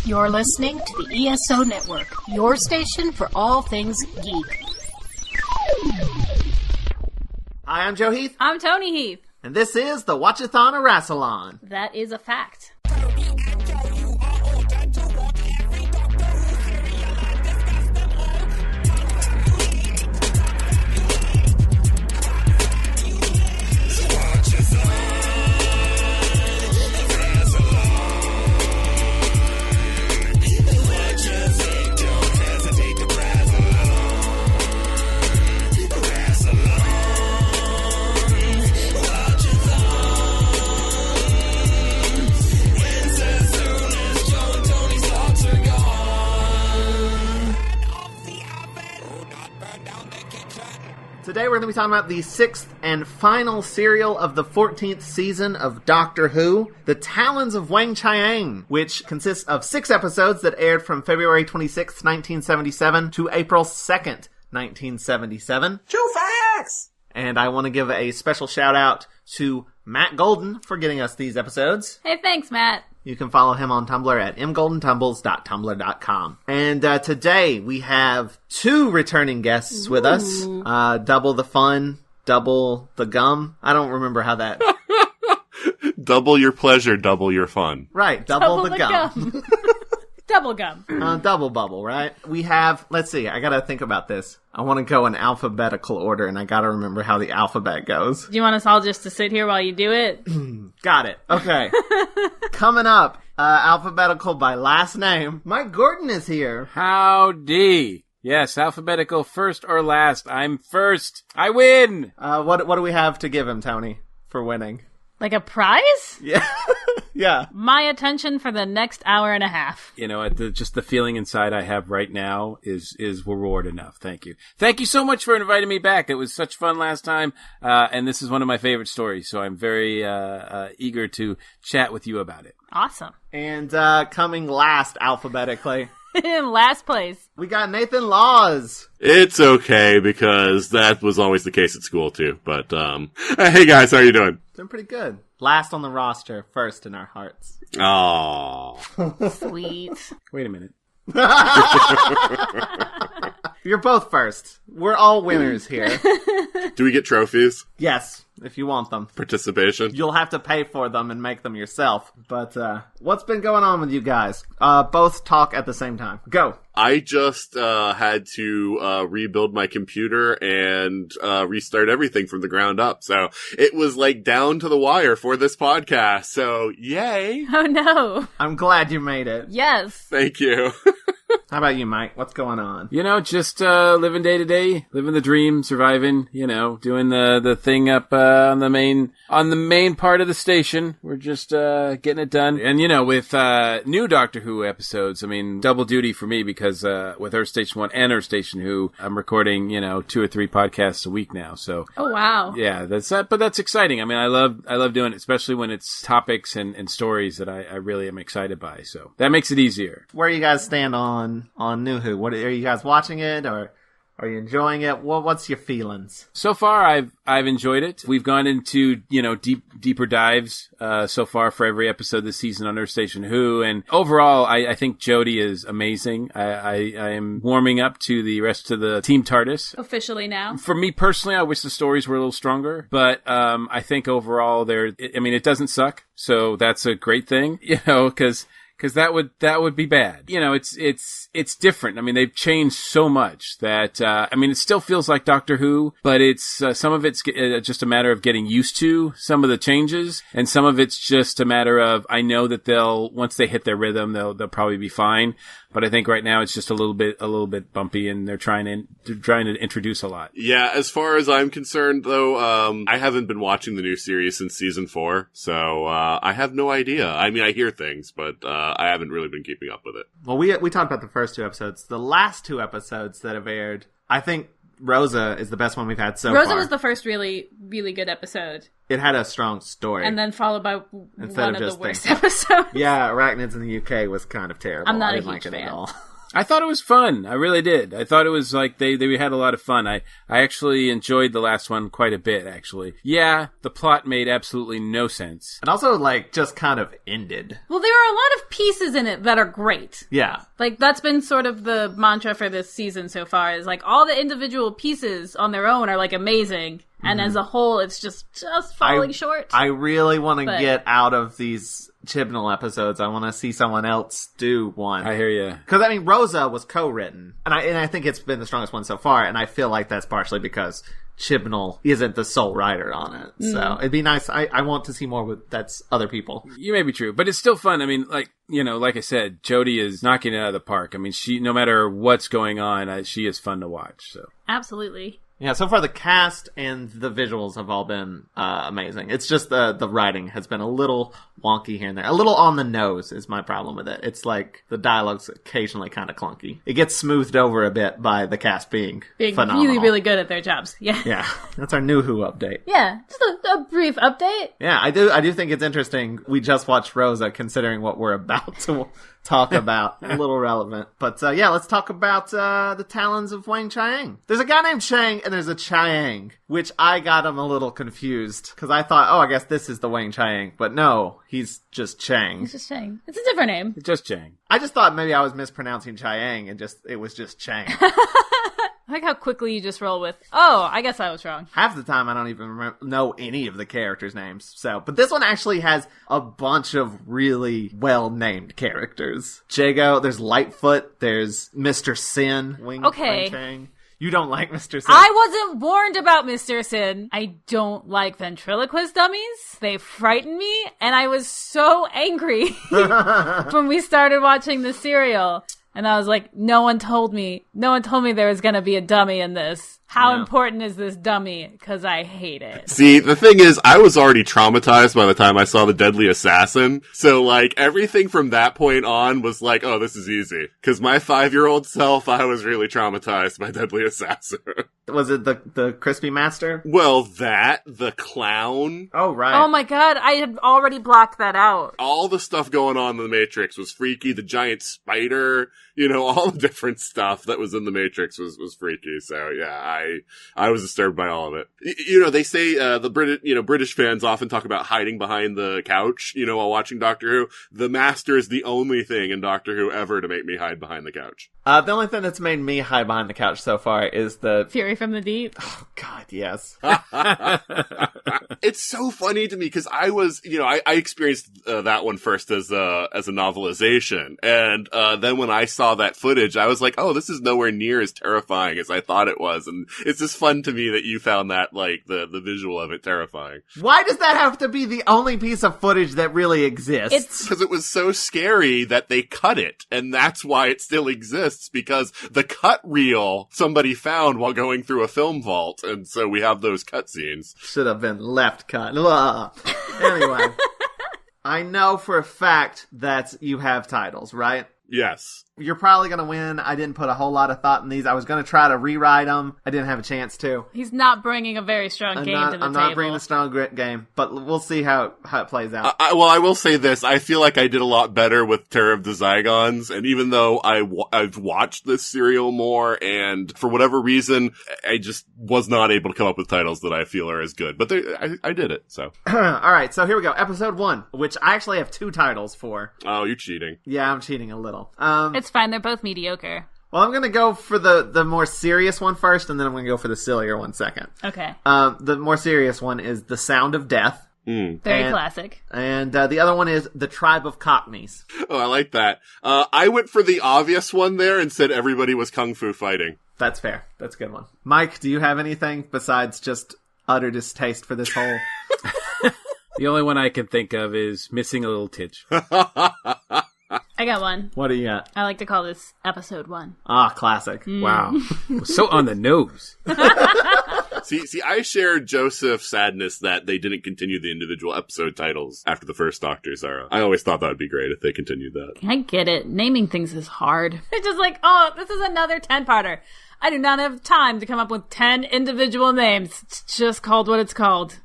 You're listening to the ESO Network, your station for all things geek. Hi, I'm Joe Heath. I'm Toni Heath. And this is the Watch-A-Thon of Rassilon. That is a fact. Today we're going to be talking about the 6th and final serial of the 14th season of Doctor Who, The Talons of Weng-Chiang, which consists of 6 episodes that aired from February 26th, 1977 to April 2nd, 1977. True facts! And I want to give a special shout out to Matt Golden for getting us these episodes. Hey, thanks, Matt. You can follow him on Tumblr at mgoldentumbles.tumblr.com. And today we have 2 returning guests with us. Double the fun, double the gum. I don't remember how that... Double your pleasure, double your fun. Right, double the gum. Double gum. Double bubble, right? We have... Let's see, I gotta think about this. I want to go in alphabetical order, and I gotta remember how the alphabet goes. Do you want us all just to sit here while you do it? Got it. Okay. Coming up, alphabetical by last name. Mike Gordon is here. Howdy. Yes, alphabetical first or last. I'm first. I win. What do we have to give him, Tony, for winning? Like a prize? Yeah. Yeah. My attention for the next hour and a half. You know, just the feeling inside I have right now is reward enough. Thank you. Thank you so much for inviting me back. It was such fun last time, and this is one of my favorite stories, so I'm very eager to chat with you about it. Awesome. And coming last alphabetically. In last place. We got Nathan Laws. It's okay, because that was always the case at school, too. But, hey guys, how are you doing? Doing pretty good. Last on the roster, first in our hearts. Aww. Sweet. Wait a minute. You're both first. We're all winners here. Do we get trophies? Yes, if you want them. Participation? You'll have to pay for them and make them yourself. But what's been going on with you guys? Both talk at the same time. Go. I just had to rebuild my computer and restart everything from the ground up. So it was like down to the wire for this podcast. So yay. Oh no. I'm glad you made it. Yes. Thank you. How about you, Mike? What's going on? You know, just living day to day, living the dream, surviving, you know, doing the thing up on the main part of the station. We're just getting it done. And, you know, with new Doctor Who episodes, I mean, double duty for me because with Earth Station 1 and Earth Station Who, I'm recording, you know, 2 or 3 podcasts a week now. So, oh, wow. Yeah, but that's exciting. I mean, I love doing it, especially when it's topics and stories that I really am excited by. So that makes it easier. Where you guys stand on New Who? What are you guys watching it, or are you enjoying it? What's your feelings? So far, I've enjoyed it. We've gone into, you know, deeper dives so far for every episode this season on Earth Station Who, and overall, I think Jodie is amazing. I am warming up to the rest of the Team TARDIS. Officially now. For me personally, I wish the stories were a little stronger, but I think overall, it doesn't suck, so that's a great thing, you know, because that would be bad. You know, it's different. I mean, they've changed so much that, it still feels like Doctor Who, but it's, some of it's just a matter of getting used to some of the changes, and some of it's just a matter of, I know that once they hit their rhythm, they'll probably be fine. But I think right now it's just a little bit bumpy, and they're trying to introduce a lot. Yeah, as far as I'm concerned, though, I haven't been watching the new series since season 4, so I have no idea. I mean, I hear things, but I haven't really been keeping up with it. Well, we talked about the first 2 episodes. The last 2 episodes that have aired, I think Rosa is the best one we've had so far. Rosa was the first really, really good episode. It had a strong story. And then followed by one of the worst episodes. Yeah, Arachnids in the UK was kind of terrible. I'm not I a didn't huge like it fan. at all. I thought it was fun. I really did. I thought it was like they had a lot of fun. I actually enjoyed the last one quite a bit, actually. Yeah, the plot made absolutely no sense. And also, like, just kind of ended. Well, there are a lot of pieces in it that are great. Yeah. Like, that's been sort of the mantra for this season so far, is like, all the individual pieces on their own are, like, amazing. And as a whole, it's just falling short. I really want to get out of these Chibnall episodes. I want to see someone else do one. I hear you. Because, I mean, Rosa was co-written. And I think it's been the strongest one so far. And I feel like that's partially because Chibnall isn't the sole writer on it. So it'd be nice. I want to see more with that's other people. You may be true, but it's still fun. I mean, like, you know, like I said, Jodie is knocking it out of the park. I mean, she, no matter what's going on, she is fun to watch. So Absolutely. Yeah, so far the cast and the visuals have all been amazing. It's just the writing has been a little wonky here and there. A little on the nose is my problem with it. It's like the dialogue's occasionally kind of clunky. It gets smoothed over a bit by the cast being phenomenal. Really, really good at their jobs. Yeah. Yeah, that's our new Who update. Yeah, just a brief update. Yeah, I do think it's interesting. We just watched Rosa, considering what we're about to talk about. A little relevant. But yeah, let's talk about the Talons of Weng-Chiang. There's a guy named Chang and there's a Chiang, which I got him a little confused because I thought, I guess this is the Weng-Chiang. But no, he's just Chang. It's just Chang. It's a different name. just Chang. I just thought maybe I was mispronouncing Chiang and it was just Chang. I like how quickly you just roll with, I guess I was wrong. Half the time I don't even know any of the characters' names. But this one actually has a bunch of really well-named characters. Jago, there's Litefoot, there's Mr. Sin, Weng-Chiang. You don't like Mr. Sin? I wasn't warned about Mr. Sin. I don't like ventriloquist dummies. They frighten me, and I was so angry when we started watching the serial. And I was like, no one told me there was going to be a dummy in this. How important is this dummy? Because I hate it. See, the thing is, I was already traumatized by the time I saw The Deadly Assassin. So, like, everything from that point on was like, oh, this is easy. Because my 5-year-old self, I was really traumatized by Deadly Assassin. Was it the Crispy Master? Well, the clown. Oh, right. Oh my god, I had already blocked that out. All the stuff going on in the Matrix was freaky. The giant spider, all the different stuff that was in the Matrix was freaky. So, yeah, I was disturbed by all of it. They say, the British fans often talk about hiding behind the couch, while watching Doctor Who. The Master is the only thing in Doctor Who ever to make me hide behind the couch. The only thing that's made me hide behind the couch so far is the Fury from the Deep. Oh, God, yes. It's so funny to me because I was, I experienced that one first as a novelization. And then when I saw that footage, I was like, oh, this is nowhere near as terrifying as I thought it was. And it's just fun to me that you found that, like, the visual of it terrifying. Why does that have to be the only piece of footage that really exists? It's because it was so scary that they cut it. And that's why it still exists, because the cut reel somebody found while going through a film vault. And so we have those cutscenes. Should have been left cut. Anyway, I know for a fact that you have titles, right? Yes. You're probably going to win. I didn't put a whole lot of thought in these. I was going to try to rewrite them. I didn't have a chance to. He's not bringing a very strong game to the table. I'm not bringing a strong game, but we'll see how it plays out. I will say this. I feel like I did a lot better with Terror of the Zygons, and even though I've watched this serial more, and for whatever reason, I just was not able to come up with titles that I feel are as good. But I did it, so. All right, so here we go. Episode 1, which I actually have 2 titles for. Oh, you're cheating. Yeah, I'm cheating a little. It's fine. They're both mediocre. Well, I'm going to go for the more serious one first, and then I'm going to go for the sillier one second. Okay. The more serious one is The Sound of Death. Very classic. And the other one is The Tribe of Cockneys. Oh, I like that. I went for the obvious one there and said everybody was kung fu fighting. That's fair. That's a good one. Mike, do you have anything besides just utter distaste for this whole... The only one I can think of is Missing a Little Titch. I got one. What do you got? I like to call this episode 1. Ah, classic. Wow. So on the nose. See, I shared Joseph's sadness that they didn't continue the individual episode titles after the first Doctor, Sarah. I always thought that would be great if they continued that. I get it. Naming things is hard. It's just like, this is another 10-parter. I do not have time to come up with 10 individual names. It's just called what it's called.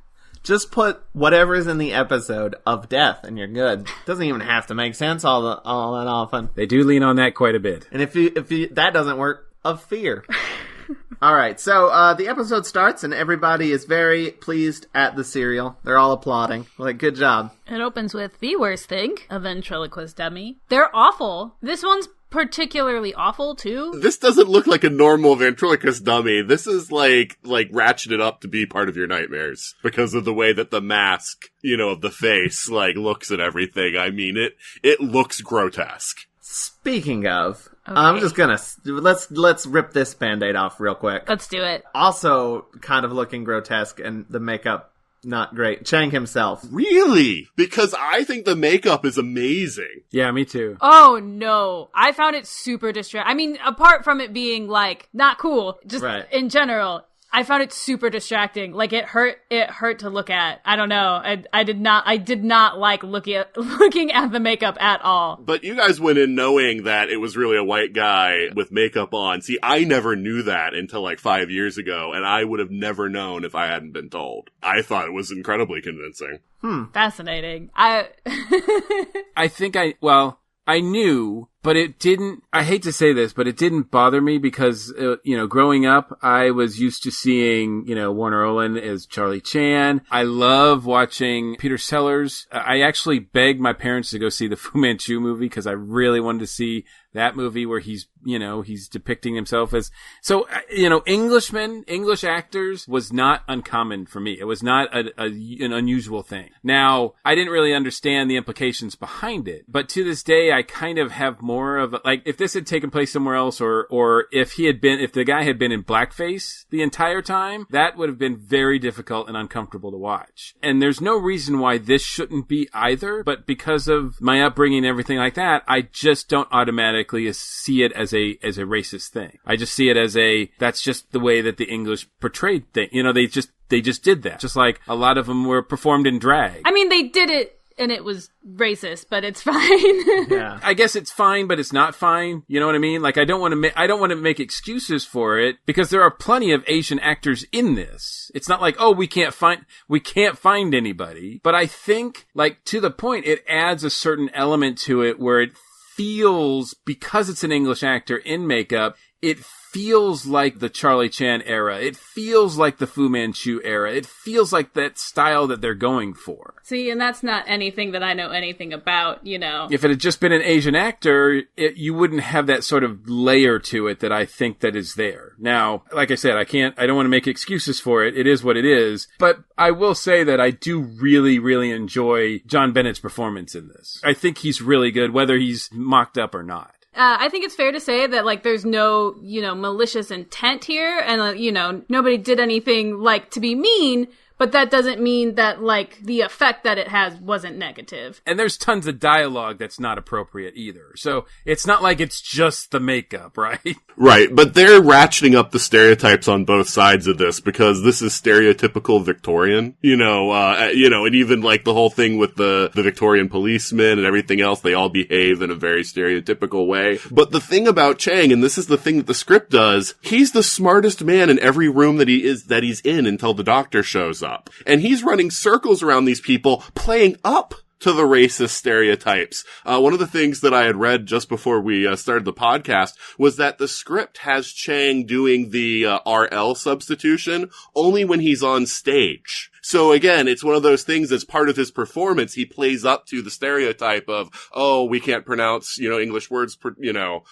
Just put whatever is in the episode of death and you're good. Doesn't even have to make sense all that often. They do lean on that quite a bit. And if that doesn't work, of fear. All right, so the episode starts and everybody is very pleased at the cereal. They're all applauding. Like, good job. It opens with the worst thing, a ventriloquist dummy. They're awful. This one's particularly awful, too. This doesn't look like a normal ventriloquist dummy. This is like ratcheted up to be part of your nightmares because of the way that the mask, of the face, looks at everything. I mean, it looks grotesque. Speaking of, okay. I'm just gonna let's rip this Band-Aid off real quick. Let's do it. Also, kind of looking grotesque and the makeup not great. Chang himself. Really? Because I think the makeup is amazing. Yeah, me too. Oh no, I found it super distracting. I mean, apart from it being not cool, just in general. I found it super distracting. Like, it hurt to look at. I don't know. I did not like looking at the makeup at all. But you guys went in knowing that it was really a white guy with makeup on. See, I never knew that until 5 years ago, and I would have never known if I hadn't been told. I thought it was incredibly convincing. Fascinating. I think I knew, but it didn't, I hate to say this, but it didn't bother me because, growing up, I was used to seeing, Warner Oland as Charlie Chan. I love watching Peter Sellers. I actually begged my parents to go see the Fu Manchu movie because I really wanted to see that movie where he's depicting himself as, English actors was not uncommon for me. It was not an unusual thing. Now, I didn't really understand the implications behind it, but to this day, I kind of have more of if this had taken place somewhere else or if the guy had been in blackface the entire time, that would have been very difficult and uncomfortable to watch. And there's no reason why this shouldn't be either, but because of my upbringing and everything like that, I just don't automatically see it as a racist thing. I just see it as that's just the way that the English portrayed things. They just did that. Just like a lot of them were performed in drag. I mean, they did it and it was racist, but it's fine. Yeah. I guess it's fine, but it's not fine. You know what I mean? I don't want to make excuses for it because there are plenty of Asian actors in this. It's not like, oh, we can't find anybody. But I think, to the point, it adds a certain element to it where it feels, because it's an English actor in makeup, it feels like the Charlie Chan era. It feels like the Fu Manchu era. It feels like that style that they're going for. See, and that's not anything that I know anything about, If it had just been an Asian actor, you wouldn't have that sort of layer to it that I think that is there. Now, like I said, I don't want to make excuses for it. It is what it is. But I will say that I do really, really enjoy John Bennett's performance in this. I think he's really good, whether he's mocked up or not. I think it's fair to say that, there's no, malicious intent here, and, nobody did anything, to be mean, but that doesn't mean that, the effect that it has wasn't negative. And there's tons of dialogue that's not appropriate either. So it's not like it's just the makeup, right? Right, but they're ratcheting up the stereotypes on both sides of this because this is stereotypical Victorian, and even the whole thing with the Victorian policemen and everything else, they all behave in a very stereotypical way. But the thing about Chang, and this is the thing that the script does, he's the smartest man in every room that he's in until the doctor shows up. And he's running circles around these people, playing up to the racist stereotypes. One of the things that I had read just before we started the podcast was that the script has Chang doing the RL substitution only when he's on stage. So again, it's one of those things that's part of his performance. He plays up to the stereotype of, oh, we can't pronounce, English words,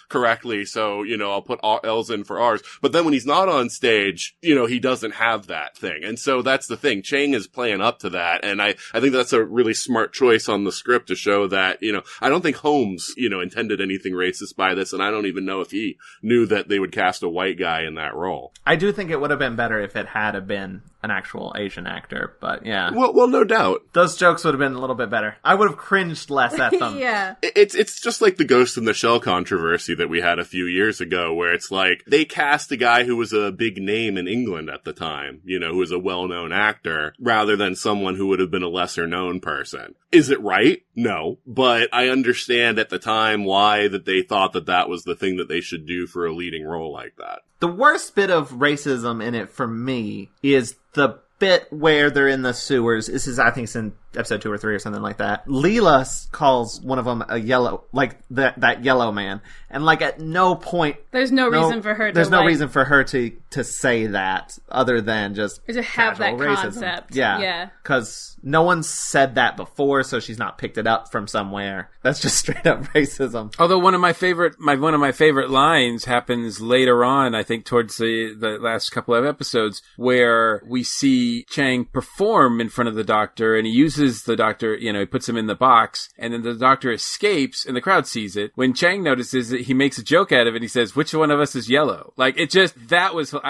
correctly. So, I'll put L's in for R's. But then when he's not on stage, he doesn't have that thing. And so that's the thing. Chang is playing up to that. And I think that's a really smart choice on the script to show that, I don't think Holmes, intended anything racist by this. And I don't even know if he knew that they would cast a white guy in that role. I do think it would have been better if it had been an actual Asian actor, but yeah. Well, no doubt. Those jokes would have been a little bit better. I would have cringed less at them. Yeah. It's just like the Ghost in the Shell controversy that we had a few years ago, where it's they cast a guy who was a big name in England at the time, who was a well-known actor, rather than someone who would have been a lesser-known person. Is it right? No. But I understand at the time why that they thought that was the thing that they should do for a leading role like that. The worst bit of racism in it for me is the bit where they're in the sewers. This is, I think it's in episode 2 or 3 or something like that. Leela calls one of them a yellow, like that yellow man. And like at no point... There's no reason for her to There's no reason for her to say that other than just to have that racism. concept. Yeah. Because no one said that before, so she's not picked it up from somewhere. That's just straight up racism. Although one of my favorite lines happens later on, I think towards the last couple of episodes, where we see Chang perform in front of the doctor, and he uses the doctor, he puts him in the box, and then the doctor escapes, and the crowd sees it. When Chang notices it, he makes a joke out of it. He says, "Which one of us is yellow?" Like, I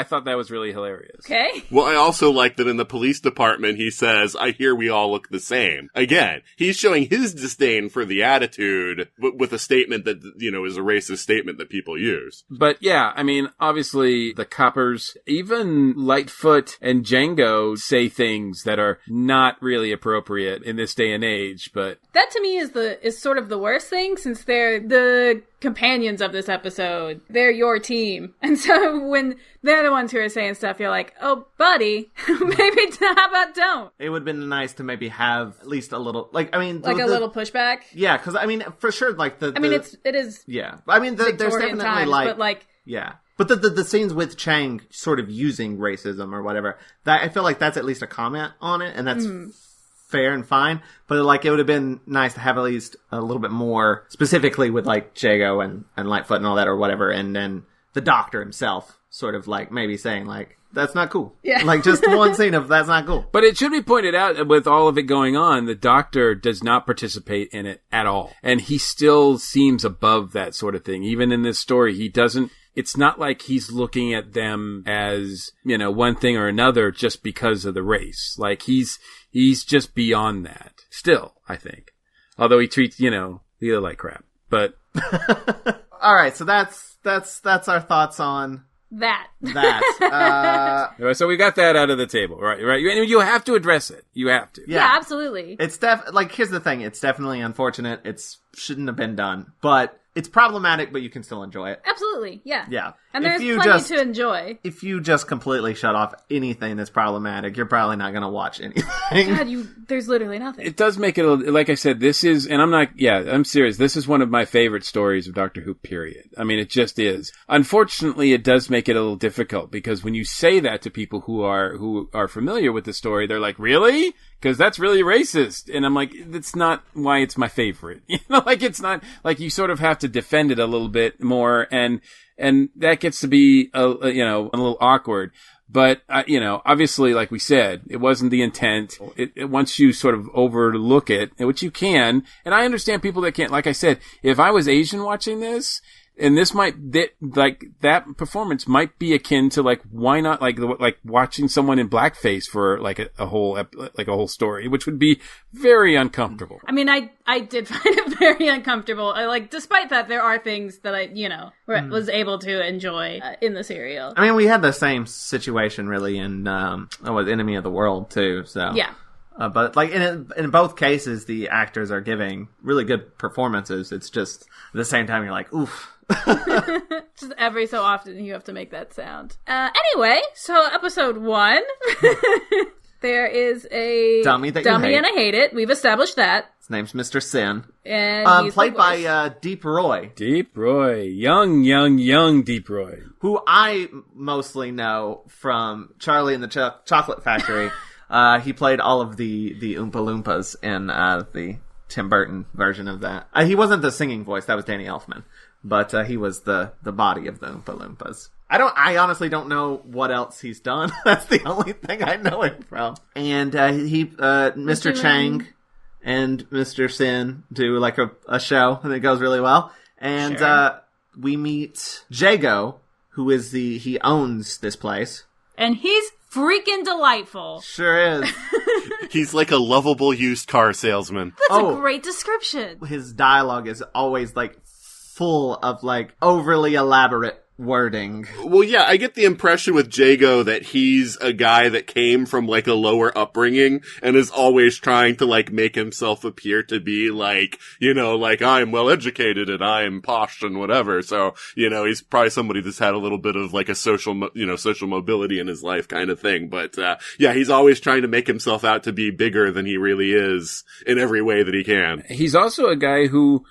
thought that was really hilarious. Okay. Well, I also like that in the police department, he says, "I hear we all look the same." Again, he's showing his disdain for the attitude with a statement that, is a racist statement that people use. But yeah, I mean, obviously the coppers, even Litefoot and Jago say things that are not really appropriate in this day and age, but that to me is sort of the worst thing, since they're the companions of this episode. They're your team. And so when they're the ones who are saying stuff, you're like, oh, buddy, maybe how about don't? It would have been nice to maybe have at least a little, a little pushback. Yeah, because for sure, it is. Yeah, there's definitely times, but yeah. But the scenes with Chang sort of using racism or whatever, that I feel like that's at least a comment on it, and that's fair and fine. But it would have been nice to have at least a little bit more specifically with Jago and Litefoot and all that or whatever, and then the doctor himself sort of maybe saying that's not cool. Yeah. Just one scene of that's not cool. But it should be pointed out, with all of it going on, the doctor does not participate in it at all. And he still seems above that sort of thing. Even in this story, he doesn't. It's not like he's looking at them as, one thing or another just because of the race. He's just beyond that. Still, I think. Although he treats, the other like crap. But all right, so that's our thoughts on that. So we got that out of the table, right? You have to address it. You have to. Yeah, absolutely. It's here's the thing. It's definitely unfortunate. It shouldn't have been done, but it's problematic, but you can still enjoy it. Absolutely, yeah. Yeah. And there's plenty to enjoy. If you just completely shut off anything that's problematic, you're probably not going to watch anything. God, there's literally nothing. It does make it, like I said, this is, and I'm serious, this is one of my favorite stories of Doctor Who, period. I mean, it just is. Unfortunately, it does make it a little difficult, because when you say that to people who are familiar with the story, they're like, really? Because that's really racist. And I'm like, that's not why it's my favorite. It's not, you sort of have to defend it a little bit more, and that gets to be a little awkward. But obviously, like we said, it wasn't the intent. Once you sort of overlook it, which you can, and I understand people that can't. Like I said, if I was Asian watching this, and that performance might be akin to why not watching someone in blackface for a whole story, which would be very uncomfortable. I mean, I did find it very uncomfortable. Despite that, there are things that I was able to enjoy in the serial. I mean, we had the same situation really in Enemy of the World too. So yeah. But in both cases, the actors are giving really good performances. It's just at the same time you're like, oof. Just every so often you have to make that sound. Anyway, so episode 1, there is a dummy and I hate it. We've established that. His name's Mr. Sin, and he's played by Deep Roy. Deep Roy, young Deep Roy, who I mostly know from Charlie and the Chocolate Factory. He played all of the Oompa Loompas in the Tim Burton version of that. He wasn't the singing voice, that was Danny Elfman. But he was the body of the Oompa Loompas. I honestly don't know what else he's done. That's the only thing I know him from. And Mr. Chang and Mr. Sin do a show, and it goes really well. And we meet Jago, who is he owns this place. And he's freaking delightful. Sure is. He's like a lovable used car salesman. That's a great description. His dialogue is always full of overly elaborate wording. Well, yeah, I get the impression with Jago that he's a guy that came from, like, a lower upbringing and is always trying to, like, make himself appear to be, like, you know, like, I'm well-educated and I'm posh and whatever. So, you know, he's probably somebody that's had a little bit of, like, a social mobility in his life kind of thing. But, yeah, he's always trying to make himself out to be bigger than he really is in every way that he can. He's also a guy who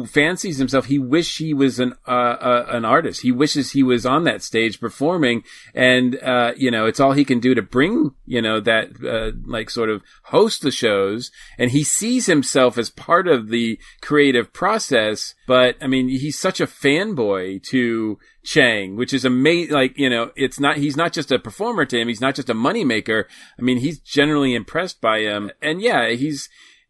fancies himself. He wishes he was an artist. He wishes he was on that stage performing, and you know, it's all he can do to bring, you know, that like sort of host the shows, and he sees himself as part of the creative process. But I mean, he's such a fanboy to Chiang, which is amazing. Like, you know, he's not just a performer to him. He's not just a moneymaker. I mean, he's generally impressed by him, and yeah,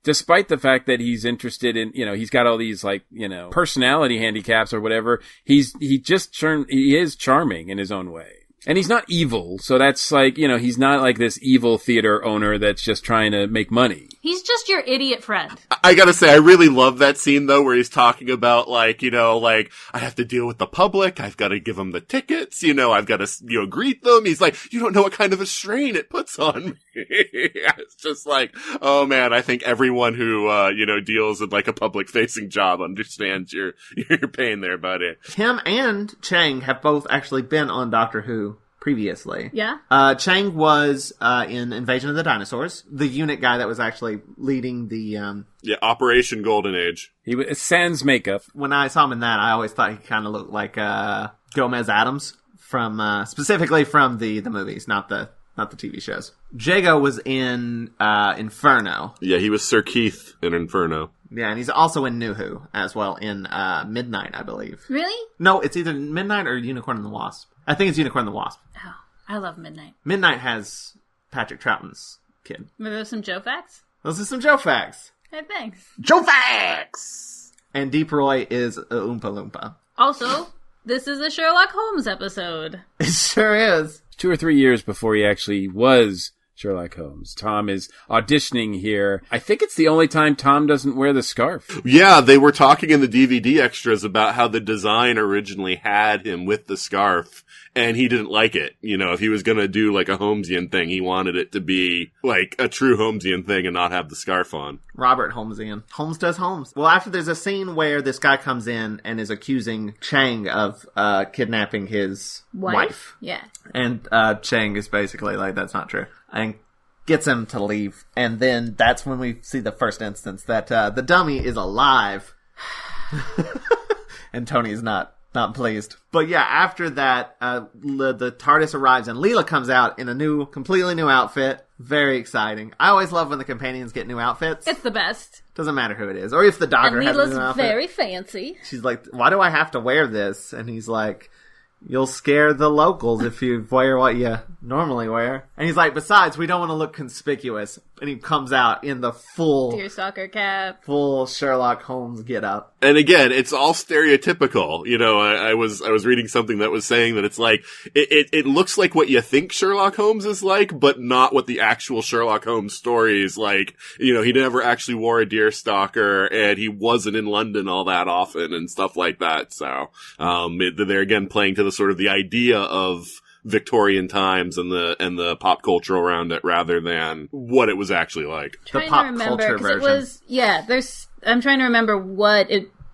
despite the fact that he's interested in, you know, he's got all these, like, you know, personality handicaps or whatever, he is charming in his own way. And he's not evil, so that's like, you know, he's not like this evil theater owner that's just trying to make money. He's just your idiot friend. I gotta say, I really love that scene, though, where he's talking about, like, you know, like, I have to deal with the public, I've got to give them the tickets, you know, I've got to, you know, greet them. He's like, you don't know what kind of a strain it puts on me. It's just like, oh man, I think everyone who, you know, deals with, like, a public-facing job understands your pain there, buddy. Him and Chiang have both actually been on Doctor Who previously. Yeah? Chiang was in Invasion of the Dinosaurs, the unit guy that was actually leading the... Yeah, Operation Golden Age. He was sans makeup. When I saw him in that, I always thought he kind of looked like Gomez Adams, from specifically from the movies, not the TV shows. Jago was in Inferno. Yeah, he was Sir Keith in Inferno. Yeah, and he's also in New Who as well, in Midnight, I believe. Really? No, it's either Midnight or Unicorn and the Wasp. I think it's Unicorn and the Wasp. Oh, I love Midnight. Midnight has Patrick Troughton's kid. Were those some Joe facts? Those are some Joe facts. Hey, thanks. Joe facts! And Deep Roy is a Oompa Loompa. Also, this is a Sherlock Holmes episode. It sure is. 2 or 3 years before he actually was Sherlock Holmes. Tom is auditioning here. I think it's the only time Tom doesn't wear the scarf. Yeah, they were talking in the DVD extras about how the design originally had him with the scarf, and he didn't like it. You know, if he was going to do like a Holmesian thing, he wanted it to be like a true Holmesian thing and not have the scarf on. Robert Holmesian. Holmes does Holmes. Well, after there's a scene where this guy comes in and is accusing Chiang of kidnapping his wife. Yeah. And Chiang is basically like, that's not true. And gets him to leave. And then that's when we see the first instance that the dummy is alive. And Tony is not pleased. But yeah, after that, the TARDIS arrives and Leela comes out in a completely new outfit. Very exciting. I always love when the companions get new outfits. It's the best. Doesn't matter who it is. Or if the Doctor has a new Leela's outfit. very fancy. She's like, why do I have to wear this? And he's like, you'll scare the locals if you wear what you normally wear. And he's like, besides, we don't want to look conspicuous. And he comes out in the full Deerstalker cap. Full Sherlock Holmes get up. And again, it's all stereotypical. You know, I was reading something that was saying that it's like, it looks like what you think Sherlock Holmes is like, but not what the actual Sherlock Holmes story is like. You know, he never actually wore a deerstalker, and he wasn't in London all that often and stuff like that. So, they're again playing to the sort of the idea of Victorian times and the pop culture around it rather than what it was actually like. The pop culture version. I'm trying to remember what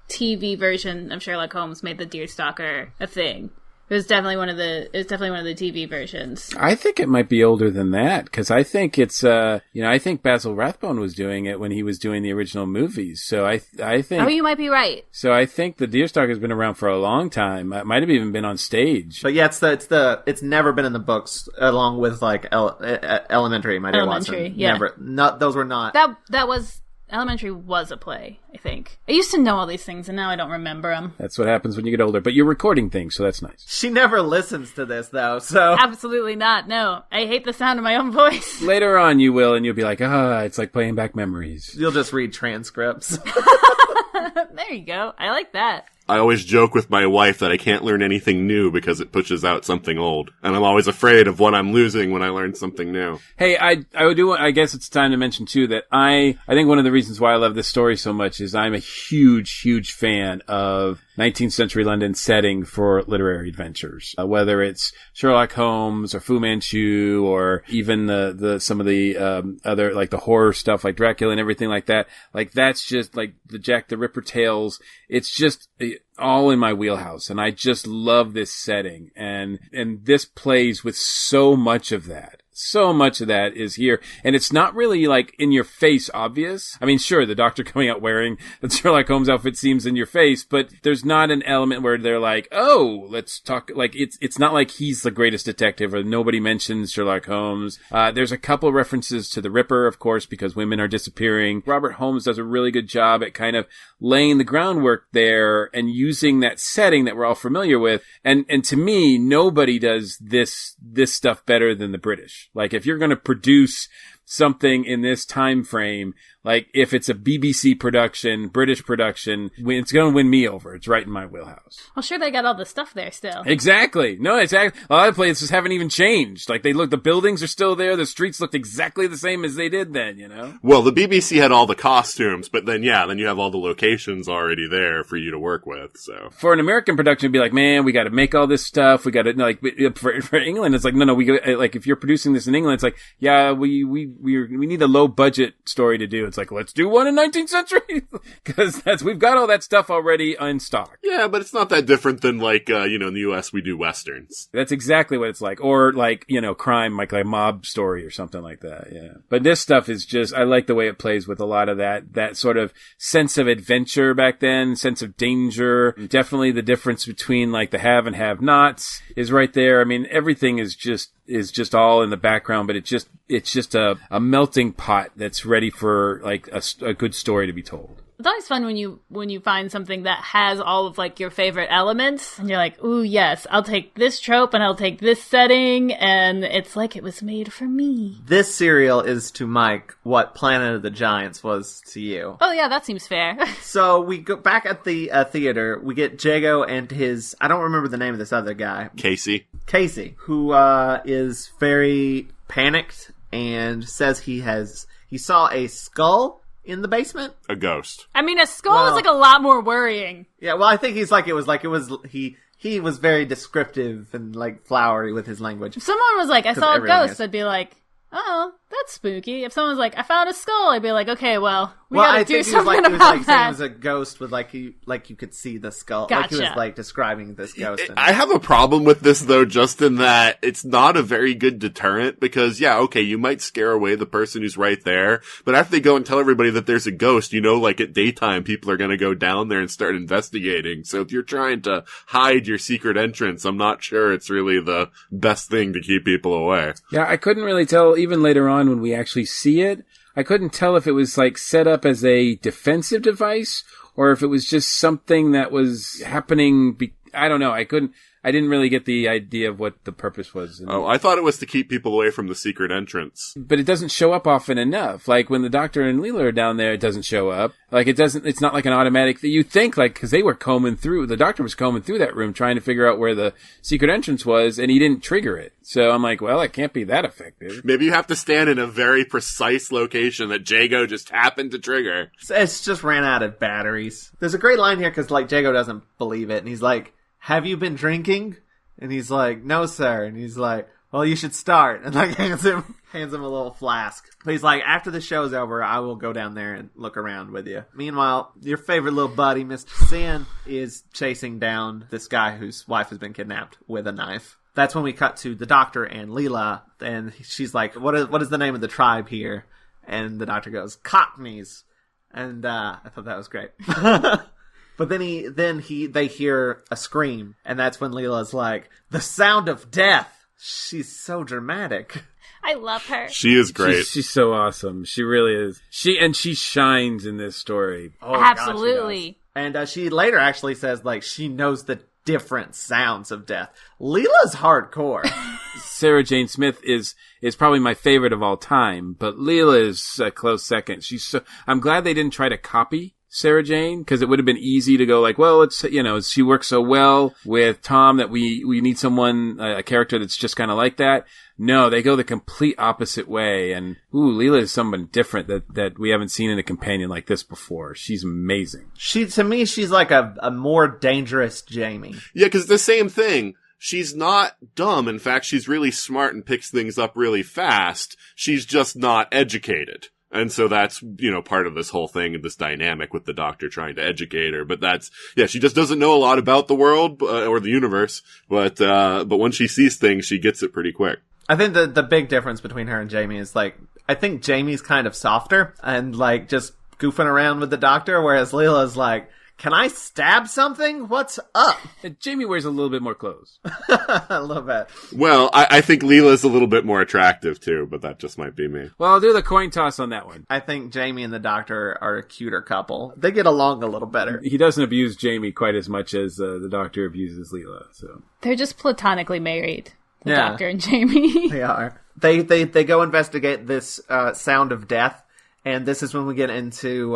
TV version of Sherlock Holmes made the Deerstalker a thing. It was definitely one of the TV versions. I think it might be older than that, because I think it's I think Basil Rathbone was doing it when he was doing the original movies. So I think. Oh, you might be right. So I think the Deerstalker's been around for a long time. It might have even been on stage. But yeah, it's never been in the books, along with like Elementary, My Dear Watson. Yeah. Never. Those were not. That was. Elementary was a play, I think. I used to know all these things, and now I don't remember them. That's what happens when you get older. But you're recording things, so that's nice. She never listens to this, though, so... Absolutely not, no. I hate the sound of my own voice. Later on, you will, and you'll be like, it's like playing back memories. You'll just read transcripts. There you go. I like that. I always joke with my wife that I can't learn anything new because it pushes out something old. And I'm always afraid of what I'm losing when I learn something new. Hey, I guess it's time to mention too that I think one of the reasons why I love this story so much is I'm a huge fan of 19th century London setting for literary adventures. Whether it's Sherlock Holmes or Fu Manchu or even some of the other, like the horror stuff like Dracula and everything like that. Like that's just like the Jack the Ripper tales. It's just all in my wheelhouse, and I just love this setting, and this plays with so much of that. So much of that is here, and it's not really like in your face obvious. I mean, sure, the Doctor coming out wearing the Sherlock Holmes outfit seems in your face, but there's not an element where they're like, oh, let's talk, like it's not like he's the greatest detective or nobody mentions Sherlock Holmes. There's a couple of references to the Ripper, of course, because women are disappearing. Robert Holmes does a really good job at kind of laying the groundwork there and using that setting that we're all familiar with. And to me, nobody does this stuff better than the British. Like, if you're going to produce something in this time frame, like if it's a BBC production, British production, it's going to win me over. It's right in my wheelhouse. Well, sure, they got all the stuff there still. Exactly. No, exactly. A lot of places haven't even changed. Like the buildings are still there. The streets looked exactly the same as they did then, you know? Well, the BBC had all the costumes, but then you have all the locations already there for you to work with, so. For an American production, it'd be like, man, we got to make all this stuff. We got to, like, for England, it's like, no, we got, like, if you're producing this in England, it's like, yeah, we need a low budget story to do. It's like, let's do one in 19th century because we've got all that stuff already in stock. Yeah, but it's not that different than like, in the US we do Westerns. That's exactly what it's like. Or like, crime, like a mob story or something like that. Yeah. But this stuff is just, I like the way it plays with a lot of that sort of sense of adventure back then, sense of danger. Definitely the difference between like the have and have nots is right there. I mean, everything is just all in the background, but it's just a melting pot that's ready for like a good story to be told. It's always fun when you find something that has all of like your favorite elements and you're like, ooh, yes, I'll take this trope and I'll take this setting, and it's like it was made for me. This serial is to Mike what Planet of the Giants was to you. Oh yeah, that seems fair. So we go back at the theater, we get Jago and his, I don't remember the name of this other guy. Casey, who is very panicked and says he saw a skull in the basement. A ghost. I mean, a skull is like a lot more worrying. Yeah, well, I think he was very descriptive and like flowery with his language. If someone was like, I saw a ghost, I'd be like, oh, that's spooky. If someone was like, I found a skull, I'd be like, okay, well, we gotta do something about that. Saying it was a ghost with you could see the skull. Gotcha. Like he was like describing this ghost. I have a problem with this though, just in that it's not a very good deterrent because you might scare away the person who's right there, but after they go and tell everybody that there's a ghost, like at daytime people are going to go down there and start investigating. So if you're trying to hide your secret entrance, I'm not sure it's really the best thing to keep people away. Yeah, I couldn't really tell even later on when we actually see it. I couldn't tell if it was like set up as a defensive device or if it was just something that was happening. I don't know. I didn't really get the idea of what the purpose was. Oh, I thought it was to keep people away from the secret entrance. But it doesn't show up often enough. Like when the Doctor and Leela are down there, it doesn't show up. Like it's not like an automatic that you think like, cause they were the Doctor was combing through that room trying to figure out where the secret entrance was and he didn't trigger it. So I'm like, well, it can't be that effective. Maybe you have to stand in a very precise location that Jago just happened to trigger. It's just ran out of batteries. There's a great line here cause like Jago doesn't believe it and he's like, have you been drinking? And he's like, no, sir. And he's like, well, you should start. And like hands him a little flask. But he's like, after the show's over, I will go down there and look around with you. Meanwhile, your favorite little buddy, Mr. Sin, is chasing down this guy whose wife has been kidnapped with a knife. That's when we cut to the Doctor and Leela. And she's like, what is the name of the tribe here? And the Doctor goes, Cockneys. And I thought that was great. But then they hear a scream, and that's when Leela's like, the sound of death. She's so dramatic. I love her. She is great. She's so awesome. She really is. She shines in this story. Oh, absolutely. God, and she later actually says like she knows the different sounds of death. Leela's hardcore. Sarah Jane Smith is probably my favorite of all time, but Leela is a close second. I'm glad they didn't try to copy Sarah Jane, because it would have been easy to go like, well, it's, she works so well with Tom that we need someone, a character that's just kind of like that. No, they go the complete opposite way. And, Leela is someone different that we haven't seen in a companion like this before. She's amazing. To me, she's like a more dangerous Jamie. Yeah, because the same thing. She's not dumb. In fact, she's really smart and picks things up really fast. She's just not educated. And so that's, part of this whole thing, this dynamic with the Doctor trying to educate her. But she just doesn't know a lot about the world or the universe. But when she sees things, she gets it pretty quick. I think the big difference between her and Jamie is I think Jamie's kind of softer and just goofing around with the Doctor, whereas Leela's can I stab something? What's up? Jamie wears a little bit more clothes. A little bit. Well, I think Leela's a little bit more attractive too, but that just might be me. Well, I'll do the coin toss on that one. I think Jamie and the Doctor are a cuter couple. They get along a little better. He doesn't abuse Jamie quite as much as the Doctor abuses Leela. So they're just platonically married. The Doctor and Jamie. They are. They go investigate this sound of death, and this is when we get into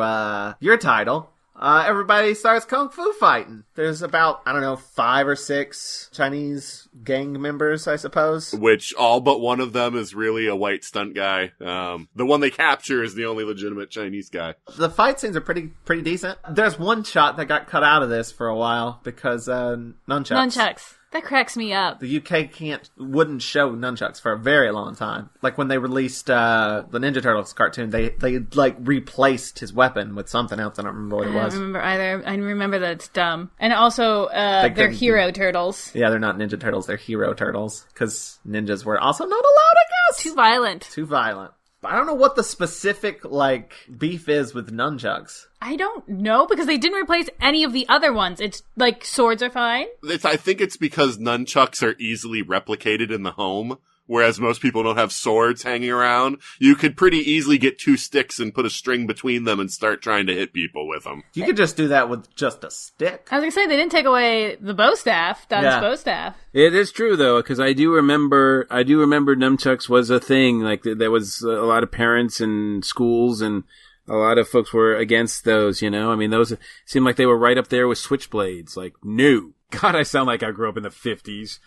your title. Everybody starts kung fu fighting. There's about, 5 or 6 Chinese gang members, I suppose. Which all but one of them is really a white stunt guy. The one they capture is the only legitimate Chinese guy. The fight scenes are pretty decent. There's one shot that got cut out of this for a while because nunchucks. That cracks me up. The UK wouldn't show nunchucks for a very long time. Like when they released the Ninja Turtles cartoon, they replaced his weapon with something else. I don't remember what it was. I don't remember either. I remember that it's dumb. And also, they're hero turtles. Yeah, they're not Ninja Turtles. They're hero turtles because ninjas were also not allowed, I guess. Too violent. I don't know what the specific, beef is with nunchucks. I don't know, because they didn't replace any of the other ones. It's, swords are fine. I think it's because nunchucks are easily replicated in the home, whereas most people don't have swords hanging around. You could pretty easily get 2 sticks and put a string between them and start trying to hit people with them. You could just do that with just a stick. I was going to say, they didn't take away the bow staff, Don's bow staff. It is true, though, because I do remember nunchucks was a thing. There was a lot of parents and schools, and a lot of folks were against those, I mean, those seemed like they were right up there with switchblades. No. God, I sound like I grew up in the 50s.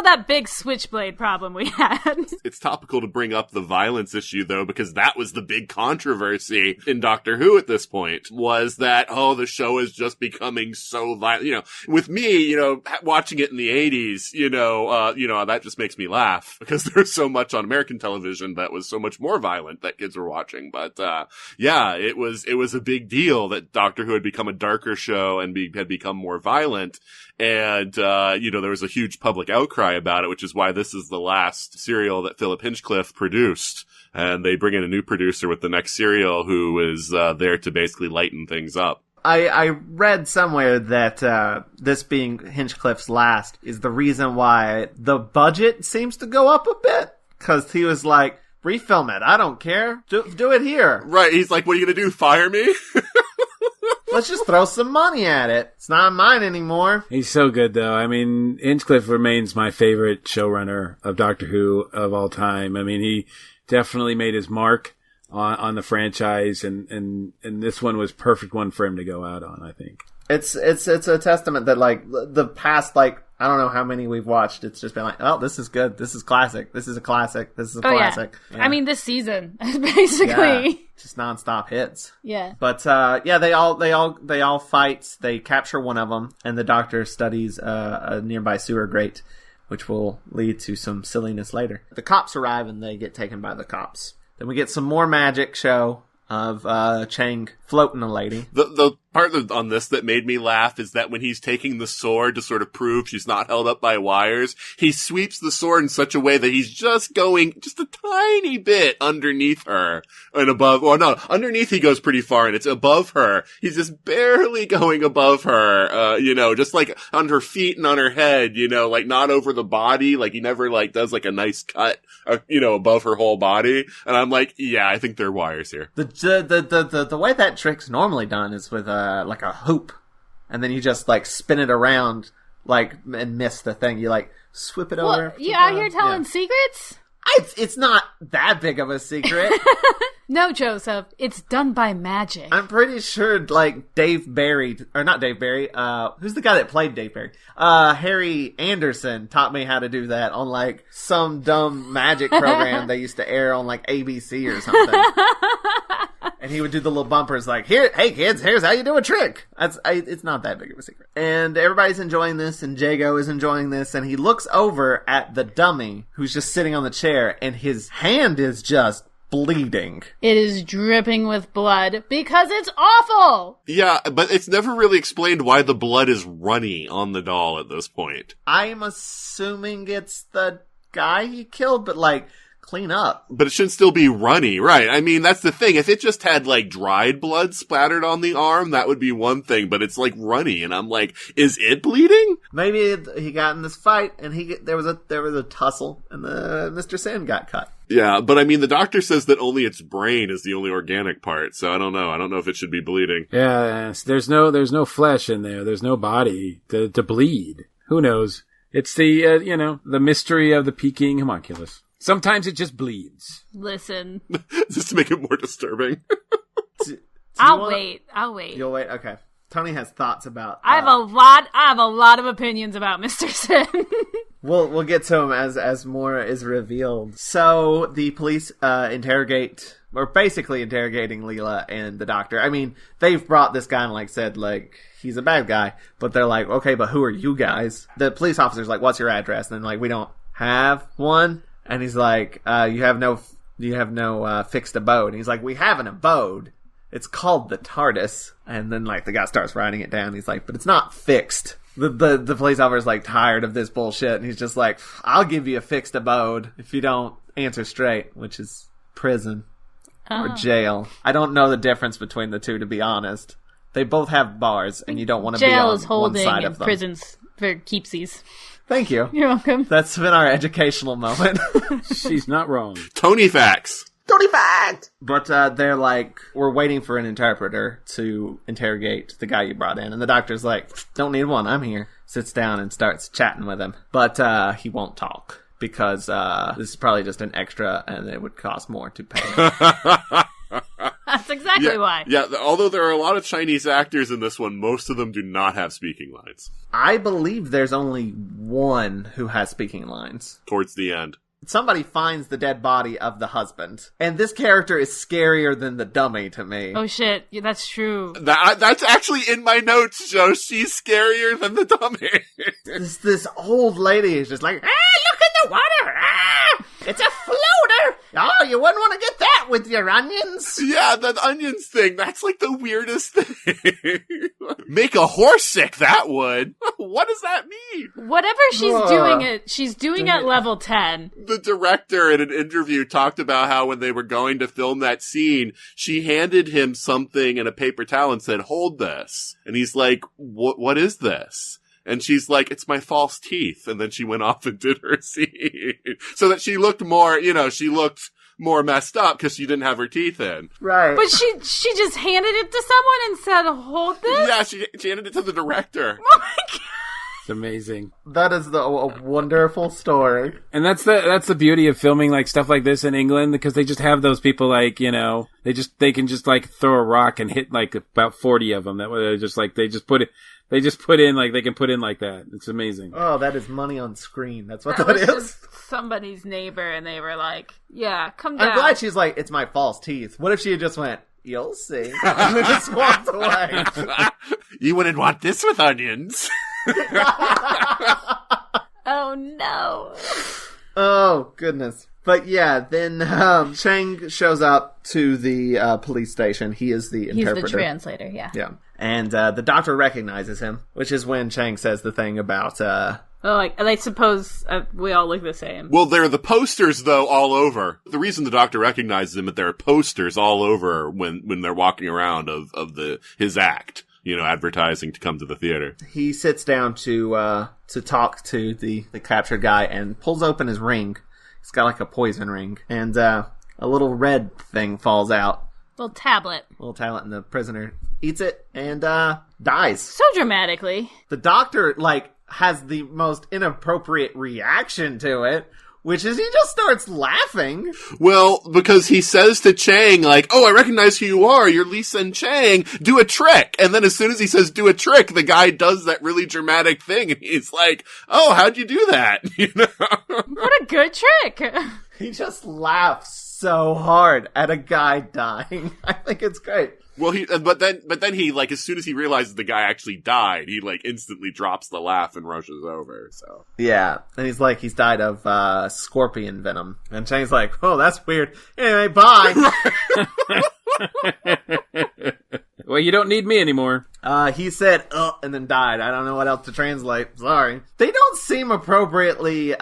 That big switchblade problem we had. It's topical to bring up the violence issue, though, because that was the big controversy in Doctor Who at this point, was that, the show is just becoming so violent. With me, watching it in the 80s, that just makes me laugh because there's so much on American television that was so much more violent that kids were watching. But, it was a big deal that Doctor Who had become a darker show and had become more violent. And, there was a huge public outcry about it, which is why this is the last serial that Philip Hinchcliffe produced. And they bring in a new producer with the next serial who is there to basically lighten things up. I read somewhere that this being Hinchcliffe's last is the reason why the budget seems to go up a bit. Because he was like, refilm it. I don't care. Do it here. Right. He's like, what are you going to do? Fire me? Let's just throw some money at it. It's not mine anymore. He's so good, though. I mean, Hinchcliffe remains my favorite showrunner of Doctor Who of all time. I mean, he definitely made his mark on the franchise, and this one was perfect one for him to go out on, I think. It's a testament that, the past, I don't know how many we've watched. It's just been this is good. This is classic. This is a classic. This is a classic. Yeah. I mean, this season, basically. Just nonstop hits. Yeah. But, they all fight. They capture one of them, and the Doctor studies a nearby sewer grate, which will lead to some silliness later. The cops arrive, and they get taken by the cops. Then we get some more magic show of Chang floating a lady. The part on this that made me laugh is that when he's taking the sword to sort of prove she's not held up by wires, he sweeps the sword in such a way that he's just going just a tiny bit underneath her and above. Well, no, underneath he goes pretty far, and it's above her. He's just barely going above her, just on her feet and on her head, not over the body. He never does a nice cut, above her whole body. And I'm like, yeah, I think there are wires here. The way that trick's normally done is with a hoop, and then you just spin it around and miss the thing. You swip it over. You out here telling secrets? It's not that big of a secret. No, Joseph, it's done by magic. I'm pretty sure, like, Dave Barry, or not Dave Barry, who's the guy that played Dave Barry? Harry Anderson taught me how to do that on, like, some dumb magic program they used to air on, like, ABC or something. And he would do the little bumpers like, "Here, hey kids, here's how you do a trick." It's not that big of a secret. And everybody's enjoying this, and Jago is enjoying this, and he looks over at the dummy who's just sitting on the chair, and his hand is just bleeding. It is dripping with blood because it's awful. Yeah, but it's never really explained why the blood is runny on the doll at this point. I'm assuming it's the guy he killed, but like, clean up. But it should still be runny, right? I mean, that's the thing. If it just had like dried blood splattered on the arm, that would be one thing, but it's like runny, and I'm like, is it bleeding? Maybe he got in this fight, and there was a tussle, and Mr. Sin got cut. Yeah, but I mean, the doctor says that only its brain is the only organic part, so I don't know. I don't know if it should be bleeding. Yeah, there's no flesh in there. There's no body to bleed. Who knows? It's the, the mystery of the Peking homunculus. Sometimes it just bleeds. Listen. Just to make it more disturbing. I'll wait. You'll wait? Okay. Tony has thoughts about... I have a lot of opinions about Mr. Sin. We'll get to him as more is revealed. So the police basically interrogating Leela and the doctor. I mean, they've brought this guy and like said like he's a bad guy, but they're like, okay, but who are you guys? The police officer's like, what's your address? And then like, we don't have one. And he's like, you have no fixed abode. And he's like, we have an abode. It's called the TARDIS. And then like the guy starts writing it down. He's like, but it's not fixed. The police officer's like tired of this bullshit, and he's just like, I'll give you a fixed abode if you don't answer straight, which is prison or jail. I don't know the difference between the two, to be honest. They both have bars, and you don't want to be on one side of them. Jail is holding, and prison's for keepsies. Thank you. You're welcome. That's been our educational moment. She's not wrong. Tony facts. Tony fact! But they're like, we're waiting for an interpreter to interrogate the guy you brought in. And the doctor's like, don't need one, I'm here. Sits down and starts chatting with him. But he won't talk because this is probably just an extra and it would cost more to pay. That's exactly why. Yeah, although there are a lot of Chinese actors in this one, most of them do not have speaking lines. I believe there's only one who has speaking lines. Towards the end. Somebody finds the dead body of the husband. And this character is scarier than the dummy to me. Oh shit, yeah, that's true. That's actually in my notes, Joe. She's scarier than the dummy. This old lady is just like, look in the water! It's a floater! Oh, you wouldn't want to get that with your onions. Yeah, that onions thing, that's like the weirdest thing. Make a horse sick, that would. What does that mean? Whatever she's doing at level 10. The director in an interview talked about how when they were going to film that scene, she handed him something in a paper towel and said, hold this. And he's like, what is this? And she's like, it's my false teeth. And then she went off and did her scene. So that she looked more, more messed up because she didn't have her teeth in. Right. But she just handed it to someone and said, hold this? Yeah, she handed it to the director. Oh my god. It's amazing. That is a wonderful story. And that's the beauty of filming like stuff like this in England, because they just have those people like, they can just like throw a rock and hit like about 40 of them. That way they just put in like that. It's amazing. Oh, that is money on screen. That's what that that was is. Just somebody's neighbor, and they were like, yeah, come down. I'm glad she's like, it's my false teeth. What if she had just went, you'll see, and then just walked away? You wouldn't want this with onions. Oh no. Oh goodness. But yeah, then Chang shows up to the police station. He is the interpreter. He's the translator, yeah. Yeah. And the doctor recognizes him, which is when Chang says the thing about... I suppose we all look the same. Well, there are the posters, though, all over. The reason the doctor recognizes him is that there are posters all over when they're walking around of his act. Advertising to come to the theater. He sits down to talk to the captured guy and pulls open his ring. It's got like a poison ring. And a little red thing falls out. Little tablet, and the prisoner eats it and dies. So dramatically. The doctor, has the most inappropriate reaction to it, which is he just starts laughing. Well, because he says to Chang, like, oh, I recognize who you are. You're Lee Sen Chang. Do a trick. And then as soon as he says do a trick, the guy does that really dramatic thing. And he's like, oh, how'd you do that? You know? What a good trick. He just laughs so hard at a guy dying. I think it's great. Well, but then he, like, as soon as he realizes the guy actually died, he, like, instantly drops the laugh and rushes over, so. Yeah, and he's like, he's died of scorpion venom. And Chang's like, oh, that's weird. Anyway, bye. Well, you don't need me anymore. He said, and then died. I don't know what else to translate. Sorry. They don't seem appropriately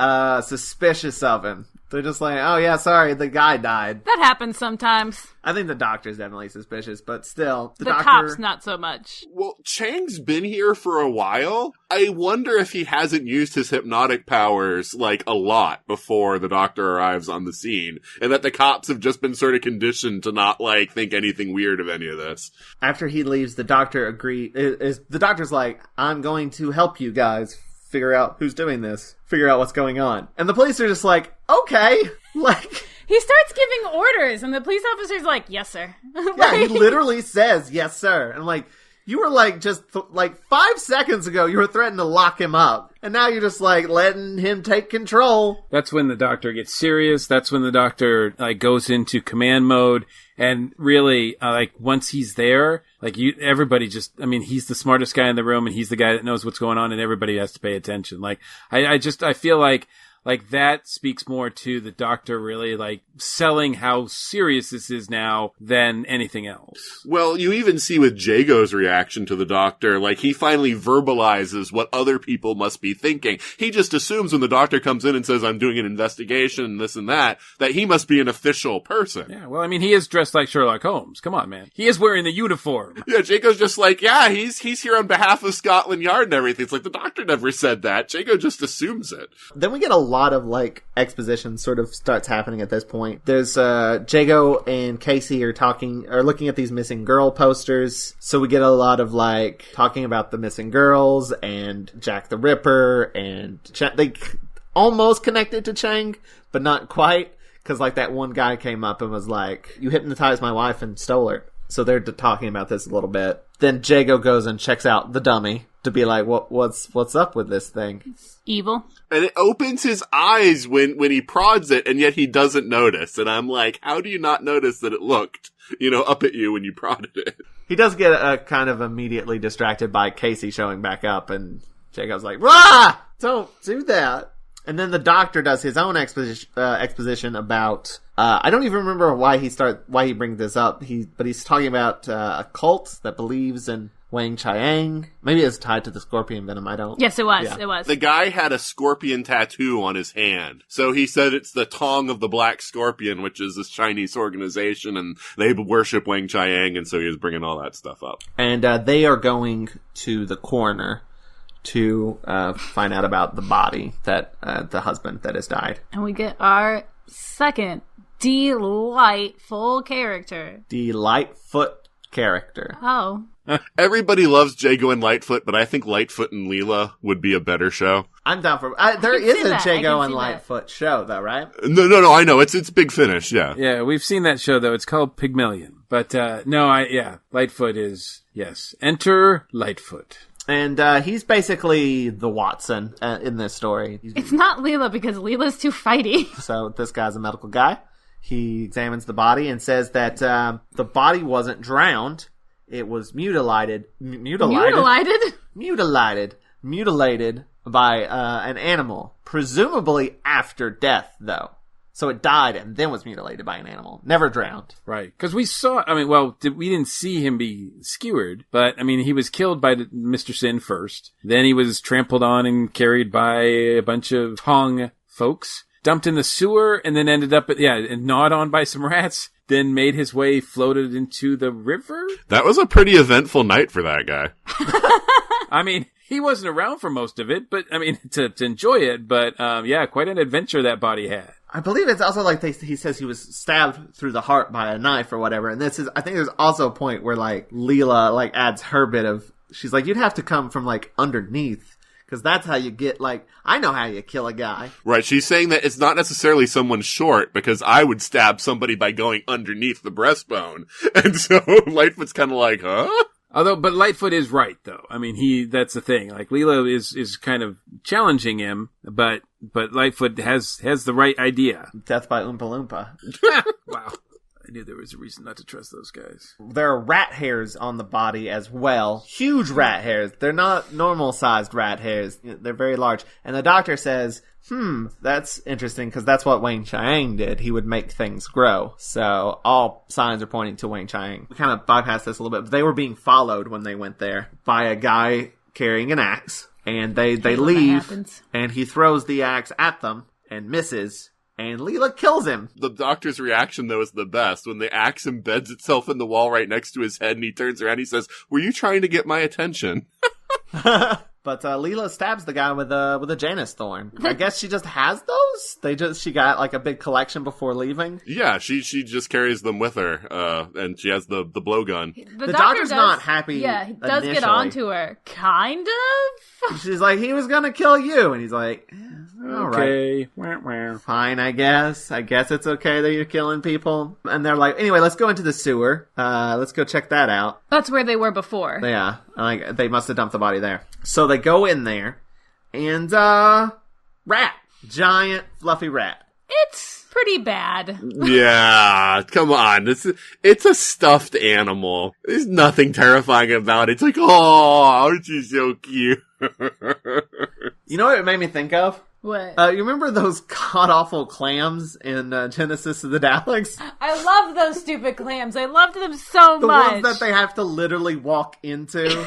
suspicious of him. They're just like, oh yeah, sorry, the guy died. That happens sometimes. I think the doctor's definitely suspicious, but still, The doctor... cops, not so much. Well, Chang's been here for a while. I wonder if he hasn't used his hypnotic powers, like, a lot before the doctor arrives on the scene, and that the cops have just been sort of conditioned to not, like, think anything weird of any of this. After he leaves, the doctor the doctor's like, I'm going to help you guys figure out who's doing this, figure out what's going on. And the police are just like, okay, like... He starts giving orders, and the police officer's like, yes, sir. Yeah, he literally says, yes, sir. And like, you were like, just like 5 seconds ago, you were threatening to lock him up. And now you're just like, letting him take control. That's when the doctor gets serious. That's when the doctor, like, goes into command mode. And really, like, once he's there, like, everybody just, I mean, he's the smartest guy in the room, and he's the guy that knows what's going on, and everybody has to pay attention. Like, I feel like that speaks more to the doctor really, like, selling how serious this is now than anything else. Well, you even see with Jago's reaction to the doctor, like, he finally verbalizes what other people must be thinking. He just assumes when the doctor comes in and says, I'm doing an investigation and this and that he must be an official person. Yeah, well, I mean, he is dressed like Sherlock Holmes. Come on, man. He is wearing the uniform. Yeah, Jago's just like, yeah, he's here on behalf of Scotland Yard and everything. It's like, the doctor never said that. Jago just assumes it. Then we get a lot of, like, exposition sort of starts happening at this point. There's Jago and Casey are looking at these missing girl posters. So we get a lot of, like, talking about the missing girls and Jack the Ripper, and they almost connected to Chang, but not quite, because, like, that one guy came up and was like, you hypnotized my wife and stole her. So they're talking about this a little bit. Then Jago goes and checks out the dummy to be like, what's up with this thing? It's evil. And it opens his eyes when he prods it, and yet he doesn't notice. And I'm like, how do you not notice that it looked, up at you when you prodded it? He does get kind of immediately distracted by Casey showing back up, and Jago's like, "Rah! Don't do that." And then the doctor does his own exposition about. I don't even remember why he brings this up. But he's talking about a cult that believes in Weng-Chiang. Maybe it's tied to the scorpion venom. I don't. Yes, it was. Yeah. It was. The guy had a scorpion tattoo on his hand. So he said it's the Tongue of the Black Scorpion, which is this Chinese organization, and they worship Weng-Chiang, and so he was bringing all that stuff up. And they are going to the coroner to find out about the body that the husband that has died. And we get our second delightful character. The Litefoot character. Oh. Everybody loves Jago and Litefoot, but I think Litefoot and Leela would be a better show. I'm down for there is a that. Jago I and can see that. Litefoot show though, right? No, I know. It's Big Finish, yeah. Yeah, we've seen that show, though. It's called Pygmalion. But, Litefoot is, yes. Enter Litefoot. And he's basically the Watson in this story. It's not Leela because Leela's too fighty. So this guy's a medical guy. He examines the body and says that the body wasn't drowned. It was mutilated by an animal, presumably after death, though. So it died and then was mutilated by an animal, never drowned. Right, because we saw, we didn't see him be skewered, but, he was killed by Mr. Sin first. Then he was trampled on and carried by a bunch of Tong folks, dumped in the sewer, and then ended up, and gnawed on by some rats, then made his way, floated into the river? That was a pretty eventful night for that guy. He wasn't around for most of it, but, to enjoy it, but, quite an adventure that body had. I believe it's also like he says he was stabbed through the heart by a knife or whatever. And I think there's also a point where like Leela like adds her bit of, she's like, you'd have to come from like underneath Because that's how you get, like, I know how you kill a guy. Right, she's saying that it's not necessarily someone short, because I would stab somebody by going underneath the breastbone. And so Litefoot's kind of like, huh? But Litefoot is right, though. I mean, that's the thing. Like, Leela is kind of challenging him, but Litefoot has the right idea. Death by Oompa Loompa. Wow. I knew there was a reason not to trust those guys. There are rat hairs on the body as well. Huge rat hairs. They're not normal-sized rat hairs. They're very large. And the doctor says, that's interesting, because that's what Weng-Chiang did. He would make things grow. So all signs are pointing to Weng-Chiang. We kind of bypassed this a little bit, but they were being followed when they went there by a guy carrying an axe. And they leave, and he throws the axe at them and misses. And Leela kills him. The doctor's reaction, though, is the best. When the axe embeds itself in the wall right next to his head, and he turns around, he says, "Were you trying to get my attention?" But Leela stabs the guy with a Janus thorn. I guess she just has those? She got like a big collection before leaving? Yeah, she just carries them with her, and she has the blowgun. The doctor's not happy. Yeah, he does initially. get onto her. Kind of? She's like, he was gonna kill you. And he's like, all Okay. right. Fine, I guess. I guess it's okay that you're killing people. And they're like, anyway, let's go into the sewer. Let's go check that out. That's where they were before. Yeah, like they must have dumped the body there. So they go in there, and rat, giant fluffy rat. It's pretty bad. Yeah, come on. It's a stuffed animal. There's nothing terrifying about it. It's like, oh, aren't you so cute? You know what it made me think of? What? You remember those god-awful clams in Genesis of the Daleks? I love those stupid clams. I loved them so The much. ones that they have to literally walk into.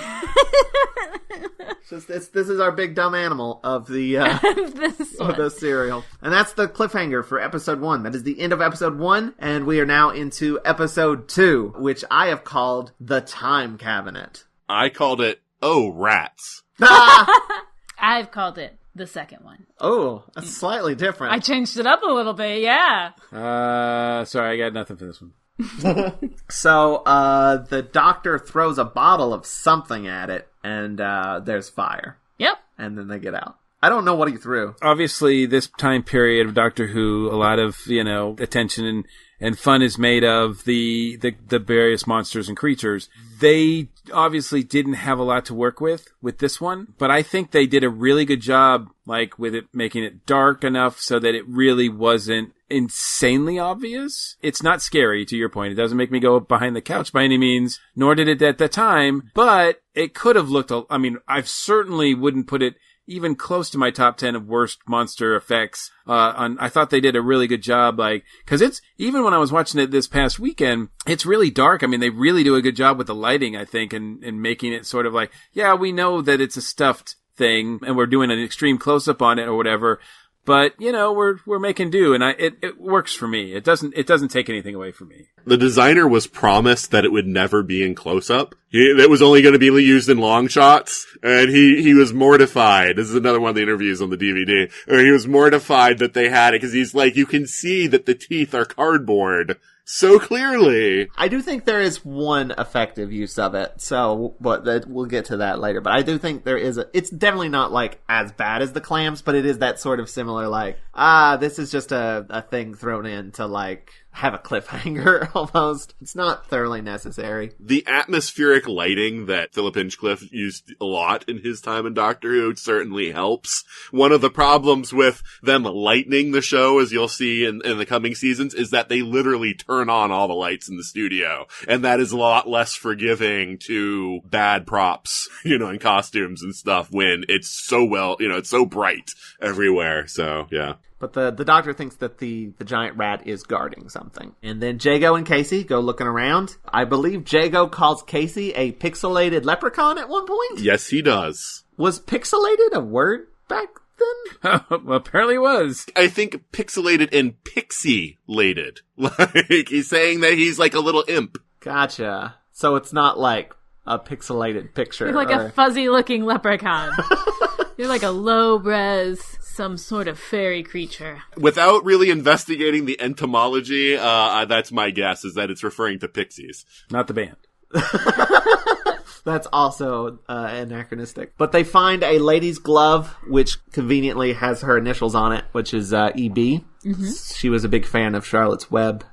This is our big dumb animal of the of the serial. And that's the cliffhanger for episode 1. That is the end of episode 1, and we are now into episode 2, which I have called The Time Cabinet. I called it, oh, rats. I've called it the second one. Oh, that's slightly different. I changed it up a little bit, yeah. Sorry, I got nothing for this one. So, the doctor throws a bottle of something at it, and there's fire. Yep. And then they get out. I don't know what he threw. Obviously, this time period of Doctor Who, a lot of, attention and fun is made of the various monsters and creatures. They obviously didn't have a lot to work with this one, but I think they did a really good job, like, with it, making it dark enough so that it really wasn't insanely obvious. It's not scary, to your point. It doesn't make me go behind the couch by any means, nor did it at the time, but it could have looked, I certainly wouldn't put it even close to my top 10 of worst monster effects. I thought they did a really good job, cause it's, even when I was watching it this past weekend, it's really dark. I mean, they really do a good job with the lighting, I think, and making it sort of like, yeah, we know that it's a stuffed thing and we're doing an extreme close up on it or whatever. But, we're making do, and it works for me. It doesn't take anything away from me. The designer was promised that it would never be in close-up. It was only going to be used in long shots, and he was mortified. This is another one of the interviews on the DVD. He was mortified that they had it, because he's like, you can see that the teeth are cardboard so clearly. I do think there is one effective use of it, so we'll get to that later. But I do think there is it's definitely not as bad as the clams, but it is that sort of similar, this is just a thing thrown in to have a cliffhanger almost. It's not thoroughly necessary. The atmospheric lighting that Philip Hinchcliffe used a lot in his time in Doctor Who certainly helps. One of the problems with them lightening the show, as you'll see in the coming seasons, is that they literally turn on all the lights in the studio. And that is a lot less forgiving to bad props, and costumes and stuff when it's so it's so bright everywhere. So, yeah. But the doctor thinks that the giant rat is guarding something. And then Jago and Casey go looking around. I believe Jago calls Casey a pixelated leprechaun at one point. Yes, he does. Was pixelated a word back then? Well, apparently it was. I think pixelated and pixie-lated. He's saying that he's like a little imp. Gotcha. So it's not like a pixelated picture. You're like a fuzzy-looking leprechaun. You're like a low-res, some sort of fairy creature. Without really investigating the entomology, that's my guess, is that it's referring to pixies. Not the band. That's also anachronistic. But they find a lady's glove, which conveniently has her initials on it, which is EB. She was a big fan of Charlotte's Web.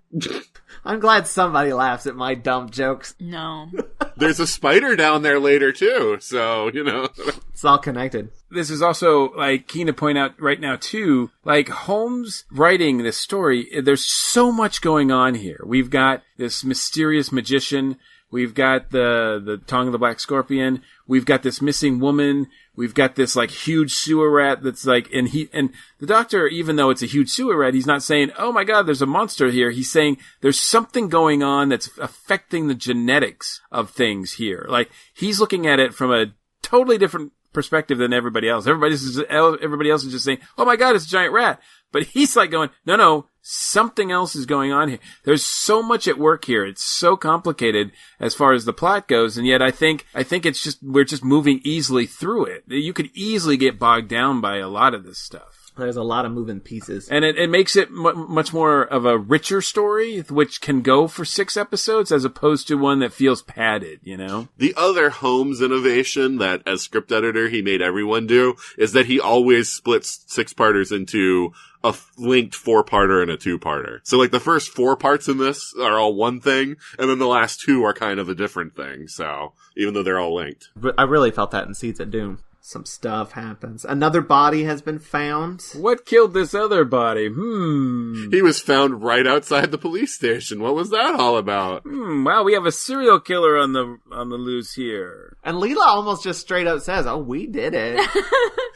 I'm glad somebody laughs at my dumb jokes. No. There's a spider down there later, too. So, It's all connected. This is also, keen to point out right now, too, Holmes writing this story, there's so much going on here. We've got this mysterious magician. We've got the tongue of the black scorpion. We've got this missing woman. We've got this huge sewer rat that's and the doctor, even though it's a huge sewer rat, he's not saying, oh my God, there's a monster here. He's saying there's something going on that's affecting the genetics of things here. He's looking at it from a totally different perspective than everybody else. Everybody else is just saying, oh my God, it's a giant rat. But he's going, no, something else is going on here. There's so much at work here. It's so complicated as far as the plot goes. And yet I think it's we're just moving easily through it. You could easily get bogged down by a lot of this stuff. There's a lot of moving pieces. And it makes it much more of a richer story, which can go for 6 episodes as opposed to one that feels padded, The other Holmes innovation that, as script editor, he made everyone do is that he always splits 6-parters into a linked 4-parter and a 2-parter. So, the first 4 parts in this are all one thing, and then the last 2 are kind of a different thing. So, even though they're all linked. I really felt that in Seeds of Doom. Some stuff happens. Another body has been found. What killed this other body? He was found right outside the police station. What was that all about? Wow, we have a serial killer on the loose here. And Leela almost just straight up says, oh, we did it.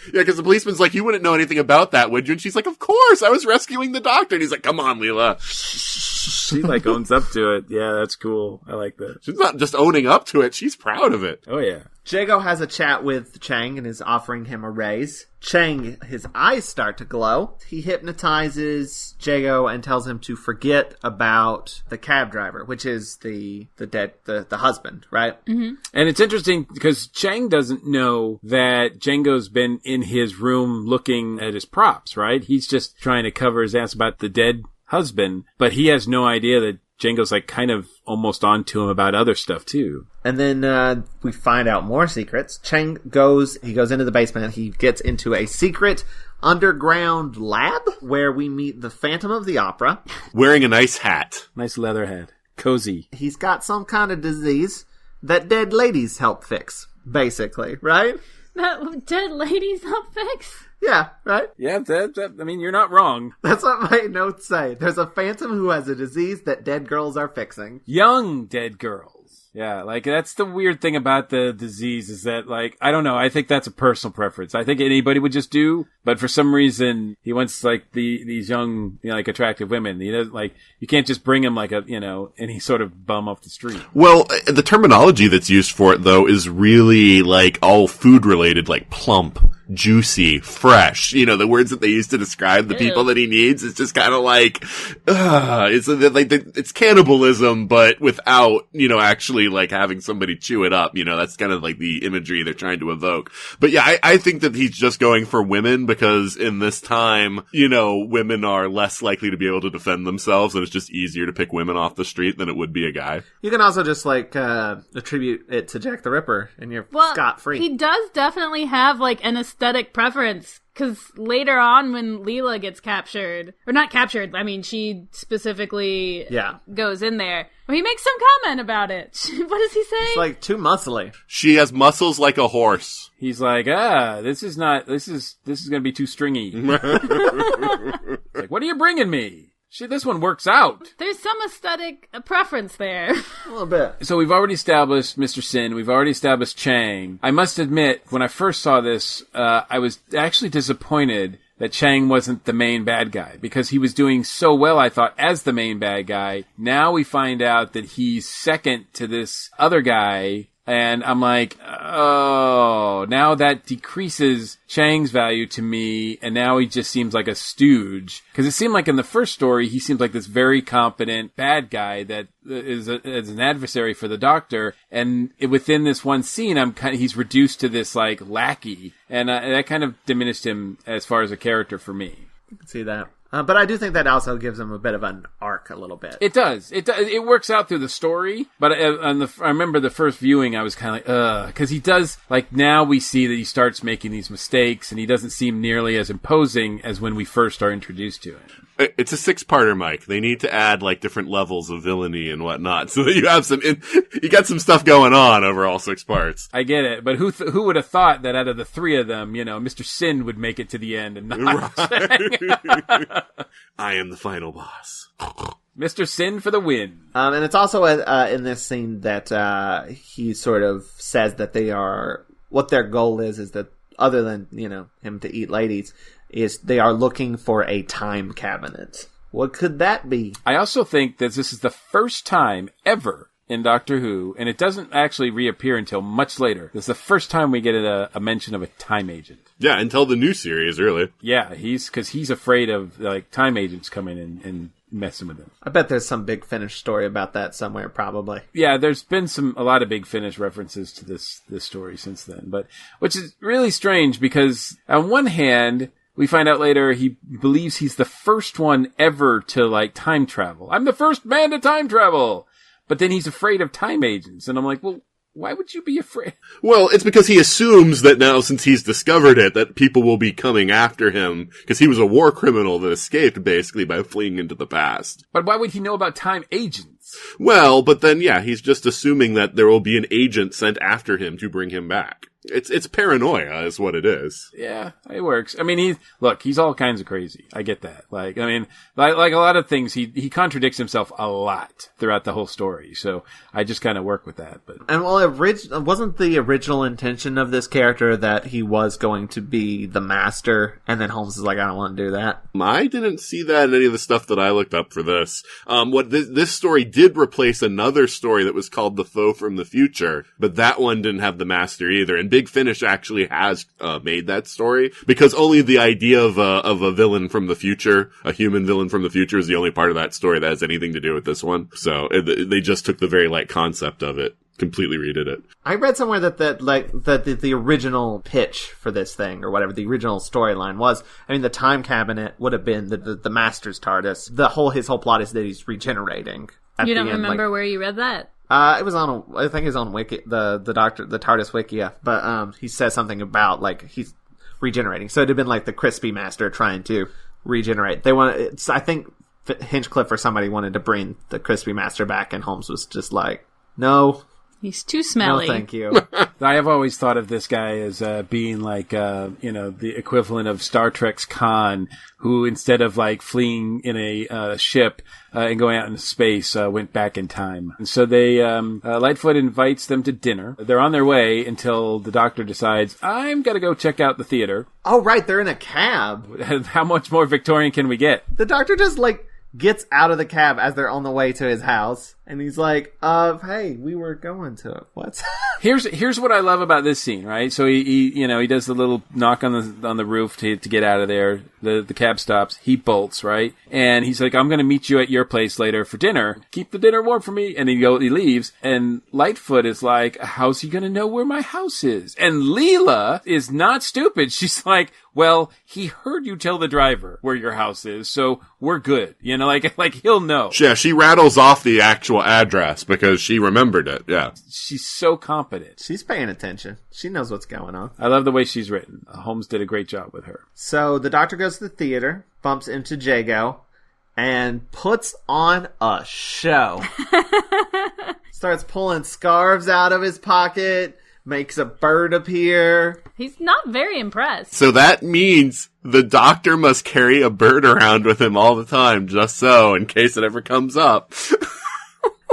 Yeah, because the policeman's like, you wouldn't know anything about that, would you? And she's like, of course, I was rescuing the doctor. And he's like, come on, Leela. She owns up to it. Yeah, that's cool. I like that. She's not just owning up to it. She's proud of it. Oh, yeah. Jago has a chat with Chang and is offering him a raise. Chang, his eyes start to glow. He hypnotizes Jago and tells him to forget about the cab driver, which is the husband, right? Mm-hmm. And it's interesting because Chang doesn't know that Django's been in his room looking at his props, right? He's just trying to cover his ass about the dead husband, but he has no idea that Django's kind of almost onto him about other stuff too. And then we find out more secrets. Chang goes into the basement. He gets into a secret underground lab where we meet the Phantom of the Opera. Wearing a nice hat. Nice leather hat. Cozy. He's got some kind of disease that dead ladies help fix, basically, right? That dead ladies help fix? Yeah, right? Yeah, you're not wrong. That's what my notes say. There's a phantom who has a disease that dead girls are fixing. Young dead girls. Yeah, that's the weird thing about the disease is that, I don't know, I think that's a personal preference. I think anybody would just do, but for some reason, he wants, these young, attractive women. He doesn't, you can't just bring him any sort of bum off the street. Well, the terminology that's used for it, though, is really, all food-related, plump, juicy, fresh. The words that they use to describe the people that he needs is just kind of it's cannibalism, but without, actually having somebody chew it up. That's kind of the imagery they're trying to evoke. But yeah, I think that he's just going for women because in this time, women are less likely to be able to defend themselves, and it's just easier to pick women off the street than it would be a guy. You can also just attribute it to Jack the Ripper and you're scot-free. He does definitely have an aesthetic preference. Because later on when Leela gets captured, or not captured, she specifically goes in there. Well, he makes some comment about it. What does he say? It's too muscly. She has muscles like a horse. He's this is going to be too stringy. It's what are you bringing me? This one works out. There's some aesthetic preference there. A little bit. So we've already established Mr. Sin. We've already established Chang. I must admit, when I first saw this, I was actually disappointed that Chang wasn't the main bad guy because he was doing so well, I thought, as the main bad guy. Now we find out that he's second to this other guy. And I'm oh, now that decreases Chang's value to me, and now he just seems like a stooge. Because it seemed like in the first story, he seems like this very competent bad guy that is an adversary for the doctor, and within this one scene, he's reduced to this lackey, and that kind of diminished him as far as a character for me. I can see that. But I do think that also gives him a bit of an arc a little bit. It does. It works out through the story. But I remember the first viewing, I was kind of like, because he does, like, now we see that he starts making these mistakes, and he doesn't seem nearly as imposing as when we first are introduced to him. It's a 6-parter, Mike. They need to add, like, different levels of villainy and whatnot, so that you have you got some stuff going on over all 6 parts. I get it, but who would have thought that out of the 3 of them, Mr. Sin would make it to the end and not Right. I am the final boss. Mr. Sin for the win. And it's also in this scene that he sort of says that what their goal is that other than, him to eat ladies, is they are looking for a time cabinet. What could that be? I also think that this is the first time ever in Doctor Who, and it doesn't actually reappear until much later. This is the first time we get a mention of a time agent. Yeah, until the new series, really. Yeah, because he's afraid of, like, time agents coming in and messing with him. I bet there's some Big Finish story about that somewhere, probably. Yeah, there's been a lot of Big Finish references to this story since then, but which is really strange because on one hand, we find out later he believes he's the first one ever to, like, time travel. I'm the first man to time travel! But then he's afraid of time agents. And I'm like, well, why would you be afraid? Well, it's because he assumes that now, since he's discovered it, that people will be coming after him, because he was a war criminal that escaped, basically, by fleeing into the past. But why would he know about time agents? Well, but then, yeah, he's just assuming that there will be an agent sent after him to bring him back. It's paranoia is what it is. Yeah, it works. I mean, he's all kinds of crazy. I get that. Like a lot of things, he contradicts himself a lot throughout the whole story. So I just kind of work with that. But wasn't the original intention of this character that he was going to be the master, and then Holmes is like, I don't want to do that. I didn't see that in any of the stuff that I looked up for this. This story did replace another story that was called The Foe from the Future, but that one didn't have the master either. And Big Finish actually has made that story, because only the idea of a villain from the future, a human villain from the future, is the only part of that story that has anything to do with this one. So they just took the very light concept of it, completely redid it. I read somewhere that the original pitch for this thing, or whatever the original storyline was, I mean, the time cabinet would have been the Master's TARDIS. His whole plot is that he's regenerating. You don't remember where you read that? It was I think it was on Wiki, the TARDIS Wikia, but he says something about, like, he's regenerating. So it'd have been like the Crispy Master trying to regenerate. I think Hinchcliffe or somebody wanted to bring the Crispy Master back, and Holmes was just like, no. He's too smelly. No, thank you. I have always thought of this guy as being like, the equivalent of Star Trek's Khan, who instead of, like, fleeing in a ship and going out into space, went back in time. And so Litefoot invites them to dinner. They're on their way until the Doctor decides, I'm gonna go check out the theater. Oh, right, they're in a cab. How much more Victorian can we get? The Doctor just, like, gets out of the cab as they're on the way to his house, and he's like, hey, we were going to it. What? Here's what I love about this scene, right? So he does the little knock on the roof to get out of there. The cab stops. He bolts, right? And he's like, I'm going to meet you at your place later for dinner. Keep the dinner warm for me. And he leaves. And Litefoot is like, how's he going to know where my house is? And Leela is not stupid. She's like, well, he heard you tell the driver where your house is, so we're good. Like he'll know. Yeah, she rattles off the actual address because she remembered it. Yeah. She's so competent. She's paying attention. She knows what's going on. I love the way she's written. Holmes did a great job with her. So the Doctor goes to the theater, bumps into Jago, and puts on a show. Starts pulling scarves out of his pocket, makes a bird appear. He's not very impressed. So that means the Doctor must carry a bird around with him all the time, just so, in case it ever comes up.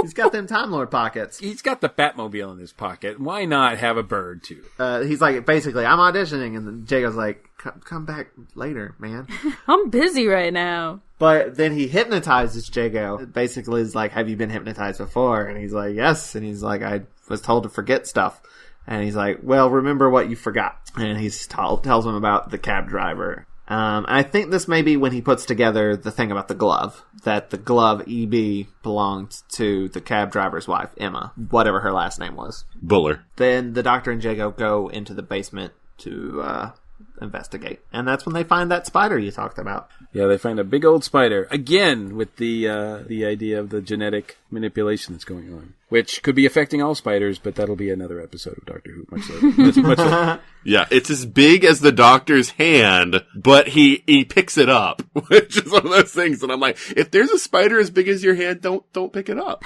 He's got them Time Lord pockets. He's got the Batmobile in his pocket. Why not have a bird, too? He's like, basically, I'm auditioning, and then Jago's like, come back later, man. I'm busy right now. But then he hypnotizes Jago. Basically, is like, have you been hypnotized before? And he's like, yes. And he's like, I was told to forget stuff. And he's like, well, remember what you forgot. And he tells him about the cab driver. I think this may be when he puts together the thing about the glove. That the glove, EB, belonged to the cab driver's wife, Emma. Whatever her last name was. Buller. Then the Doctor and Jago go into the basement to investigate. And that's when they find that spider you talked about. Yeah, they find a big old spider again with the idea of the genetic manipulation that's going on, which could be affecting all spiders, but that'll be another episode of Doctor Who much later. Much later. Yeah, it's as big as the doctor's hand, but he picks it up, which is one of those things that I'm like, if there's a spider as big as your hand, don't pick it up.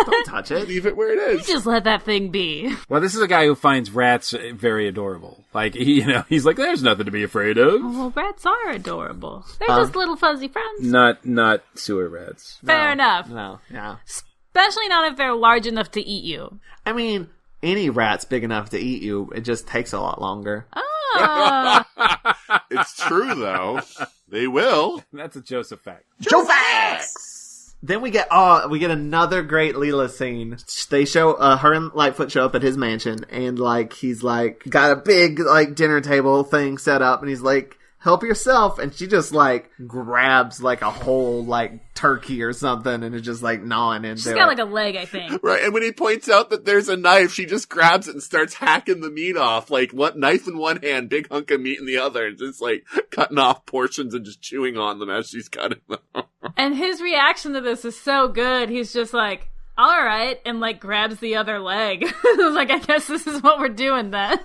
Don't touch it. Leave it where it is. Just let that thing be. Well, this is a guy who finds rats very adorable. Like, he's like, there's nothing to be afraid of. Well, rats are adorable. They're just little fuzzy friends. Not sewer rats. Fair enough. No, yeah. Especially not if they're large enough to eat you. I mean, any rat's big enough to eat you. It just takes a lot longer. It's true, though. They will. That's a Joseph fact. Joe Facts! Then we get another great Leela scene. They show her and Litefoot show up at his mansion, and like he's like got a big like dinner table thing set up, and he's like, help yourself, and she just like grabs like a whole like turkey or something and is just like gnawing into it. She's got like a leg, I think. Right, and when he points out that there's a knife, she just grabs it and starts hacking the meat off. Like, what, knife in one hand, big hunk of meat in the other, and just like cutting off portions and just chewing on them as she's cutting them. And his reaction to this is so good. He's just like, all right, and like grabs the other leg. I was like, I guess this is what we're doing then.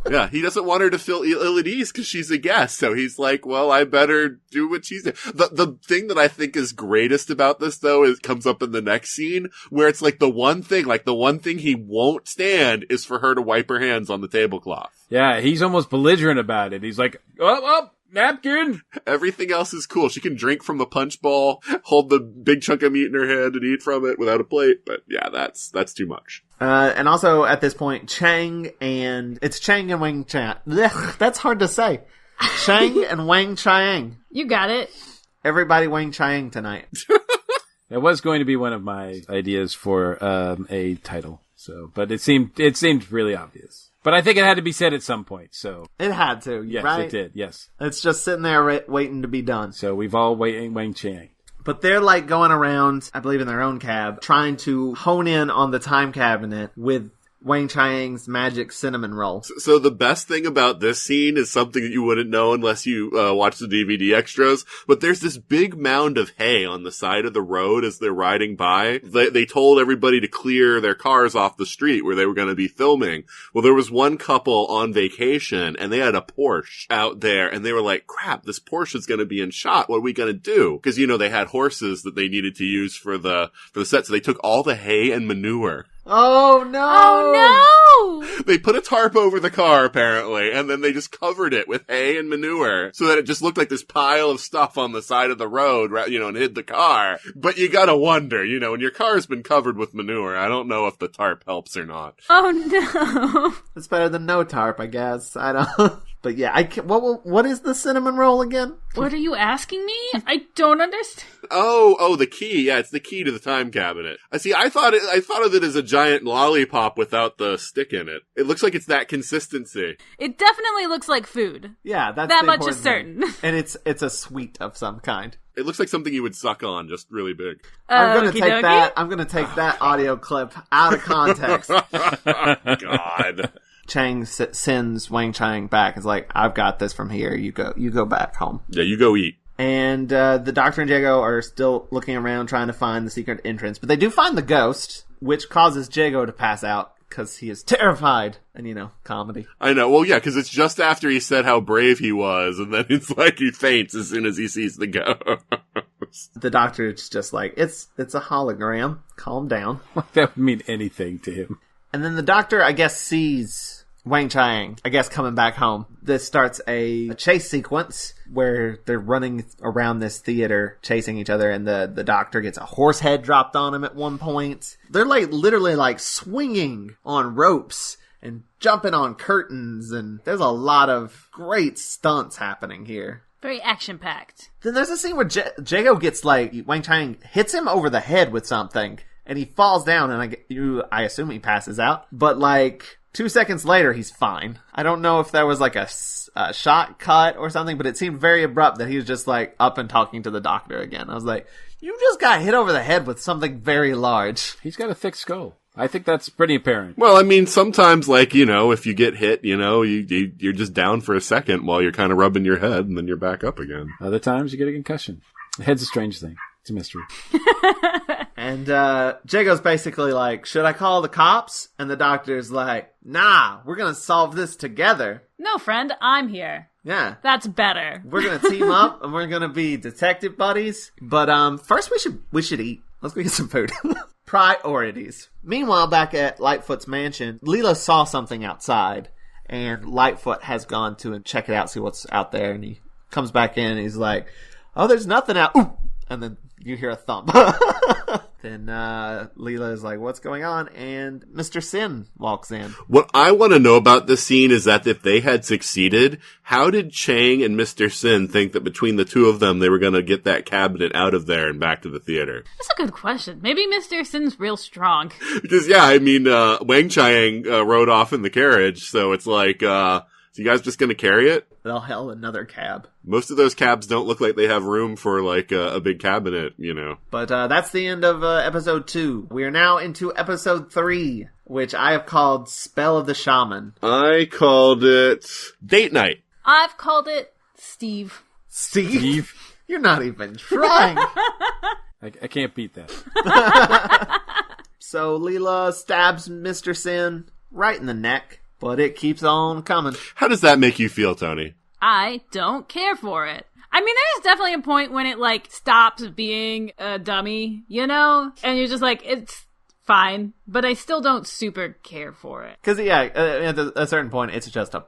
Yeah, he doesn't want her to feel ill at ease because she's a guest. So he's like, well, I better do what she's doing. The thing that I think is greatest about this, though, is comes up in the next scene where it's like the one thing he won't stand is for her to wipe her hands on the tablecloth. Yeah, he's almost belligerent about it. He's like, oh, napkin. Everything else is cool. She can drink from the punch bowl, hold the big chunk of meat in her hand and eat from it without a plate. But yeah, that's too much. And also at this point, Chang and Weng-Chiang. That's hard to say. Chang and Weng-Chiang. You got it. Everybody Weng-Chiang tonight. That was going to be one of my ideas for a title. So, but it seemed really obvious. But I think it had to be said at some point. So it had to. Yes, right? it did. Yes. It's just sitting there waiting to be done. So we've all waiting Weng-Chiang. But they're like going around, I believe in their own cab, trying to hone in on the time cabinet with Weng-Chiang's magic cinnamon roll. So the best thing about this scene is something that you wouldn't know unless you watch the DVD extras, but there's this big mound of hay on the side of the road as they're riding by. They told everybody to clear their cars off the street where they were going to be filming. Well, there was one couple on vacation and they had a Porsche out there and they were like, crap, this Porsche is going to be in shot. What are we going to do? Because, they had horses that they needed to use for the set. So they took all the hay and manure. Oh no! Oh no! They put a tarp over the car, apparently, and then they just covered it with hay and manure so that it just looked like this pile of stuff on the side of the road, and hid the car. But you gotta wonder, when your car's been covered with manure, I don't know if the tarp helps or not. Oh no! It's better than no tarp, I guess. I don't... But yeah, what is the cinnamon roll again? What are you asking me? I don't understand. Oh, the key. Yeah, it's the key to the time cabinet. I thought of it as a giant lollipop without the stick in it. It looks like it's that consistency. It definitely looks like food. Yeah, that's that the much is important certain. thing. And it's a sweet of some kind. It looks like something you would suck on, just really big. I'm gonna take that audio clip out of context. God. Chang sends Weng-Chiang back. It's like, I've got this from here. You go back home. Yeah, you go eat. And the Doctor and Jago are still looking around trying to find the secret entrance. But they do find the ghost, which causes Jago to pass out because he is terrified. And, comedy. I know. Well, yeah, because it's just after he said how brave he was, and then it's like he faints as soon as he sees the ghost. The Doctor is just like, it's a hologram. Calm down. That would mean anything to him. And then the Doctor, I guess, sees Weng-Chiang, coming back home. This starts a chase sequence where they're running around this theater chasing each other, and the Doctor gets a horse head dropped on him at one point. They're literally swinging on ropes and jumping on curtains, and there's a lot of great stunts happening here. Very action-packed. Then there's a scene where Jago gets Weng-Chiang hits him over the head with something, and he falls down, and I assume he passes out. But 2 seconds later, he's fine. I don't know if there was a shot cut or something, but it seemed very abrupt that he was just up and talking to the Doctor again. I was like, you just got hit over the head with something very large. He's got a thick skull. I think that's pretty apparent. Well, I mean, sometimes, like, you know, if you get hit, you know, you're just down for a second while you're kind of rubbing your head, and then you're back up again. Other times you get a concussion. The head's a strange thing. It's a mystery. And Jago's basically like, should I call the cops? And the doctor's like, nah, we're going to solve this together. No, friend, I'm here. Yeah. That's better. We're going to team up, and we're going to be detective buddies. But first we should eat. Let's go get some food. Priorities. Meanwhile, back at Litefoot's mansion, Leela saw something outside, and Litefoot has gone to check it out, see what's out there, and he comes back in, and he's like, oh, there's nothing out. Ooh! And then you hear a thump. Then Leela is like, what's going on? And Mr. Sin walks in. What I want to know about this scene is that if they had succeeded, how did Chang and Mr. Sin think that between the two of them, they were going to get that cabinet out of there and back to the theater? That's a good question. Maybe Mr. Sin's real strong. Because, yeah, I mean, Weng-Chiang rode off in the carriage, so it's like, you guys just going to carry it? Well, hell, another cab. Most of those cabs don't look like they have room for, like, a big cabinet, you know. But that's the end of episode 2. We are now into episode 3, which I have called Spell of the Shaman. I called it Date Night. I've called it Steve. Steve? You're not even trying. I can't beat that. So Leela stabs Mr. Sin right in the neck, but it keeps on coming. How does that make you feel, Tony? I don't care for it. I mean, there's definitely a point when it, like, stops being a dummy, you know? And you're just like, it's fine, but I still don't super care for it. Because, yeah, at a certain point, it's just a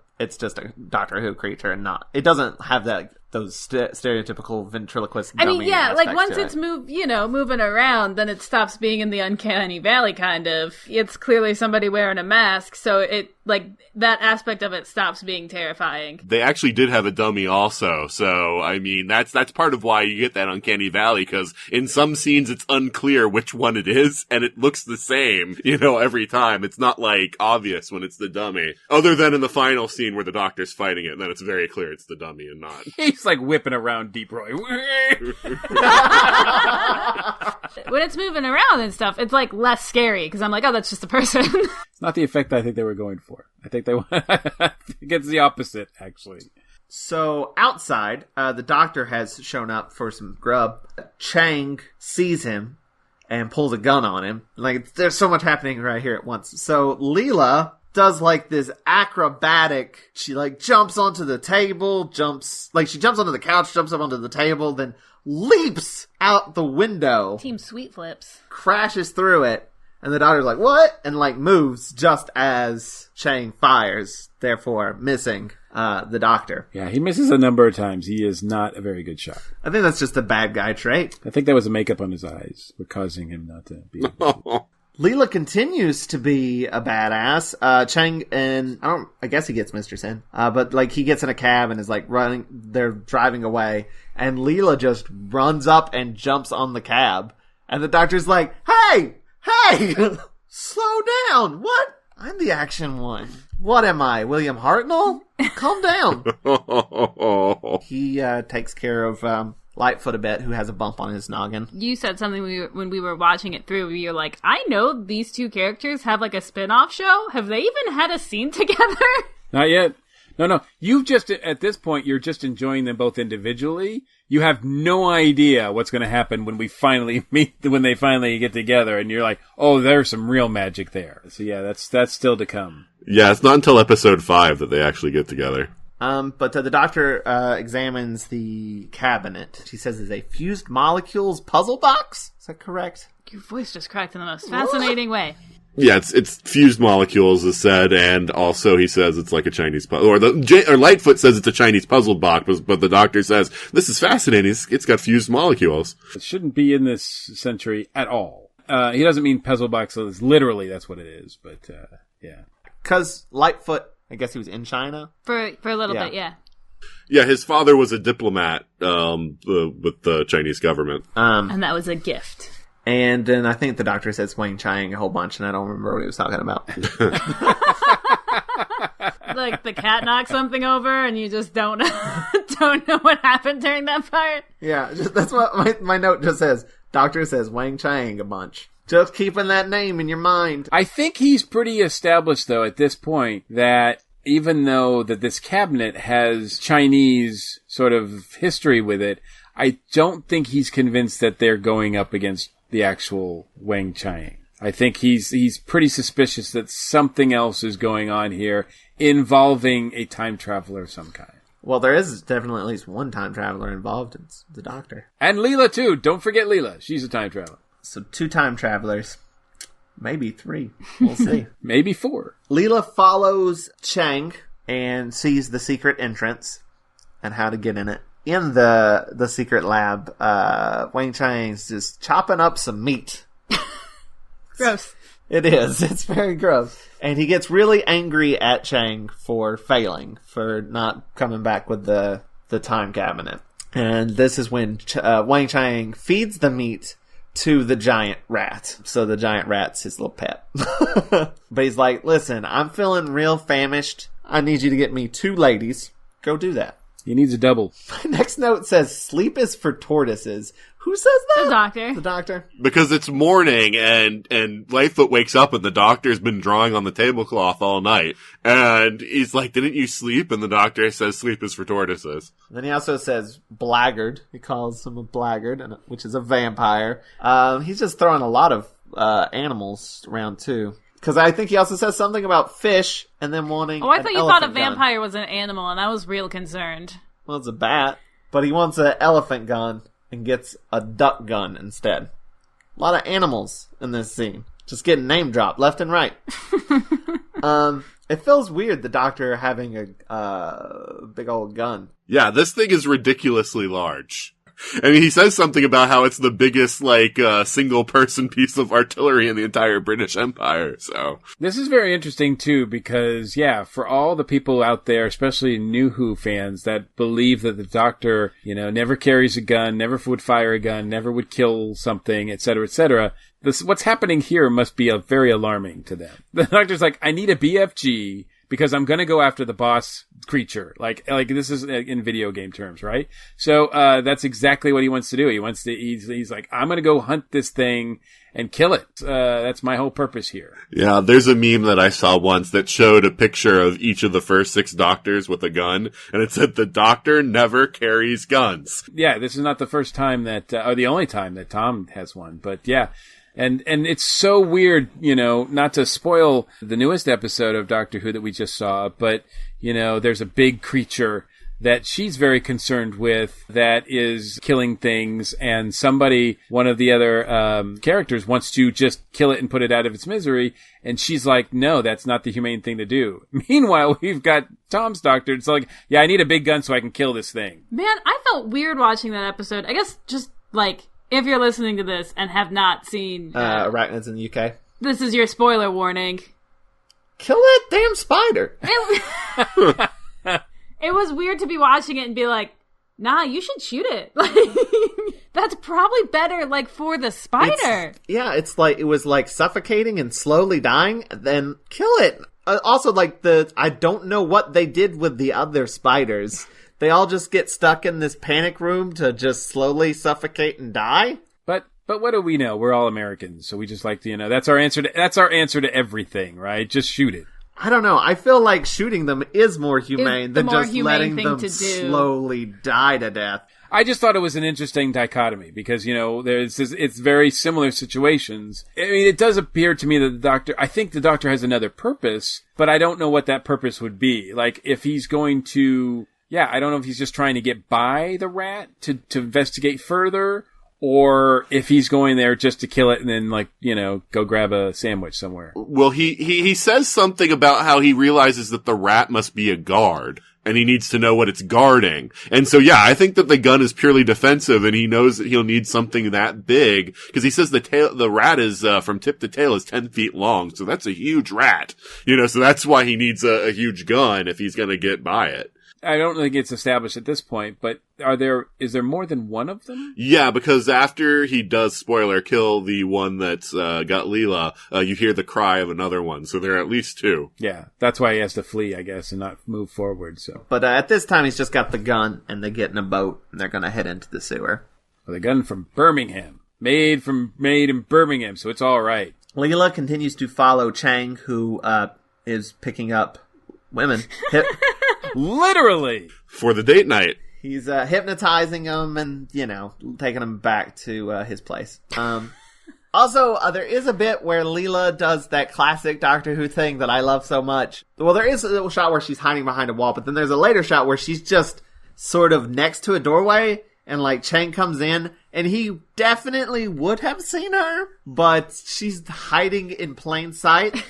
Doctor Who creature, and it doesn't have those stereotypical ventriloquist dummy. I mean, yeah, like, once to it's moving around, then it stops being in the uncanny valley, kind of. It's clearly somebody wearing a mask, so it, like, that aspect of it stops being terrifying. They actually did have a dummy also, so, I mean, that's part of why you get that uncanny valley, because in some scenes it's unclear which one it is, and it looks the same, you know, every time. It's not, like, obvious when it's the dummy. Other than in the final scene where the Doctor's fighting it, then it's very clear it's the dummy and not. He's like whipping around Deep Roy. When it's moving around and stuff, it's like less scary because I'm like, oh, that's just a person. It's not the effect I think they were going for. I think it's the opposite, actually. So outside, the Doctor has shown up for some grub. Chang sees him and pulls a gun on him. Like, there's so much happening right here at once. So Leela does like this acrobatic, she like jumps onto the table, she jumps onto the couch, jumps up onto the table, then leaps out the window. Team Sweet Flips. Crashes through it. And the Doctor's like, what? And like moves just as Chang fires, therefore missing the Doctor. Yeah, he misses a number of times. He is not a very good shot. I think that's just a bad guy trait. I think that was the makeup on his eyes were causing him not to be. Leela continues to be a badass. Chang and I guess he gets Mr. Sin. But like he gets in a cab and is like they're driving away, and Leela just runs up and jumps on the cab. And the Doctor's like, Hey, slow down. What? I'm the action one. What am I, William Hartnell? Calm down. He takes care of Litefoot a bit, who has a bump on his noggin. You said something when we were watching it through, where you're like, I know these two characters have like a spin-off show. Have they even had a scene together? Not yet. No. You've just, at this point, you're just enjoying them both individually. You have no idea what's going to happen when we finally meet, when they finally get together, and you're like, oh, there's some real magic there. So yeah, that's still to come. Yeah, it's not until episode 5 that they actually get together. But the Doctor examines the cabinet. He says it's a fused molecules puzzle box. Is that correct? Your voice just cracked in the most fascinating way. Yeah, it's fused molecules, is said, and also he says it's like a Chinese puzzle. Or Litefoot says it's a Chinese puzzle box, but the Doctor says, this is fascinating, it's got fused molecules. It shouldn't be in this century at all. He doesn't mean puzzle box, so it's literally that's what it is, but yeah. Because Litefoot, I guess he was in China? For a little bit, yeah. Yeah, his father was a diplomat with the Chinese government. And that was a gift. And then I think the Doctor says Weng-Chiang a whole bunch, and I don't remember what he was talking about. Like the cat knocked something over, and you just don't know what happened during that part? Yeah, that's what my note just says. Doctor says Weng-Chiang a bunch. Just keeping that name in your mind. I think he's pretty established, though, at this point, that even though that this cabinet has Chinese sort of history with it, I don't think he's convinced that they're going up against the actual Weng-Chiang. I think he's pretty suspicious that something else is going on here involving a time traveler of some kind. Well, there is definitely at least one time traveler involved. It's the Doctor. And Leela, too. Don't forget Leela. She's a time traveler. So 2 time travelers. Maybe 3. We'll see. Maybe 4. Leela follows Chang and sees the secret entrance and how to get in it. In the secret lab, Weng-Chiang's just chopping up some meat. Gross. It is. It's very gross. And he gets really angry at Chang for failing, for not coming back with the time cabinet. And this is when Weng-Chiang feeds the meat to the giant rat. So the giant rat's his little pet. But he's like, listen, I'm feeling real famished. I need you to get me 2 ladies. Go do that. He needs a double. My next note says, sleep is for tortoises. Who says that? The Doctor. The Doctor. Because it's morning and Litefoot wakes up and the Doctor's been drawing on the tablecloth all night. And he's like, didn't you sleep? And the Doctor says sleep is for tortoises. Then he also says blackguard. He calls him a blackguard, which is a vampire. He's just throwing a lot of animals around too. Because I think he also says something about fish and then wanting Oh, I thought you thought a vampire gun. was an animal, and I was real concerned. Well, it's a bat. But he wants an elephant gun and gets a duck gun instead. A lot of animals in this scene. Just getting name dropped left and right. It feels weird, the Doctor having a big old gun. Yeah, this thing is ridiculously large. I mean, he says something about how it's the biggest, single person piece of artillery in the entire British Empire, so. This is very interesting, too, because, yeah, for all the people out there, especially New Who fans, that believe that the Doctor, never carries a gun, never would fire a gun, never would kill something, etc., what's happening here must be very alarming to them. The Doctor's like, I need a BFG because I'm gonna go after the boss creature. Like this is in video game terms, right? So, that's exactly what he wants to do. He's like, I'm gonna go hunt this thing and kill it. That's my whole purpose here. Yeah, there's a meme that I saw once that showed a picture of each of the first 6 Doctors with a gun, and it said, the Doctor never carries guns. Yeah, this is not the first time or the only time that Tom has one, but yeah. And it's so weird, not to spoil the newest episode of Doctor Who that we just saw, but, there's a big creature that she's very concerned with that is killing things, and one of the other characters wants to just kill it and put it out of its misery, and she's like, no, that's not the humane thing to do. Meanwhile, we've got Tom's Doctor. It's like, yeah, I need a big gun so I can kill this thing. Man, I felt weird watching that episode. I guess just, if you're listening to this and have not seen... Arachnids in the UK. This is your spoiler warning. Kill that damn spider! It was weird to be watching it and be like, nah, you should shoot it. That's probably better, for the spider. It was suffocating and slowly dying, then kill it. Also, I don't know what they did with the other spiders. They all just get stuck in this panic room to just slowly suffocate and die? But what do we know? We're all Americans, so we just like to, that's our answer to everything, right? Just shoot it. I don't know. I feel like shooting them is more humane than just letting them slowly die to death. I just thought it was an interesting dichotomy because, it's very similar situations. I mean, it does appear to me that I think the Doctor has another purpose, but I don't know what that purpose would be. If he's going to, I don't know if he's just trying to get by the rat to investigate further, or if he's going there just to kill it and then, go grab a sandwich somewhere. Well, he says something about how he realizes that the rat must be a guard, and he needs to know what it's guarding. And so, I think that the gun is purely defensive, and he knows that he'll need something that big, because he says the rat is, from tip to tail is 10 feet long, so that's a huge rat. So that's why he needs a huge gun if he's gonna get by it. I don't think it's established at this point, but is there more than one of them? Yeah, because after he does, spoiler, kill the one that's got Leela, you hear the cry of another one, so there are at least 2. Yeah, that's why he has to flee, I guess, and not move forward, so. But at this time, he's just got the gun, and they get in a boat, and they're gonna head into the sewer. With a gun from Birmingham. Made in Birmingham, so it's all right. Leela continues to follow Chang, who is picking up women. Literally! For the date night. He's hypnotizing them and, taking them back to his place. Also, there is a bit where Leela does that classic Doctor Who thing that I love so much. Well, there is a little shot where she's hiding behind a wall, but then there's a later shot where she's just sort of next to a doorway, and, Chang comes in, and he definitely would have seen her, but she's hiding in plain sight,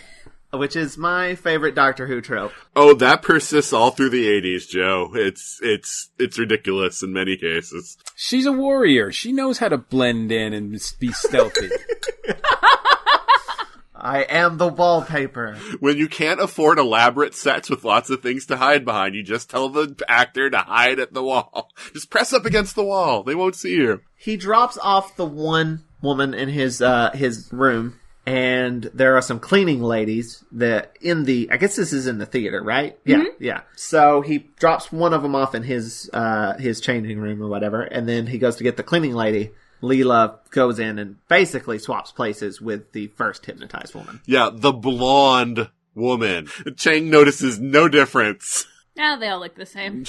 which is my favorite Doctor Who trope. Oh, that persists all through the 80s, Joe. It's ridiculous in many cases. She's a warrior. She knows how to blend in and be stealthy. I am the wallpaper. When you can't afford elaborate sets with lots of things to hide behind, you just tell the actor to hide at the wall. Just press up against the wall. They won't see you. He drops off the one woman in his room, and there are some cleaning ladies that I guess this is in the theater, right? Mm-hmm. Yeah. So he drops one of them off in his changing room or whatever, and then he goes to get the cleaning lady. Leela goes in and basically swaps places with the first hypnotized woman. Yeah, the blonde woman. Chang notices no difference. Yeah, they all look the same.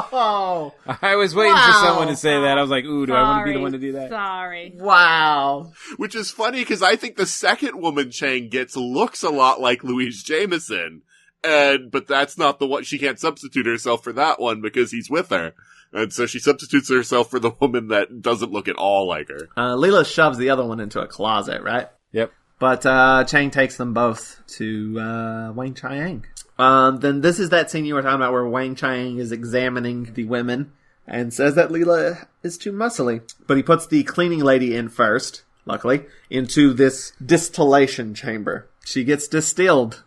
Oh, I was waiting for someone to say that. I was like, ooh, do I want to be the one to do that? Sorry. wow. Which is funny because I think the second woman Chang gets looks a lot like Louise Jameson. But that's not the one. She can't substitute herself for that one because he's with her. And so she substitutes herself for the woman that doesn't look at all like her. Leela shoves the other one into a closet, right? Yep. But Chang takes them both to Weng-Chiang. Then this is that scene you were talking about where Weng-Chiang is examining the women and says that Leela is too muscly. But he puts the cleaning lady in first, luckily, into this distillation chamber. She gets distilled.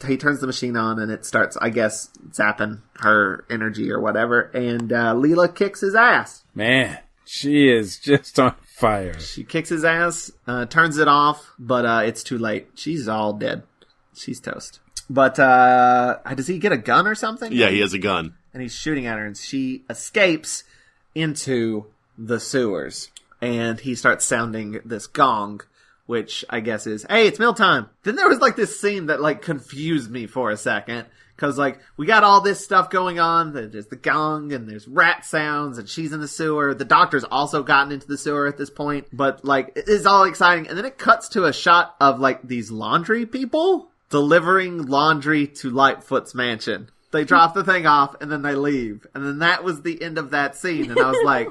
He turns the machine on and it starts, I guess, zapping her energy or whatever. And Leela kicks his ass. Man, she is just on fire. She kicks his ass, turns it off, but it's too late. She's all dead. She's toast. But does he get a gun or something? Yeah, he has a gun. And he's shooting at her, and she escapes into the sewers. And he starts sounding this gong, which I guess is, hey, it's mealtime. Then there was this scene that confused me for a second. Cause we got all this stuff going on. There's the gong and there's rat sounds and she's in the sewer. The doctor's also gotten into the sewer at this point. But it's all exciting. And then it cuts to a shot of these laundry people delivering laundry to Litefoot's mansion. They drop the thing off and then they leave. And then that was the end of that scene. And I was like,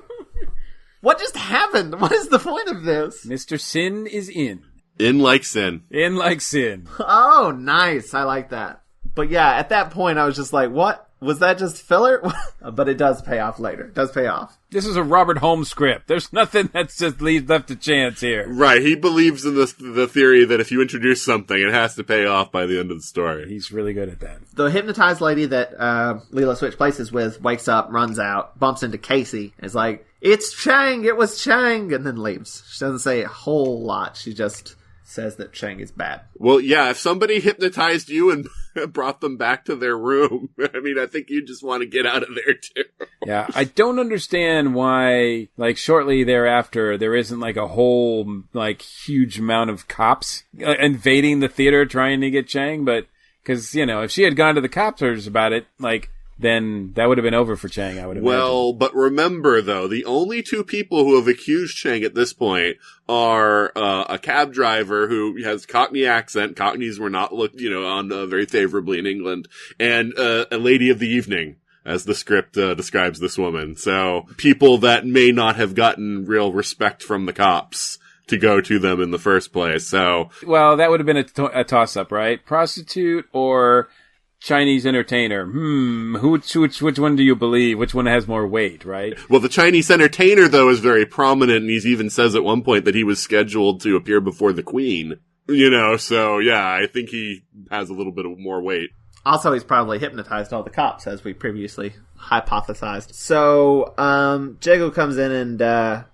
what just happened? What is the point of this? Mr. Sin is in. In like sin. In like sin. Oh, nice. I like that. But yeah, at that point, I was just like, what? Was that just filler? But it does pay off later. It does pay off. This is a Robert Holmes script. There's nothing that's just left to chance here. Right. He believes in the theory that if you introduce something, it has to pay off by the end of the story. He's really good at that. The hypnotized lady that Leela switched places with wakes up, runs out, bumps into Casey, is like, it's Chang! It was Chang! And then leaves. She doesn't say a whole lot. She just says that Chang is bad. Well, yeah, if somebody hypnotized you and brought them back to their room, I think you just want to get out of there too. Yeah, I don't understand why, shortly thereafter, there isn't, a whole, huge amount of cops invading the theater trying to get Chang, but, because, if she had gone to the cops about it, then that would have been over for Chang, I would imagine. Well, but remember, though, the only two people who have accused Chang at this point are a cab driver who has Cockney accent. Cockneys were not looked, on very favorably in England, and a lady of the evening, as the script describes this woman. So people that may not have gotten real respect from the cops to go to them in the first place. So, well, that would have been a toss-up, right? Prostitute or Chinese entertainer. Which one do you believe? Which one has more weight, right? Well, the Chinese entertainer, though, is very prominent, and he even says at one point that he was scheduled to appear before the Queen. So, yeah, I think he has a little bit of more weight. Also, he's probably hypnotized all the cops, as we previously hypothesized. So, Jago comes in and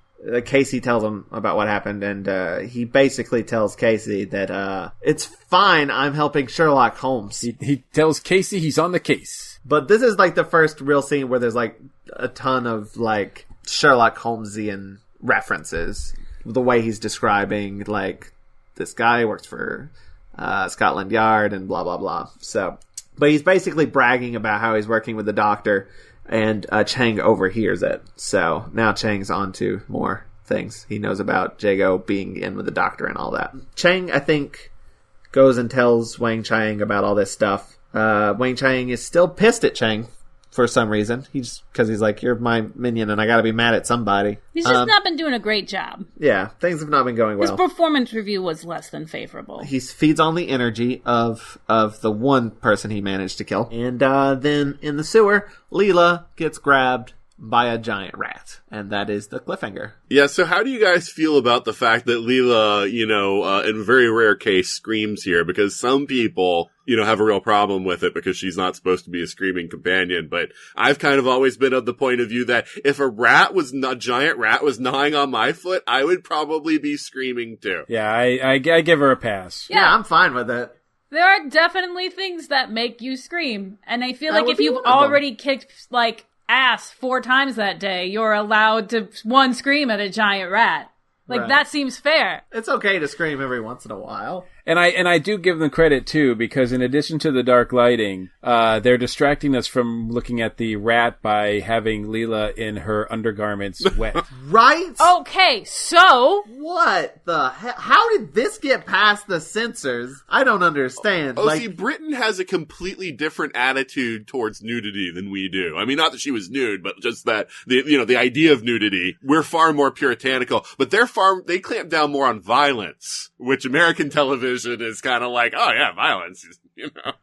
Casey tells him about what happened, and he basically tells Casey that it's fine, I'm helping Sherlock Holmes. He tells Casey he's on the case. But this is the first real scene where there's a ton of Sherlock Holmesian references. The way he's describing, like, this guy works for Scotland Yard and blah, blah, blah. So, but he's basically bragging about how he's working with the Doctor, and Chang overhears it. So now Chang's on to more things. He knows about Jago being in with the Doctor and all that. Chang, I think, goes and tells Weng-Chiang about all this stuff. Weng-Chiang is still pissed at Chang for some reason. Because he's like, you're my minion and I gotta be mad at somebody. He's just not been doing a great job. Yeah, things have not been going well. His performance review was less than favorable. He feeds on the energy of the one person he managed to kill. And then in the sewer, Leela gets grabbed by a giant rat. And that is the cliffhanger. Yeah, so how do you guys feel about the fact that Leela, in a very rare case, screams here? Because some people, have a real problem with it because she's not supposed to be a screaming companion. But I've kind of always been of the point of view that if a giant rat was gnawing on my foot, I would probably be screaming too. Yeah, I give her a pass. Yeah, I'm fine with it. There are definitely things that make you scream. And I feel like if you've one of them. already kicked, ass 4 times that day, you're allowed to scream at a giant rat. Right. That seems fair. It's okay to scream every once in a while. And I do give them credit too, because in addition to the dark lighting, they're distracting us from looking at the rat by having Leela in her undergarments wet. Right? Okay, so What the hell? How did this get past the censors? I don't understand. See, Britain has a completely different attitude towards nudity than we do. I mean, not that she was nude, but just that the idea of nudity. We're far more puritanical, but they clamp down more on violence, which American television is kind of like, oh yeah, violence.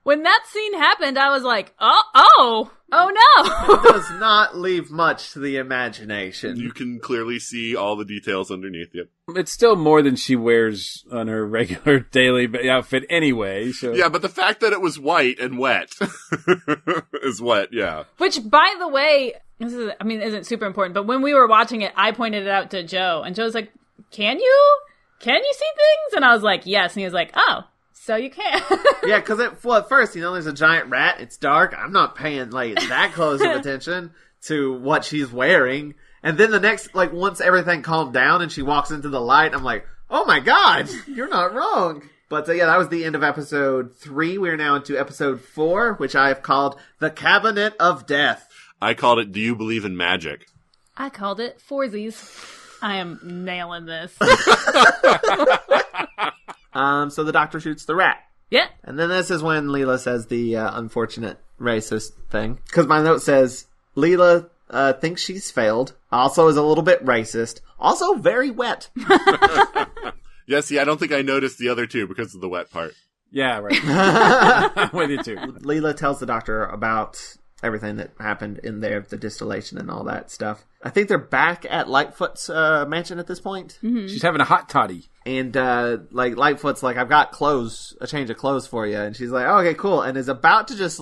when that scene happened, I was like, oh no. it does not leave much to the imagination. You can clearly see all the details underneath you. It's still more than she wears on her regular daily outfit anyway. So. Yeah, but the fact that it was white and wet is what, yeah. Which, by the way, isn't super important, but when we were watching it, I pointed it out to Joe, and Joe's like, Can you see things? And I was like, yes. And he was like, oh, so you can. Yeah, because at first, there's a giant rat. It's dark. I'm not paying that close of attention to what she's wearing. And then the next, once everything calmed down and she walks into the light, I'm like, oh my God, you're not wrong. But yeah, that was the end of episode 3. We're now into episode 4, which I have called The Cabinet of Death. I called it Do You Believe in Magic? I called it Forsies. I am nailing this. So the Doctor shoots the rat. Yeah. And then this is when Leela says the unfortunate racist thing. Because my note says, Leela thinks she's failed. Also is a little bit racist. Also very wet. Yeah, see, I don't think I noticed the other two because of the wet part. Yeah, right. I'm with you too. Leela tells the Doctor about everything that happened in there, the distillation and all that stuff. I think they're back at Litefoot's mansion at this point. Mm-hmm. She's having a hot toddy. And, Litefoot's like, I've got a change of clothes for you. And she's like, oh, okay, cool. And is about to just,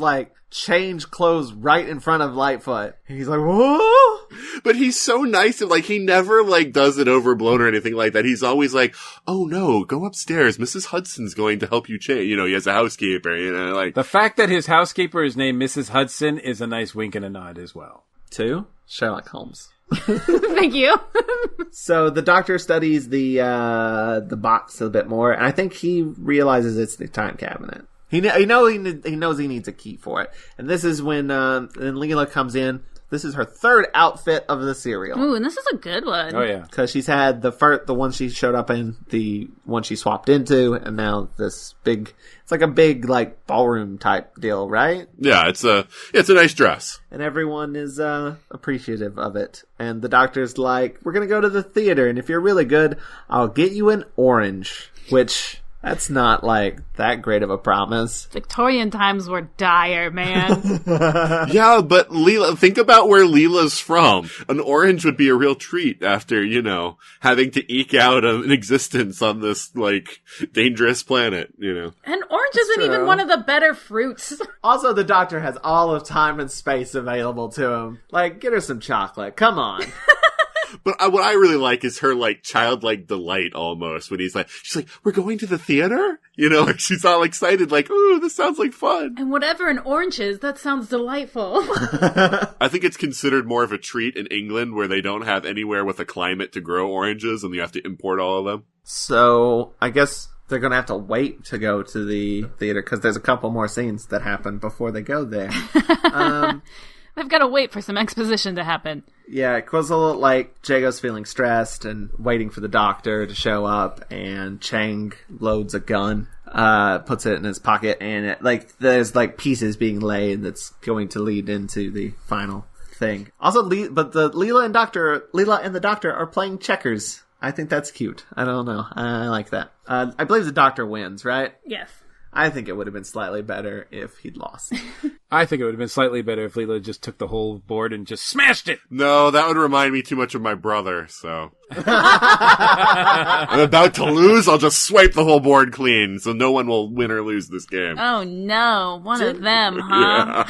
change clothes right in front of Litefoot. And he's like, whoa! But he's so nice and, he never, does it overblown or anything like that. He's always like, oh, no, go upstairs. Mrs. Hudson's going to help you change. He has a housekeeper, The fact that his housekeeper is named Mrs. Hudson is a nice wink and a nod as well. To Sherlock Holmes. Thank you. So the Doctor studies the box a bit more, and I think he realizes it's the time cabinet. He knows he needs a key for it, and this is when then Leela comes in. This is her 3rd outfit of the serial. Ooh, and this is a good one. Oh yeah, because she's had the one she showed up in, the one she swapped into, and now this big. It's like a big ballroom type deal, right? Yeah, it's a nice dress, and everyone is appreciative of it. And the Doctor's like, "We're gonna go to the theater, and if you're really good, I'll get you an orange," which. That's not, that great of a promise. Victorian times were dire, man. Yeah, but Leela, think about where Leela's from. An orange would be a real treat after, having to eke out an existence on this, dangerous planet, And orange isn't even one of the better fruits. Also, the Doctor has all of time and space available to him. Get her some chocolate. Come on. But what I really like is her, like, childlike delight almost when she's like, we're going to the theater? You know, like, she's all excited, like, ooh, this sounds like fun. And whatever an orange is, that sounds delightful. I think it's considered more of a treat in England where they don't have anywhere with a climate to grow oranges and you have to import all of them. So, I guess they're going to have to wait to go to the theater because there's a couple more scenes that happen before they go there. They've got to wait for some exposition to happen. Yeah, Quizzle, like, Jago's feeling stressed and waiting for the doctor to show up, and Chang loads a gun, puts it in his pocket, and there's like pieces being laid that's going to lead into the final thing. Also, but Leela and the doctor are playing checkers. I think that's cute. I don't know. I like that. I believe the doctor wins, right? Yes. I think it would have been slightly better if he'd lost. I think it would have been slightly better if Leela just took the whole board and just smashed it. No, that would remind me too much of my brother, so. I'm about to lose, I'll just swipe the whole board clean, so no one will win or lose this game. Oh no, one of them, huh?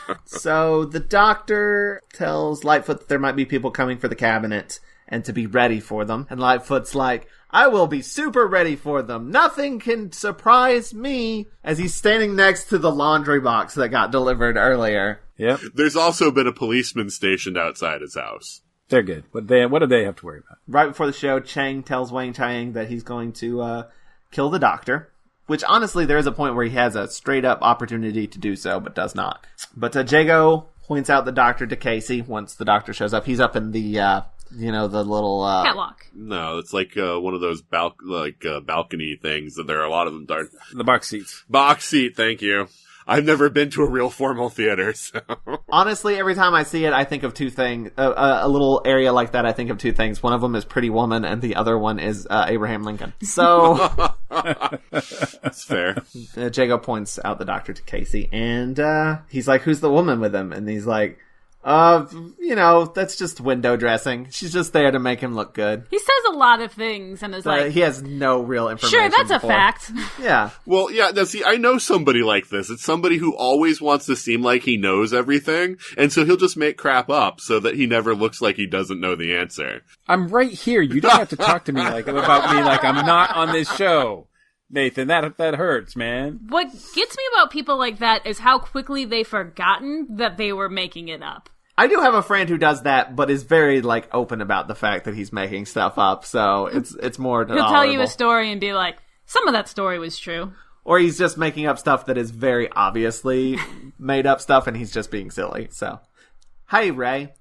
Yeah. So the doctor tells Litefoot that there might be people coming for the cabinet and to be ready for them. And Litefoot's like, I will be super ready for them. Nothing can surprise me, as he's standing next to the laundry box that got delivered earlier. Yep. There's also been a policeman stationed outside his house. They're good. What do they have to worry about? Right before the show, Chang tells Weng-Chiang that he's going to kill the doctor. Which, honestly, there is a point where he has a straight-up opportunity to do so, but does not. But Jago points out the doctor to Casey once the doctor shows up. He's up in the... the little... catwalk. No, it's like one of those balcony things. There are a lot of them. The box seats. Box seat, thank you. I've never been to a real formal theater, so... Honestly, every time I see it, I think of two things. A little area like that, I think of two things. One of them is Pretty Woman, and the other one is Abraham Lincoln. So... That's fair. Jago points out the doctor to Casey, and he's like, who's the woman with him? And he's like... that's just window dressing. She's just there to make him look good. He says a lot of things and is like... He has no real information. Sure, that's a fact. Yeah. Well, yeah, now see, I know somebody like this. It's somebody who always wants to seem like he knows everything, and so he'll just make crap up so that he never looks like he doesn't know the answer. I'm right here. You don't have to talk to me about me like I'm not on this show. Nathan, that hurts, man. What gets me about people like that is how quickly they've forgotten that they were making it up. I do have a friend who does that, but is very, open about the fact that he's making stuff up, so it's more tolerable. He'll tell you a story and be like, some of that story was true. Or he's just making up stuff that is very obviously made up stuff, and he's just being silly, so. Hi, Ray.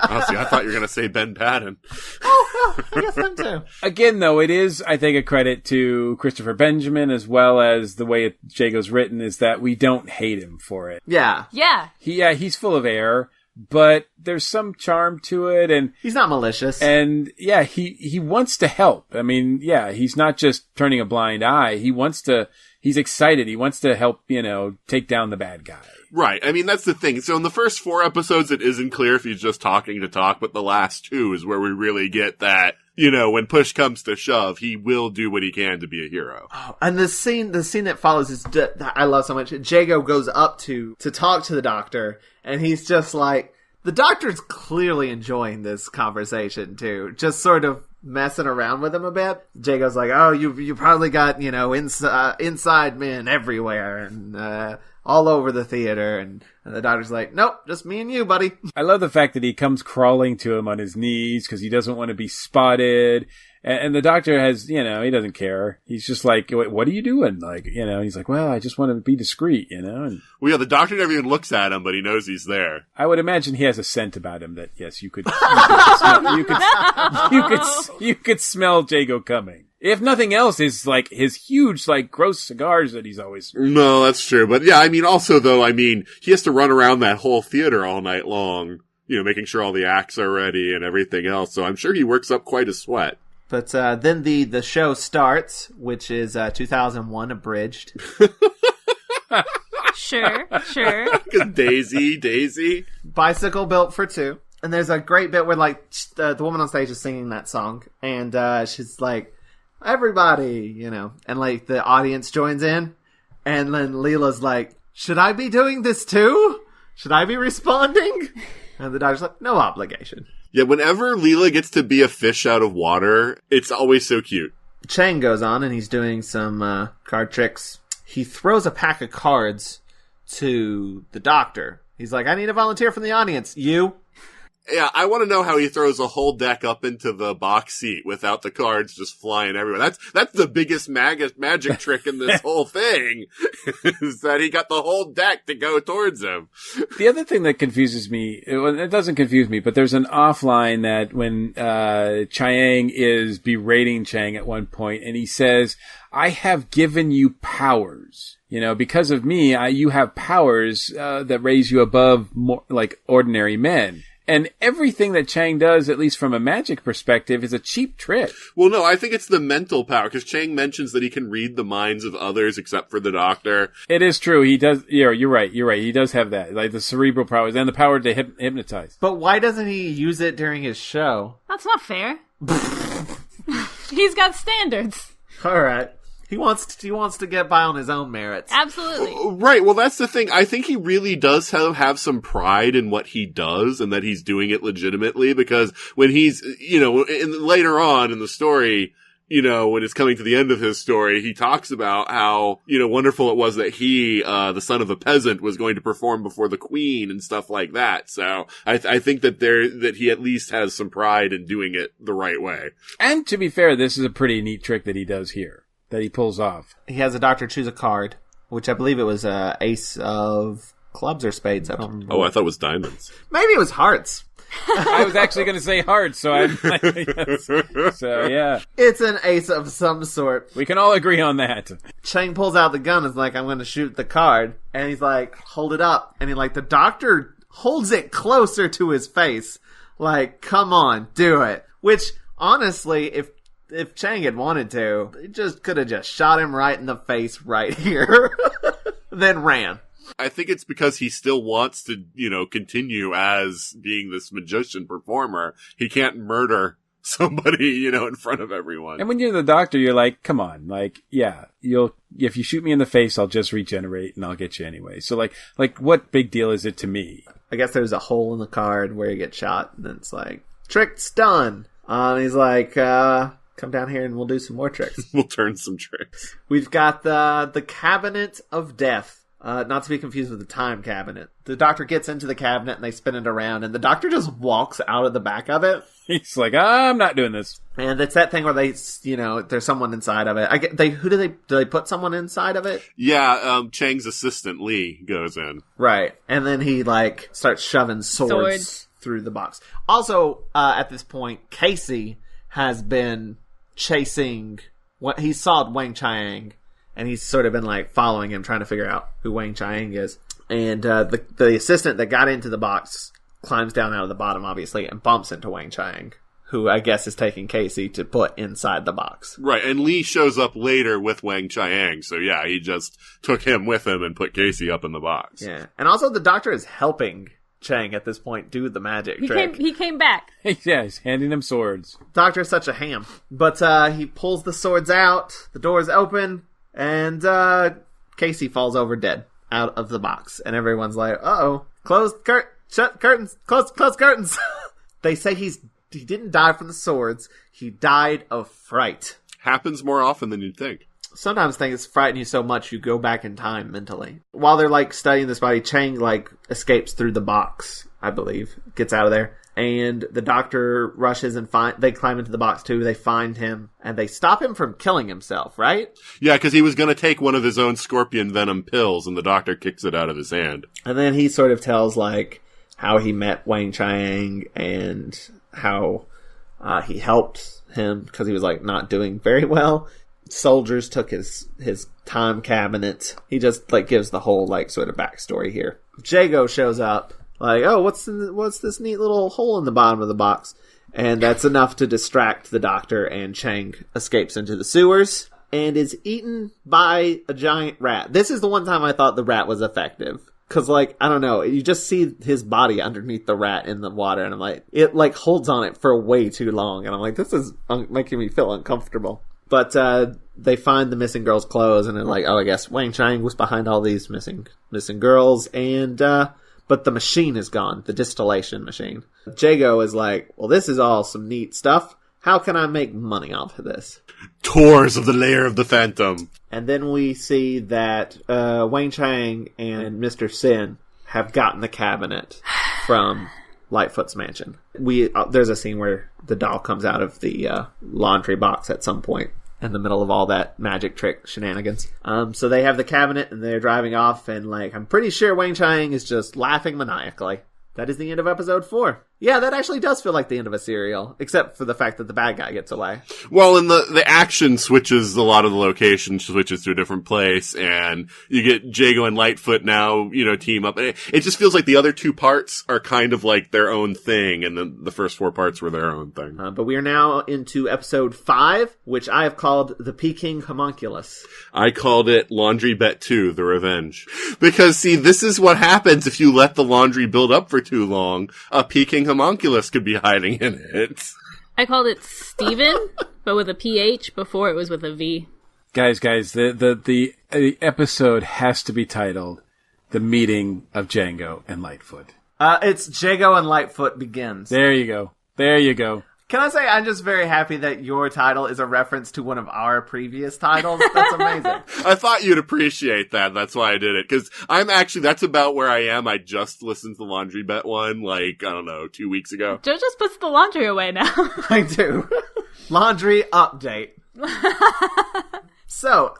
Oh, see, I thought you were going to say Ben Patton. Oh, I guess him too. Again, though, it is, I think, a credit to Christopher Benjamin, as well as the way Jago's written, is that we don't hate him for it. Yeah. Yeah. He's full of air, but there's some charm to it, and he's not malicious. And yeah, he wants to help. I mean, yeah, he's not just turning a blind eye. He's excited. He wants to help, take down the bad guy. Right. I mean, that's the thing. So in the first 4 episodes, it isn't clear if he's just talking to talk, but the last 2 is where we really get that, when push comes to shove, he will do what he can to be a hero. Oh, and the scene that follows is, I love so much. Jago goes up to talk to the doctor, and he's just like, the doctor's clearly enjoying this conversation too, just sort of messing around with him a bit. Jago's like, oh, you probably got, inside men everywhere, and, all over the theater, and the doctor's like, nope, just me and you, buddy. I love the fact that he comes crawling to him on his knees because he doesn't want to be spotted, and the doctor has, he doesn't care. He's just like, what are you doing? He's like, well, I just want to be discreet, and well, yeah, the doctor never even looks at him, but he knows he's there. I would imagine he has a scent about him that, yes, you could smell Jago coming. If nothing else, his huge, gross cigars that he's always... No, that's true. But yeah, he has to run around that whole theater all night long, making sure all the acts are ready and everything else. So I'm sure he works up quite a sweat. But then the show starts, which is 2001 abridged. Sure. Daisy. Bicycle built for 2. And there's a great bit where, the woman on stage is singing that song. And she's like, everybody, and the audience joins in, and then Leela's like, should I be doing this too? Should I be responding? And the doctor's like, no obligation. Yeah, whenever Leela gets to be a fish out of water, it's always so cute. Chang goes on and he's doing some card tricks. He throws a pack of cards to the doctor. He's like, I need a volunteer from the audience. You? Yeah, I want to know how he throws a whole deck up into the box seat without the cards just flying everywhere. That's the biggest magic trick in this whole thing, is that he got the whole deck to go towards him. The other thing that confuses me, it doesn't confuse me, but there's an offline that when Chiang is berating Chang at one point, and he says, I have given you powers. You know, because of me, you have powers that raise you above more, like ordinary men. And everything that Chang does, at least from a magic perspective, is a cheap trick. Well, no, I think it's the mental power, because Chang mentions that he can read the minds of others except for the doctor. It is true. He does. Yeah, you're right. He does have that, like the cerebral powers and the power to hypnotize. But why doesn't he use it during his show? That's not fair. He's got standards. All right. He wants to get by on his own merits. Absolutely. Right. Well, that's the thing. I think he really does have some pride in what he does and that he's doing it legitimately, because when he's, later on in the story, when it's coming to the end of his story, he talks about how, wonderful it was that he, the son of a peasant, was going to perform before the queen and stuff like that. So I think that he at least has some pride in doing it the right way. And to be fair, this is a pretty neat trick that he does here, that he pulls off. He has a doctor choose a card, which I believe it was ace of clubs or spades. I don't remember. Oh, I thought it was diamonds. Maybe it was hearts. I was actually going to say hearts, so yes. So yeah. It's an ace of some sort. We can all agree on that. Chang pulls out the gun and is like, I'm going to shoot the card. And he's like, hold it up. And the doctor holds it closer to his face. Like, come on, do it. Which, honestly, if Chang had wanted to, he just could have just shot him right in the face right here. Then ran. I think it's because he still wants to, continue as being this magician performer. He can't murder somebody, in front of everyone. And when you're the doctor, you're like, come on, like, yeah, if you shoot me in the face, I'll just regenerate and I'll get you anyway. So like what big deal is it to me? I guess there's a hole in the card where you get shot, and then it's like, trick's done. And he's like, come down here and we'll do some more tricks. We'll turn some tricks. We've got the Cabinet of Death. Not to be confused with the Time Cabinet. The doctor gets into the cabinet and they spin it around, and the doctor just walks out of the back of it. He's like, I'm not doing this. And it's that thing where they, there's someone inside of it. Do they put someone inside of it? Yeah, Chang's assistant, Lee, goes in. Right. And then he, starts shoving swords through the box. Also, at this point, Casey has been chasing, he saw Weng-Chiang, and he's sort of been following him, trying to figure out who Weng-Chiang is. And the assistant that got into the box climbs down out of the bottom, obviously, and bumps into Weng-Chiang, who I guess is taking Casey to put inside the box. Right, and Lee shows up later with Weng-Chiang, so yeah, he just took him with him and put Casey up in the box. Yeah, and also the doctor is helping Chang at this point do the magic trick. He came back. Yeah, he's handing him swords. Doctor's such a ham. But he pulls the swords out, the door's open, and Casey falls over dead out of the box. And everyone's like, uh-oh, shut curtains, close curtains. They say he didn't die from the swords, he died of fright. Happens more often than you'd think. Sometimes things frighten you so much you go back in time mentally. While they're studying this body, Chang escapes through the box, I believe, gets out of there. And the doctor rushes and they climb into the box too. They find him and they stop him from killing himself, right? Yeah, because he was going to take one of his own scorpion venom pills and the doctor kicks it out of his hand. And then he sort of tells how he met Weng-Chiang and how he helped him because he was not doing very well. Soldiers took his time cabinet. He just gives the whole sort of backstory here. Jago shows up. Oh, what's this neat little hole in the bottom of the box? And that's enough to distract the doctor, and Chang escapes into the sewers and is eaten by a giant rat. This is the one time I thought the rat was effective. Because, I don't know, you just see his body underneath the rat in the water, and I'm it holds on it for way too long. And I'm this is making me feel uncomfortable. But they find the missing girl's clothes, and they're oh, I guess Weng-Chiang was behind all these missing girls, and but the machine is gone, the distillation machine. Jago is like, well, this is all some neat stuff. How can I make money off of this? Tours of the Lair of the Phantom. And then we see that Weng-Chiang and Mr. Sin have gotten the cabinet from Litefoot's mansion. There's a scene where the doll comes out of the laundry box at some point in the middle of all that magic trick shenanigans. So they have the cabinet and they're driving off, and I'm pretty sure Weng-Chiang is just laughing maniacally. That is the end of episode 4. Yeah, that actually does feel like the end of a serial, except for the fact that the bad guy gets away. Well, and the action switches, a lot of the location switches to a different place, and you get Jago and Litefoot now, team up. It just feels like the other 2 parts are kind of like their own thing, and then the first 4 parts were their own thing. But we are now into episode 5, which I have called The Peking Homunculus. I called it Laundry Bet 2, The Revenge. Because, see, this is what happens if you let the laundry build up for too long. A Peking homunculus could be hiding in it. I called it Steven, but with a PH before it was with a V. Guys, the episode has to be titled The Meeting of Jago and Litefoot. It's Jago and Litefoot Begins. There you go. Can I say I'm just very happy that your title is a reference to one of our previous titles? That's amazing. I thought you'd appreciate that. That's why I did it. Because that's about where I am. I just listened to the Laundry Bet one, 2 weeks ago. Joe just puts the laundry away now. I do. Laundry update. So,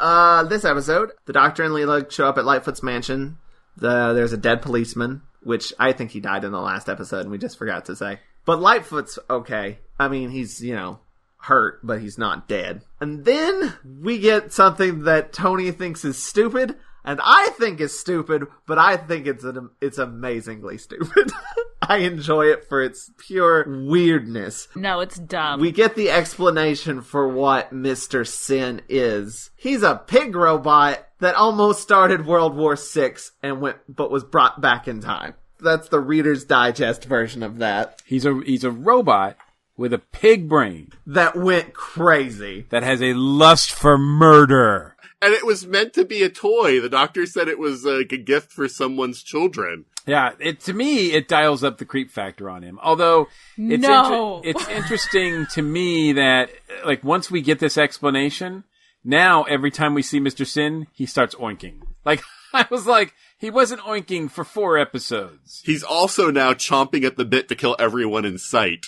this episode, the Doctor and Leela show up at Litefoot's mansion. There's a dead policeman, which I think he died in the last episode, and we just forgot to say. But Litefoot's okay. I mean, he's, hurt, but he's not dead. And then we get something that Toni thinks is stupid, and I think is stupid, but I think it's amazingly stupid. I enjoy it for its pure weirdness. No, it's dumb. We get the explanation for what Mr. Sin is. He's a pig robot that almost started World War VI but was brought back in time. That's the Reader's Digest version of that. He's a robot with a pig brain that went crazy. That has a lust for murder. And it was meant to be a toy. The Doctor said it was like a gift for someone's children. Yeah, to me, it dials up the creep factor on him. Although, it's interesting to me that, once we get this explanation, now every time we see Mr. Sin, he starts oinking. I was like, he wasn't oinking for 4 episodes. He's also now chomping at the bit to kill everyone in sight,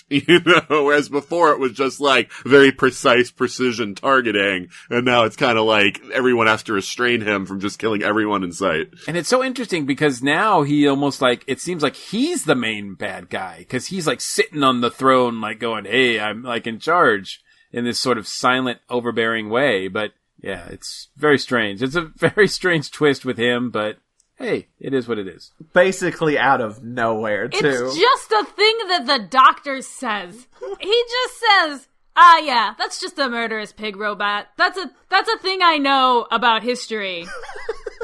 whereas before it was just very precise precision targeting, and now it's kind of like everyone has to restrain him from just killing everyone in sight. And it's so interesting because now he almost it seems like he's the main bad guy, because he's sitting on the throne going, hey, I'm in charge, in this sort of silent, overbearing way, but yeah, it's very strange. It's a very strange twist with him, but hey, it is what it is. Basically out of nowhere, too. It's just a thing that the Doctor says. He just says, yeah, that's just a murderous pig robot. That's a thing I know about history.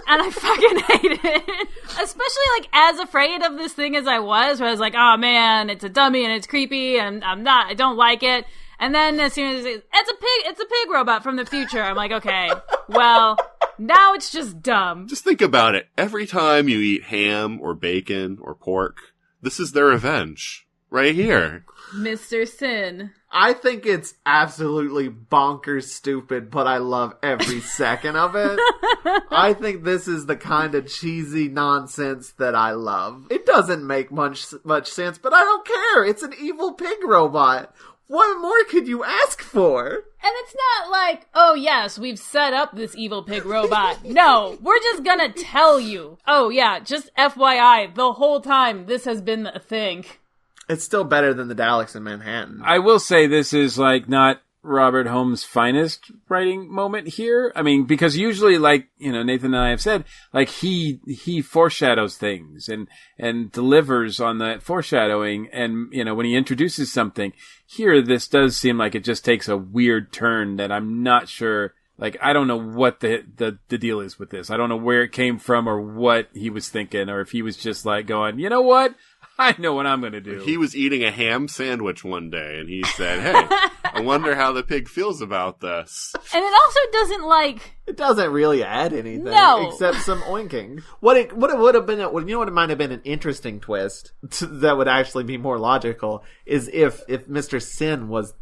And I fucking hate it. Especially, as afraid of this thing as I was, where I was like, oh man, it's a dummy and it's creepy and I don't like it. And then as soon as it's a pig robot from the future, I'm like, okay, well, now it's just dumb. Just think about it. Every time you eat ham or bacon or pork, this is their revenge. Right here. Mr. Sin. I think it's absolutely bonkers stupid, but I love every second of it. I think this is the kind of cheesy nonsense that I love. It doesn't make much sense, but I don't care. It's an evil pig robot. What more could you ask for? And it's not like, oh yes, we've set up this evil pig robot. No, we're just gonna tell you. Oh yeah, just FYI, the whole time this has been a thing. It's still better than the Daleks in Manhattan. I will say this is not Robert Holmes' finest writing moment here. I mean, because usually, Nathan and I have said, he foreshadows things and delivers on that foreshadowing. And, when he introduces something here, this does seem like it just takes a weird turn that I'm not sure. I don't know what the deal is with this. I don't know where it came from or what he was thinking, or if he was just going, you know what? I know what I'm going to do. He was eating a ham sandwich one day, and he said, hey, I wonder how the pig feels about this. And it also doesn't It doesn't really add anything. No. Except some oinking. What it would have been, you know what it might have been an interesting twist that would actually be more logical is if Mr. Sin was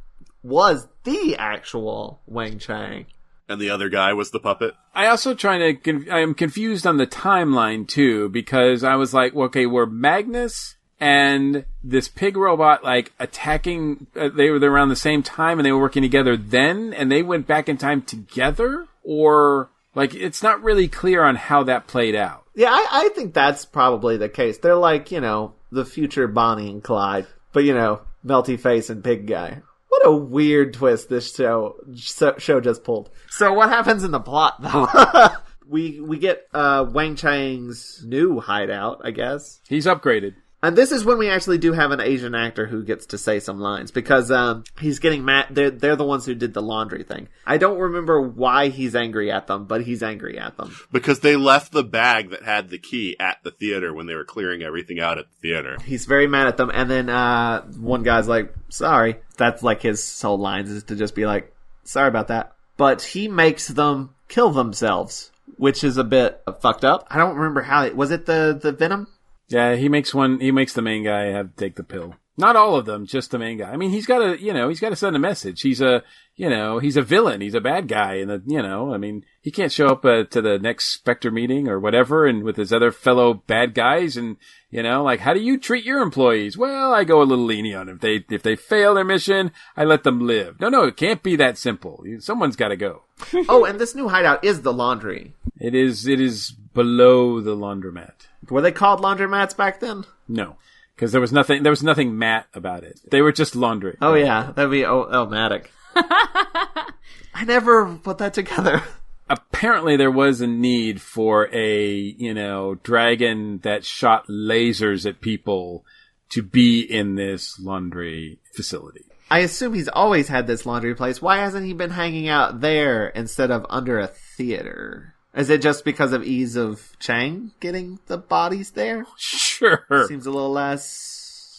the actual Weng-Chiang. And the other guy was the puppet? I also I am confused on the timeline too, because I was like, okay, were Magnus and this pig robot attacking, they were around the same time and they were working together then and they went back in time together? Or, it's not really clear on how that played out. Yeah, I think that's probably the case. They're the future Bonnie and Clyde. But, melty face and pig guy. What a weird twist this show just pulled. So what happens in the plot, though? we get Weng-Chiang's new hideout, I guess. He's upgraded. And this is when we actually do have an Asian actor who gets to say some lines, because he's getting mad. They're the ones who did the laundry thing. I don't remember why he's angry at them, but he's angry at them. Because they left the bag that had the key at the theater when they were clearing everything out at the theater. He's very mad at them, and then one guy's like, sorry. That's his whole lines, is to just be like, sorry about that. But he makes them kill themselves, which is a bit fucked up. I don't remember how was it the venom? Yeah, he makes the main guy have to take the pill. Not all of them, just the main guy. I mean, he's got to send a message. He's a villain. He's a bad guy. And he can't show up to the next Spectre meeting or whatever and with his other fellow bad guys and, how do you treat your employees? Well, I go a little lenient on them. If they fail their mission, I let them live. No, it can't be that simple. Someone's got to go. Oh, and this new hideout is the laundry. It is below the laundromat. Were they called laundromats back then? No. Because there was nothing matte about it. They were just laundry. Oh, yeah. That'd be matic. I never put that together. Apparently there was a need for a, dragon that shot lasers at people to be in this laundry facility. I assume he's always had this laundry place. Why hasn't he been hanging out there instead of under a theater? Is it just because of ease of Chang getting the bodies there? Sure. Seems a little less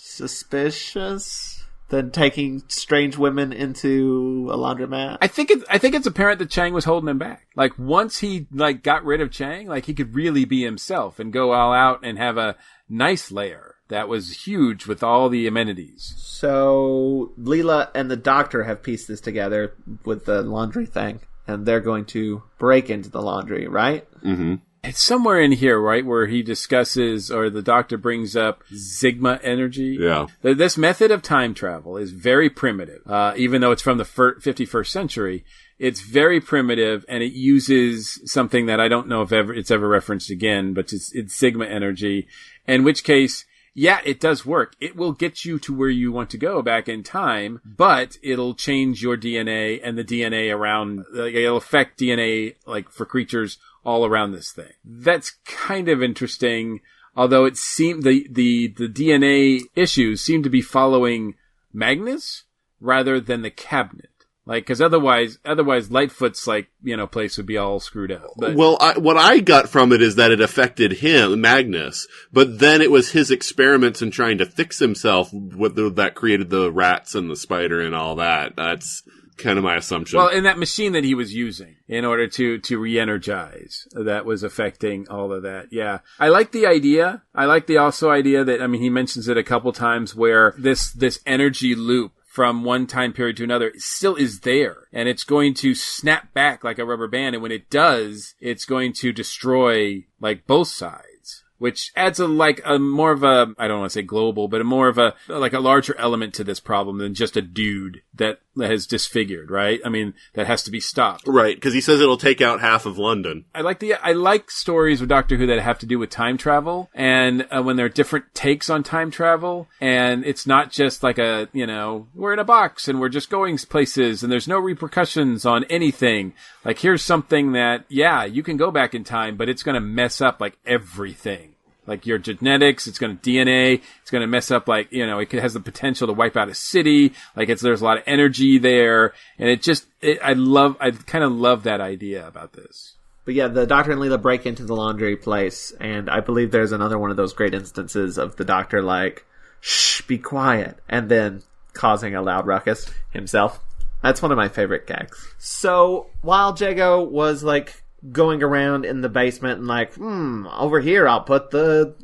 suspicious than taking strange women into a laundromat. I think it's apparent that Chang was holding him back. Once he got rid of Chang, he could really be himself and go all out and have a nice lair that was huge with all the amenities. So Leela and the doctor have pieced this together with the laundry thing. And they're going to break into the laundry, right? Mm-hmm. It's somewhere in here, right, where he discusses, or the doctor brings up Sigma energy. Yeah. This method of time travel is very primitive. Even though it's from the 51st century, it's very primitive, and it uses something that I don't know if it's ever referenced again, but it's Sigma energy, in which case, yeah, it does work. It will get you to where you want to go back in time, but it'll change your DNA and the DNA around, it'll affect DNA, for creatures all around this thing. That's kind of interesting, although it seemed the DNA issues seem to be following Magnus rather than the cabinet. Because otherwise Litefoot's place would be all screwed up. But, well, what I got from it is that it affected him, Magnus, but then it was his experiments in trying to fix himself that created the rats and the spider and all that. That's kind of my assumption. Well, in that machine that he was using in order to re-energize, that was affecting all of that. Yeah. I like the idea. I like the also idea that, he mentions it a couple times where this energy loop from one time period to another still is there, and it's going to snap back like a rubber band, and when it does, it's going to destroy both sides, which adds a more of a, I don't want to say global, but a more of a larger element to this problem than just a dude that has disfigured, right? That has to be stopped. Right, because he says it'll take out half of London. I like stories with Doctor Who that have to do with time travel, and when there are different takes on time travel, and it's not just we're in a box and we're just going places and there's no repercussions on anything. Here's something that, yeah, you can go back in time, but it's going to mess up everything. Your genetics, it's going to DNA, it's going to mess up, it has the potential to wipe out a city, there's a lot of energy there, and I kind of love that idea about this. But yeah, the Doctor and Leela break into the laundry place, and I believe there's another one of those great instances of the Doctor shh, be quiet, and then causing a loud ruckus himself. That's one of my favorite gags. So while Jago was like going around in the basement and like, over here I'll put the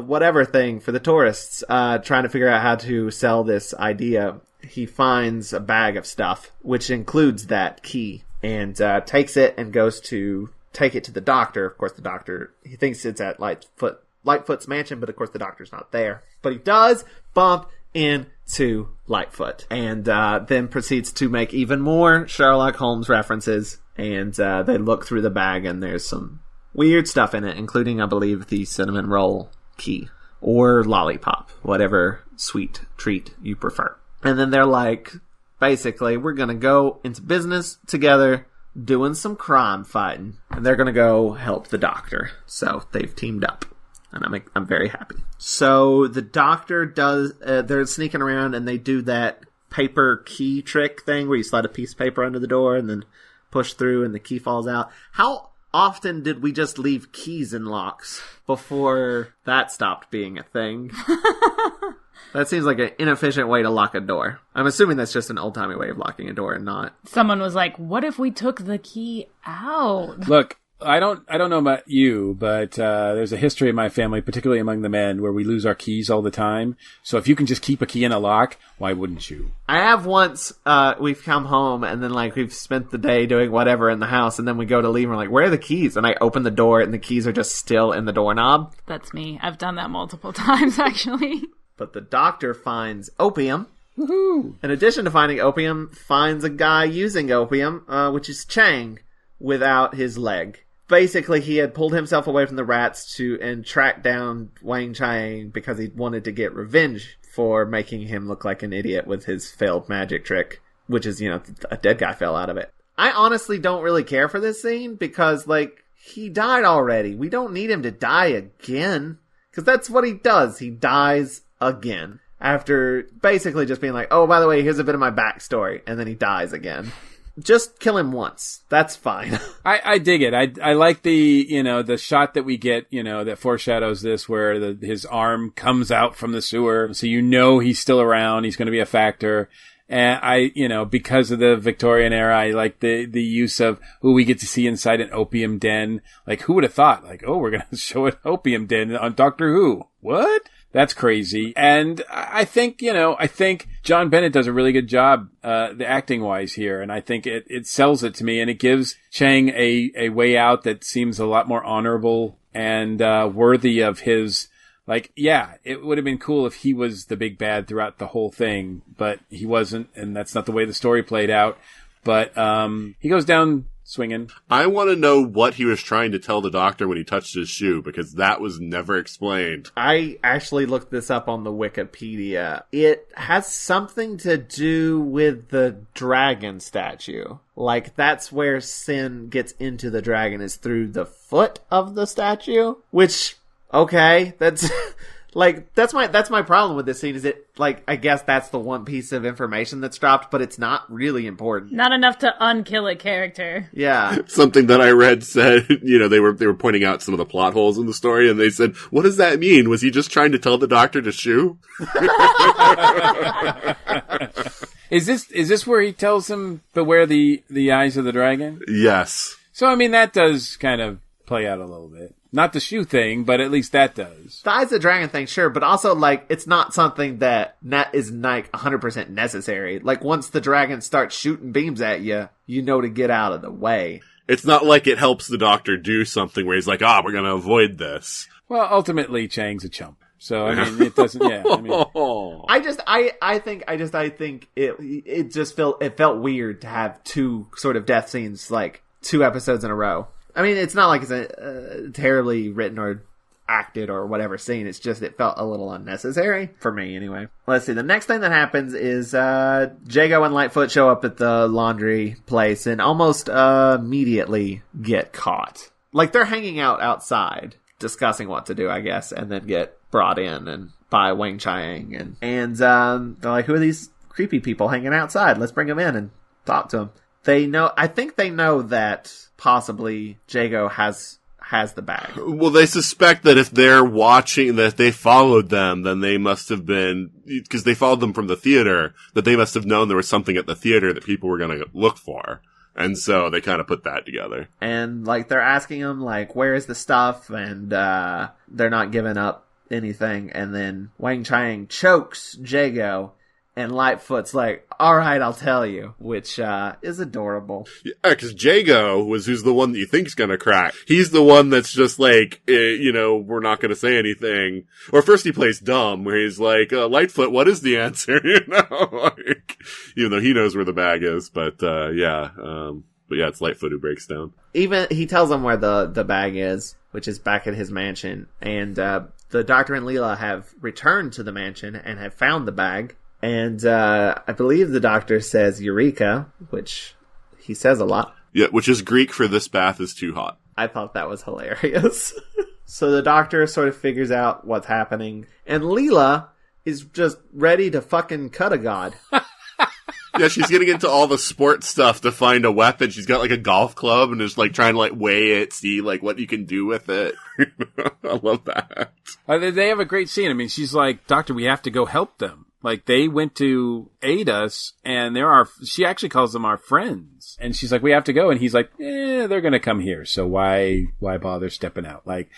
whatever thing for the tourists, trying to figure out how to sell this idea, he finds a bag of stuff, which includes that key, and takes it and goes to take it to the doctor. Of course, the doctor, he thinks it's at Litefoot's mansion, but of course the doctor's not there. But he does bump into Litefoot, and then proceeds to make even more Sherlock Holmes references. And they look through the bag, and there's some weird stuff in it, including, I believe, the cinnamon roll key. Or lollipop. Whatever sweet treat you prefer. And then they're like, basically, we're going to go into business together, doing some crime fighting. And they're going to go help the doctor. So they've teamed up. And I'm very happy. So the doctor does... they're sneaking around, and they do that paper key trick thing where you slide a piece of paper under the door and then push through and the key falls out. How often did we just leave keys in locks before that stopped being a thing? That seems like an inefficient way to lock a door. I'm assuming that's just an old-timey way of locking a door and not... Someone was like, what if we took the key out? Look, I don't know about you, but there's a history in my family, particularly among the men, where we lose our keys all the time. So if you can just keep a key in a lock, why wouldn't you? I have once, we've come home and then like we've spent the day doing whatever in the house, and then we go to leave and we're like, where are the keys? And I open the door and the keys are just still in the doorknob. That's me. I've done that multiple times, actually. But the doctor finds opium. Woohoo! In addition to finding opium, finds a guy using opium, which is Chang, without his leg. Basically, he had pulled himself away from the rats and tracked down Weng-Chiang because he wanted to get revenge for making him look like an idiot with his failed magic trick, which is, a dead guy fell out of it. I honestly don't really care for this scene because, like, he died already. We don't need him to die again, because that's what he does. He dies again after basically just being like, oh, by the way, here's a bit of my backstory, and then he dies again. Just kill him once. That's fine. I dig it. I like the shot that we get, that foreshadows this, where his arm comes out from the sewer. So he's still around. He's going to be a factor. And because of the Victorian era, I like the use of who we get to see inside an opium den. Like, who would have thought? Like, oh, we're going to show an opium den on Doctor Who. What? That's crazy. And I think John Bennett does a really good job, the acting wise here. And I think it sells it to me, and it gives Chang a way out that seems a lot more honorable and, worthy of his, like, yeah, it would have been cool if he was the big bad throughout the whole thing, but he wasn't. And that's not the way the story played out. But, he goes down swinging. I want to know what he was trying to tell the doctor when he touched his shoe, because that was never explained. I actually looked this up on the Wikipedia. It has something to do with the dragon statue. Like, that's where Sin gets into the dragon, is through the foot of the statue. Which, okay, that's... Like, that's my problem with this scene, is it, like, I guess that's the one piece of information that's dropped, but it's not really important. Not enough to unkill a character. Yeah. Something that I read said, they were pointing out some of the plot holes in the story, and they said, what does that mean? Was he just trying to tell the doctor to shoo? Is this where he tells him, beware the eyes of the dragon? Yes. So, I mean, that does kind of play out a little bit. Not the shoe thing, but at least that does. The eyes of the dragon thing, sure, but also, like, it's not something that is, like, 100% necessary. Like, once the dragon starts shooting beams at you, you know to get out of the way. It's not like it helps the doctor do something where he's like, we're going to avoid this. Well, ultimately, Chang's a chump. So, I mean, it doesn't, yeah. I mean, I think it felt weird to have two sort of death scenes, like, 2 episodes in a row. I mean, it's not like it's a terribly written or acted or whatever scene. It's just, it felt a little unnecessary. For me, anyway. Let's see. The next thing that happens is Jago and Litefoot show up at the laundry place and almost immediately get caught. Like, they're hanging out outside, discussing what to do, I guess, and then get brought in and by Weng-Chiang. And they're like, who are these creepy people hanging outside? Let's bring them in and talk to them. I think they know that possibly Jago has has the bag. Well, they suspect that if they're watching, that they followed them, then they must have been, because they followed them from the theater, that they must have known there was something at the theater that people were going to look for. And so they kind of put that together. And, like, they're asking him, like, where is the stuff? And they're not giving up anything. And then Weng-Chiang chokes Jago. And Litefoot's like, all right, I'll tell you, which is adorable. Yeah, because Jago who's the one that you think's gonna crack. He's the one that's just like, we're not gonna say anything. Or first he plays dumb, where he's like, Litefoot, what is the answer? Like, even though he knows where the bag is. But it's Litefoot who breaks down. Even he tells them where the bag is, which is back at his mansion. And the Doctor and Leela have returned to the mansion and have found the bag. And I believe the Doctor says Eureka, which he says a lot. Yeah, which is Greek for this bath is too hot. I thought that was hilarious. So the Doctor sort of figures out what's happening. And Leela is just ready to fucking cut a god. Yeah, she's getting into all the sports stuff to find a weapon. She's got like a golf club and is like trying to like weigh it, see like what you can do with it. I love that. They have a great scene. I mean, she's like, Doctor, we have to go help them. Like, they went to aid us, and she actually calls them our friends. And she's like, we have to go. And he's like, they're going to come here. So why bother stepping out? Let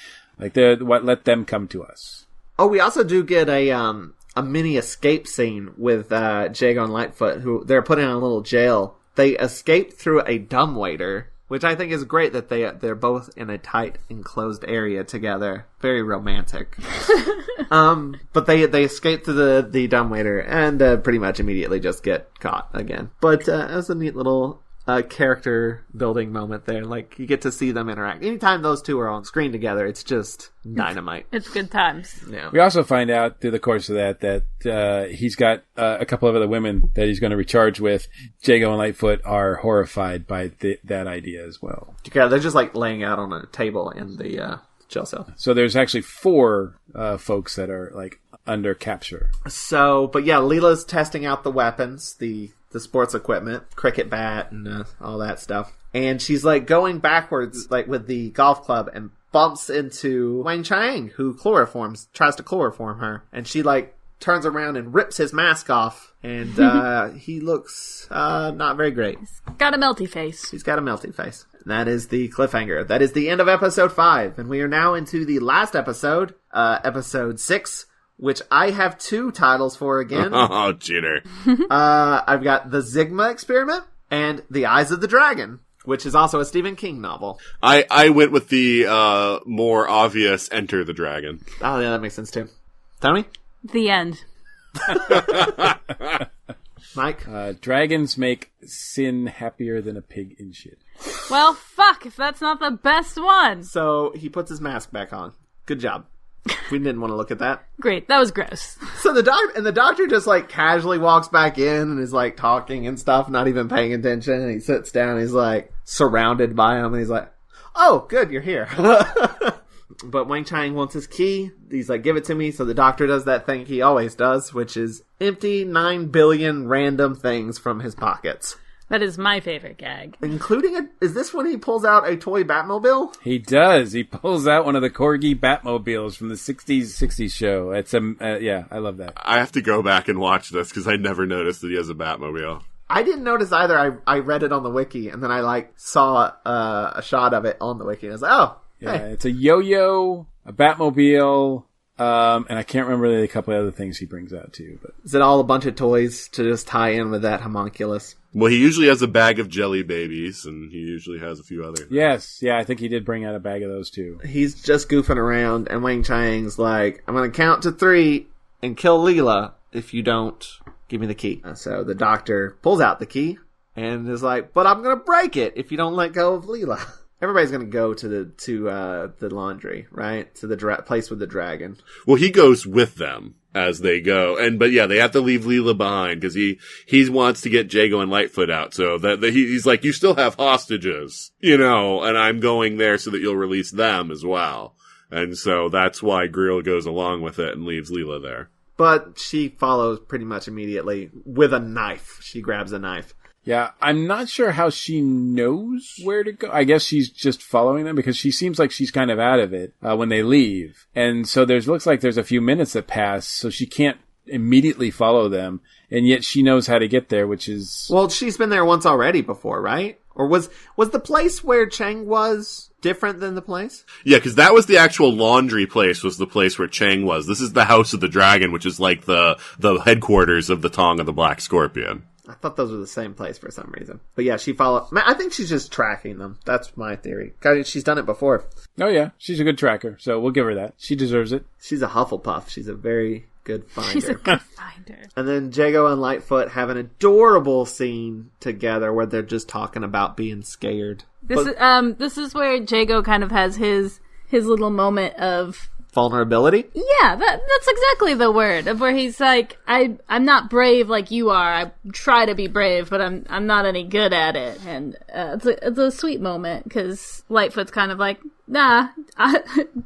them come to us. Oh, we also do get a mini escape scene with Jago and Litefoot, who they're put in a little jail. They escape through a dumbwaiter, which I think is great that they're both in a tight, enclosed area together. Very romantic. But they escape through the dumbwaiter and pretty much immediately just get caught again. But it was a neat little character building moment there. Like, you get to see them interact. Anytime those two are on screen together, it's just dynamite. It's good times. Yeah. We also find out through the course of that he's got a couple of other women that he's going to recharge with. Jago and Litefoot are horrified by that idea as well. Yeah, they're just like laying out on a table in the jail cell. So there's actually 4 folks that are like under capture. So, but yeah, Leela's testing out the weapons, the sports equipment, cricket bat and all that stuff. And she's like going backwards like with the golf club and bumps into Weng-Chiang, who tries to chloroform her. And she like turns around and rips his mask off. And he looks not very great. He's got a melty face. He's got a melty face. And that is the cliffhanger. That is the end of episode 5. And we are now into the last episode, episode 6. Which I have 2 titles for again. Oh, cheater. I've got The Zigma Experiment and The Eyes of the Dragon, which is also a Stephen King novel. I went with the more obvious Enter the Dragon. Oh, yeah, that makes sense too. Tony? The end. Mike? Dragons make sin happier than a pig in shit. Well, fuck, if that's not the best one. So he puts his mask back on. Good job. We didn't want to look at that. Great, that was gross. So the doctor just like casually walks back in and is like talking and stuff, not even paying attention. And he sits down and he's like surrounded by him and he's like, oh, good, you're here. But Weng-Chiang wants his key. He's like, give it to me. So the doctor does that thing he always does, which is empty 9 billion random things from his pockets. That is my favorite gag. Including is this when he pulls out a toy Batmobile? He does. He pulls out one of the Corgi Batmobiles from the 60s show. It's I love that. I have to go back and watch this because I never noticed that he has a Batmobile. I didn't notice either. I read it on the wiki and then I like saw a shot of it on the wiki and I was like, oh, yeah, hey. It's a yo-yo, a Batmobile, and I can't remember a couple of other things he brings out too. But is it all a bunch of toys to just tie in with that homunculus? Well, he usually has a bag of jelly babies, and he usually has a few other things. Yes, yeah, I think he did bring out a bag of those too. He's just goofing around, and Weng-Chiang's like, I'm going to count to 3 and kill Leela if you don't give me the key. So the doctor pulls out the key and is like, but I'm going to break it if you don't let go of Leela. Everybody's going to go to the laundry, right? To the place with the dragon. Well, he goes with them as they go. But yeah, they have to leave Leela behind because he wants to get Jago and Litefoot out. So that he's like, you still have hostages, and I'm going there so that you'll release them as well. And so that's why Greel goes along with it and leaves Leela there. But she follows pretty much immediately with a knife. She grabs a knife. Yeah, I'm not sure how she knows where to go. I guess she's just following them because she seems like she's kind of out of it when they leave. And so looks like there's a few minutes that pass, so she can't immediately follow them. And yet she knows how to get there, which is... Well, she's been there once already before, right? Or was the place where Chang was different than the place? Yeah, because that was the actual laundry place, was the place where Chang was. This is the House of the Dragon, which is like the headquarters of the Tong of the Black Scorpion. I thought those were the same place for some reason. But yeah, she followed... I think she's just tracking them. That's my theory. She's done it before. Oh yeah, she's a good tracker, so we'll give her that. She deserves it. She's a Hufflepuff. She's a very good finder. She's a good finder. And then Jago and Litefoot have an adorable scene together where they're just talking about being scared. This is where Jago kind of has his little moment of vulnerability. Yeah, that's exactly the word of where he's like, I'm not brave like you are. I try to be brave, but I'm not any good at it. And it's a sweet moment because Litefoot's kind of like, nah,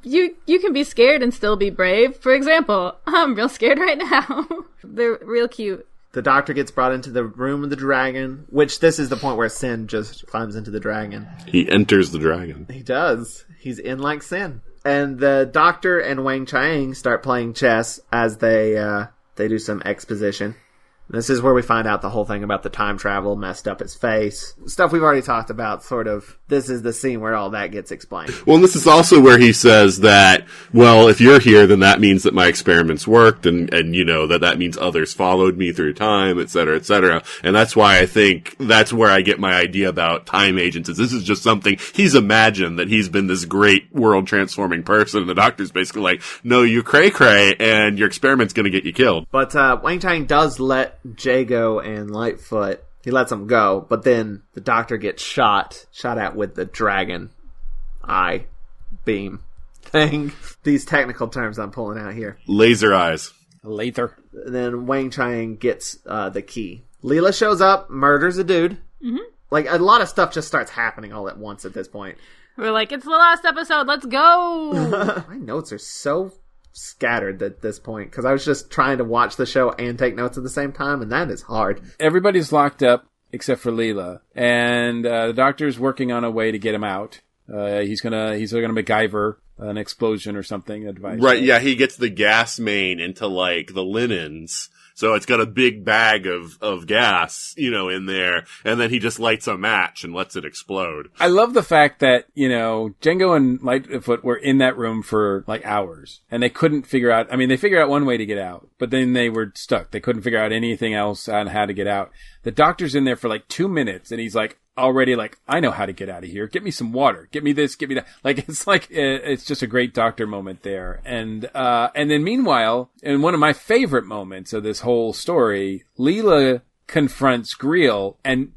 you can be scared and still be brave. For example, I'm real scared right now. They're real cute. The doctor gets brought into the room of the dragon, which this is the point where Sin just climbs into the dragon. He enters the dragon. He does. He's in like Sin. And the doctor and Weng-Chiang start playing chess as they do some exposition. This is where we find out the whole thing about the time travel messed up his face. Stuff we've already talked about, sort of. This is the scene where all that gets explained. Well, and this is also where he says that, well, if you're here, then that means that my experiments worked, and you know, that means others followed me through time, et cetera, et cetera. And that's why I think that's where I get my idea about time agents, is this is just something he's imagined, that he's been this great world-transforming person, and the doctor's basically like, no, you cray-cray, and your experiment's gonna get you killed. But Weng-Chiang does let Jago and Litefoot, he lets them go, but then the doctor gets shot at with the dragon eye beam thing. These technical terms I'm pulling out here. Laser eyes. Later. Then Weng-Chiang gets the key. Leela shows up, murders a dude. Mm-hmm. Like, a lot of stuff just starts happening all at once at this point. We're like, it's the last episode, let's go! My notes are so scattered at this point because I was just trying to watch the show and take notes at the same time, and that is hard. Everybody's locked up except for Leela, and the doctor's working on a way to get him out. He's gonna MacGyver an explosion or something. A device, right? Yeah, he gets the gas main into like the linens. So it's got a big bag of gas, you know, in there, and then he just lights a match and lets it explode. I love the fact that, you know, Jago and Litefoot were in that room for like hours, and they couldn't figure out, I mean, they figured out one way to get out, but then they were stuck. They couldn't figure out anything else on how to get out. The doctor's in there for like 2 minutes, and he's like, already like, I know how to get out of here. Get me some water. Get me this. Get me that. It's just a great doctor moment there. And then meanwhile, in one of my favorite moments of this whole story, Leela confronts Greel and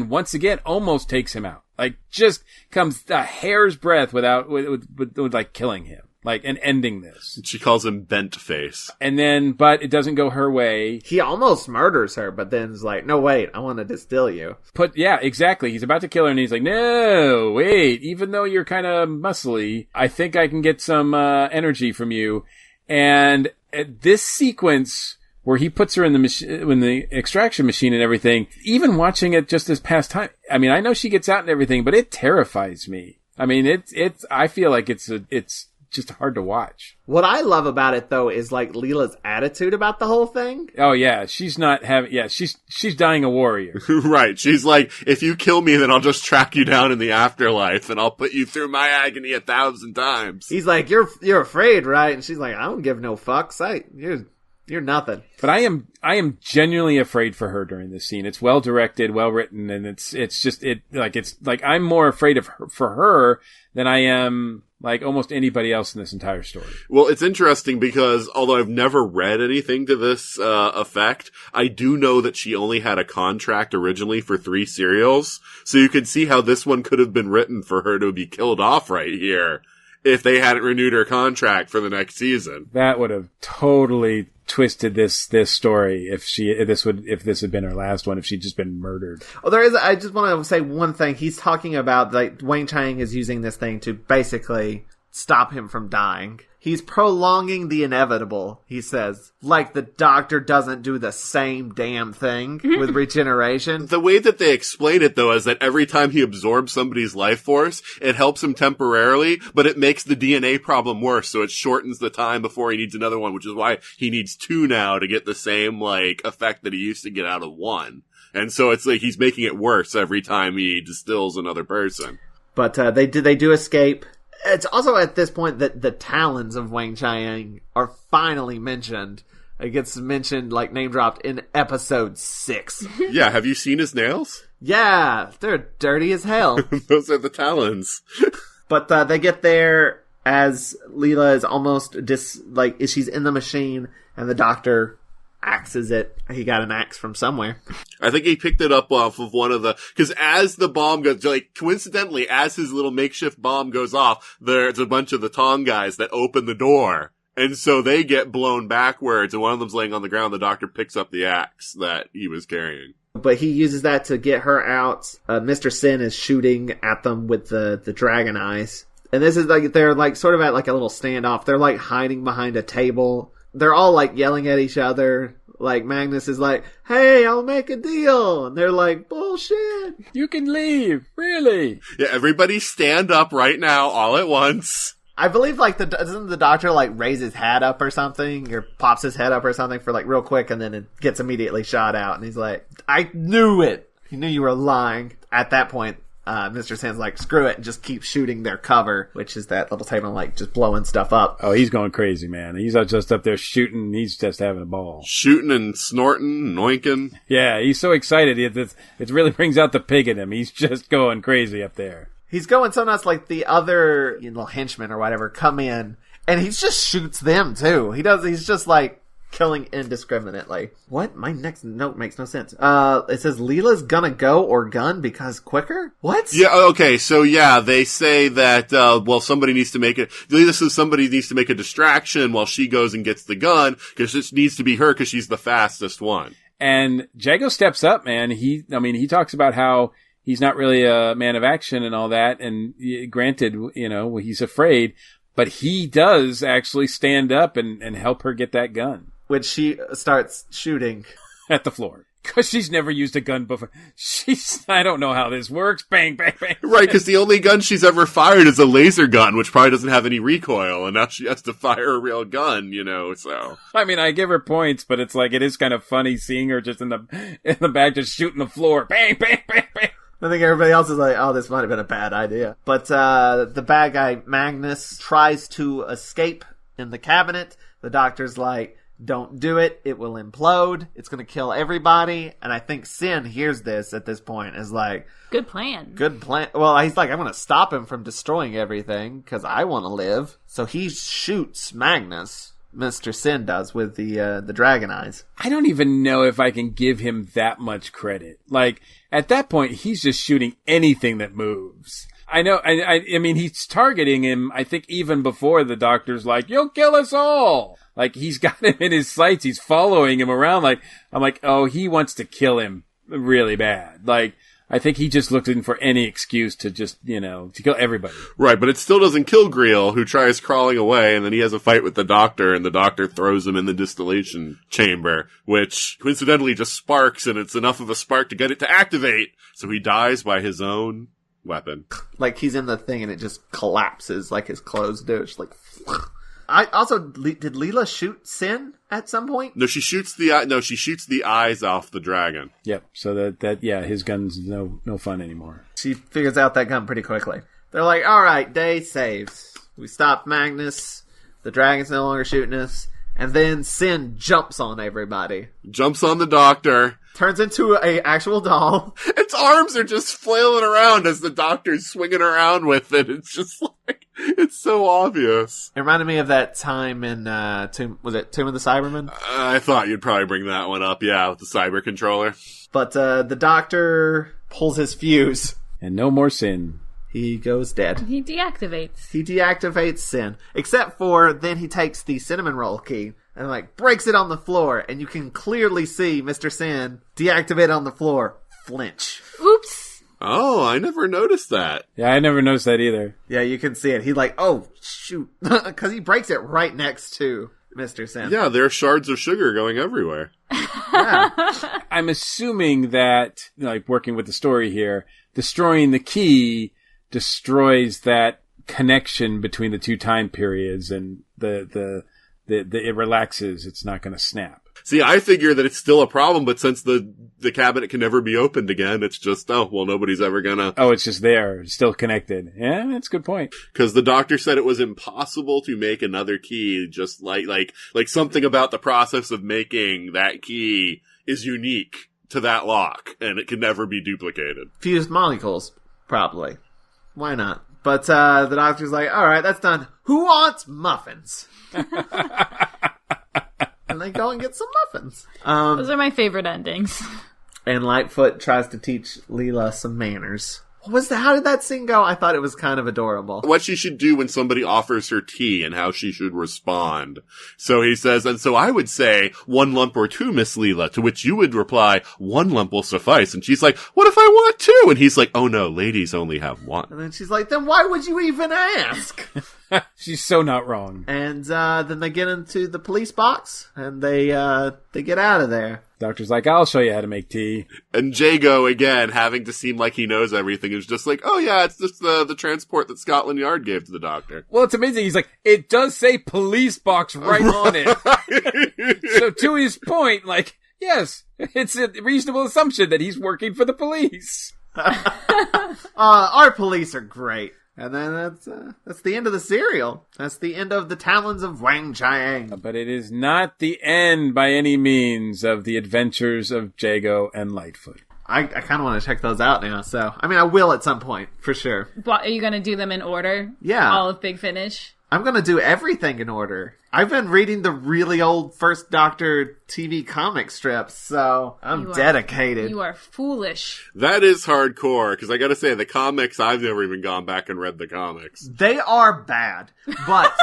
once again, almost takes him out. Like, just comes a hair's breadth with like killing him. Like, and ending this. She calls him Bent Face. And then, but it doesn't go her way. He almost murders her, but then is like, no, wait, I want to distill you. Yeah, exactly. He's about to kill her, and he's like, no, wait, even though you're kind of muscly, I think I can get some energy from you. And this sequence where he puts her in the extraction machine and everything, even watching it just this past time, I mean, I know she gets out and everything, but it terrifies me. I mean, I feel like it's just hard to watch. What I love about it, though, is like Leela's attitude about the whole thing. Oh yeah, she's dying a warrior. Right. She's like, if you kill me, then I'll just track you down in the afterlife and I'll put you through my agony 1,000 times. He's like, you're afraid, right? And she's like, I don't give no fucks. You're nothing. But I am genuinely afraid for her during this scene. It's well directed, well written, and it's like I'm more afraid of her, for her than I am like almost anybody else in this entire story. Well, it's interesting because although I've never read anything to this effect, I do know that she only had a contract originally for 3 serials. So you could see how this one could have been written for her to be killed off right here if they hadn't renewed her contract for the next season. That would have totally twisted this story if this had been her last one, if she'd just been murdered. Oh, I just want to say one thing. He's talking about like Weng-Chiang is using this thing to basically stop him from dying. He's prolonging the inevitable, he says. Like the doctor doesn't do the same damn thing with regeneration. The way that they explain it, though, is that every time he absorbs somebody's life force, it helps him temporarily, but it makes the DNA problem worse, so it shortens the time before he needs another one, which is why he needs 2 now to get the same, effect that he used to get out of 1. And so it's like he's making it worse every time he distills another person. But they do escape. It's also at this point that the Talons of Weng-Chiang are finally mentioned. It gets mentioned, name dropped in episode 6. Yeah, have you seen his nails? Yeah, they're dirty as hell. Those are the Talons. But they get there as Leela is almost she's in the machine, and the doctor axes it. He got an axe from somewhere. I think he picked it up off of one of because as the bomb goes, coincidentally, as his little makeshift bomb goes off, there's a bunch of the Tong guys that open the door. And so they get blown backwards, and one of them's laying on the ground. The doctor picks up the axe that he was carrying. But he uses that to get her out. Mr. Sin is shooting at them with the dragon eyes. And this is they're sort of at a little standoff. They're hiding behind a table. They're all yelling at each other. Magnus is hey, I'll make a deal. And they're bullshit. You can leave. Really? Yeah, everybody stand up right now, all at once. I believe doesn't the doctor raise his hat up or something, or pops his head up or something for real quick, and then it gets immediately shot out. And he's I knew it. He knew you were lying. At that point, Mr. Sin's screw it, and just keep shooting their cover, which is that little table, just blowing stuff up. Oh, he's going crazy, man. He's not just up there shooting. He's just having a ball. Shooting and snorting and oinking. Yeah, he's so excited. It really brings out the pig in him. He's just going crazy up there. He's going so nuts, the other little henchmen or whatever come in, and he just shoots them, too. He's just, killing indiscriminately. What? My next note makes no sense. It says Leela's gonna go or gun because quicker? What? Yeah, okay, so yeah, they say that, somebody needs to make Leela says somebody needs to make a distraction while she goes and gets the gun, because it needs to be her because she's the fastest one. And Jago steps up, man. He talks about how he's not really a man of action and all that, and granted, he's afraid, but he does actually stand up and help her get that gun. Which she starts shooting at the floor. Because she's never used a gun before. I don't know how this works. Bang, bang, bang. Right, because the only gun she's ever fired is a laser gun, which probably doesn't have any recoil, and now she has to fire a real gun, so. I give her points, but it's it is kind of funny seeing her just in the back just shooting the floor. Bang, bang, bang, bang. I think everybody else is oh, this might have been a bad idea. But the bad guy, Magnus, tries to escape in the cabinet. The doctor's don't do it. It will implode. It's going to kill everybody. And I think Sin hears this at this point is good plan. Good plan. Well, he's I'm going to stop him from destroying everything because I want to live. So he shoots Magnus. Mr. Sin does with the dragon eyes. I don't even know if I can give him that much credit. At that point, he's just shooting anything that moves. I know. I mean, he's targeting him, I think, even before the doctor's you'll kill us all. He's got him in his sights. He's following him around. I'm oh, he wants to kill him really bad. I think he just looked in for any excuse to just, to kill everybody. Right, but it still doesn't kill Greel, who tries crawling away, and then he has a fight with the doctor, and the doctor throws him in the distillation chamber, which coincidentally just sparks, and it's enough of a spark to get it to activate, so he dies by his own weapon. He's in the thing, and it just collapses his clothes do. It's I also, did Leela shoot Sin at some point? No, she shoots the eyes off the dragon. Yep. So that his gun's no fun anymore. She figures out that gun pretty quickly. They're all right, day saves. We stop Magnus. The dragon's no longer shooting us. And then Sin jumps on everybody. Jumps on the doctor. Turns into a actual doll. Its arms are just flailing around as the doctor's swinging around with it. It's just it's so obvious. It reminded me of that time in, Tomb of the Cybermen? I thought you'd probably bring that one up, yeah, with the cyber controller. But the doctor pulls his fuse. And no more Sin. He goes dead. He deactivates. He deactivates Sin. Except for then he takes the cinnamon roll key and breaks it on the floor. And you can clearly see Mr. Sin deactivate on the floor. Flinch. Oops. Oh, I never noticed that. Yeah, I never noticed that either. Yeah, you can see it. He's like, oh, shoot. Because he breaks it right next to Mr. Sin. Yeah, there are shards of sugar going everywhere. Yeah. I'm assuming that, like, working with the story here, destroying the key destroys that connection between the two time periods, and it relaxes. It's not going to snap. See, I figure that it's still a problem, but since the cabinet can never be opened again, it's just, nobody's ever gonna... Oh, it's just there, still connected. Yeah, that's a good point. Because the doctor said it was impossible to make another key, just like something about the process of making that key is unique to that lock, and it can never be duplicated. Fused molecules, probably. Why not? But the doctor's like, all right, that's done. Who wants muffins? And they go and get some muffins. Those are my favorite endings. And Litefoot tries to teach Leela some manners. What was that? How did that scene go? I thought it was kind of adorable. What she should do when somebody offers her tea and how she should respond. So he says, and so I would say 1 lump or 2, Miss Leela, to which you would reply, 1 lump will suffice. And she's like, what if I want 2? And he's like, oh no, ladies only have 1. And then she's like, then why would you even ask? She's so not wrong. And then they get into the police box, and they get out of there. Doctor's like, I'll show you how to make tea. And Jago, again, having to seem like he knows everything, is just like, oh yeah, it's just the transport that Scotland Yard gave to the doctor. Well, it's amazing. He's like, it does say police box right on it. So to his point, like, yes, it's a reasonable assumption that he's working for the police. Our police are great. And then that's the end of the serial. That's the end of the Talons of Weng-Chiang. But it is not the end by any means of the adventures of Jago and Litefoot. I kind of want to check those out now. So, I mean, I will at some point, for sure. Are you going to do them in order? Yeah. All of Big Finish? I'm going to do everything in order. I've been reading the really old First Doctor TV comic strips, so I'm dedicated. You are foolish. That is hardcore, because I gotta say, the comics, I've never even gone back and read the comics. They are bad, but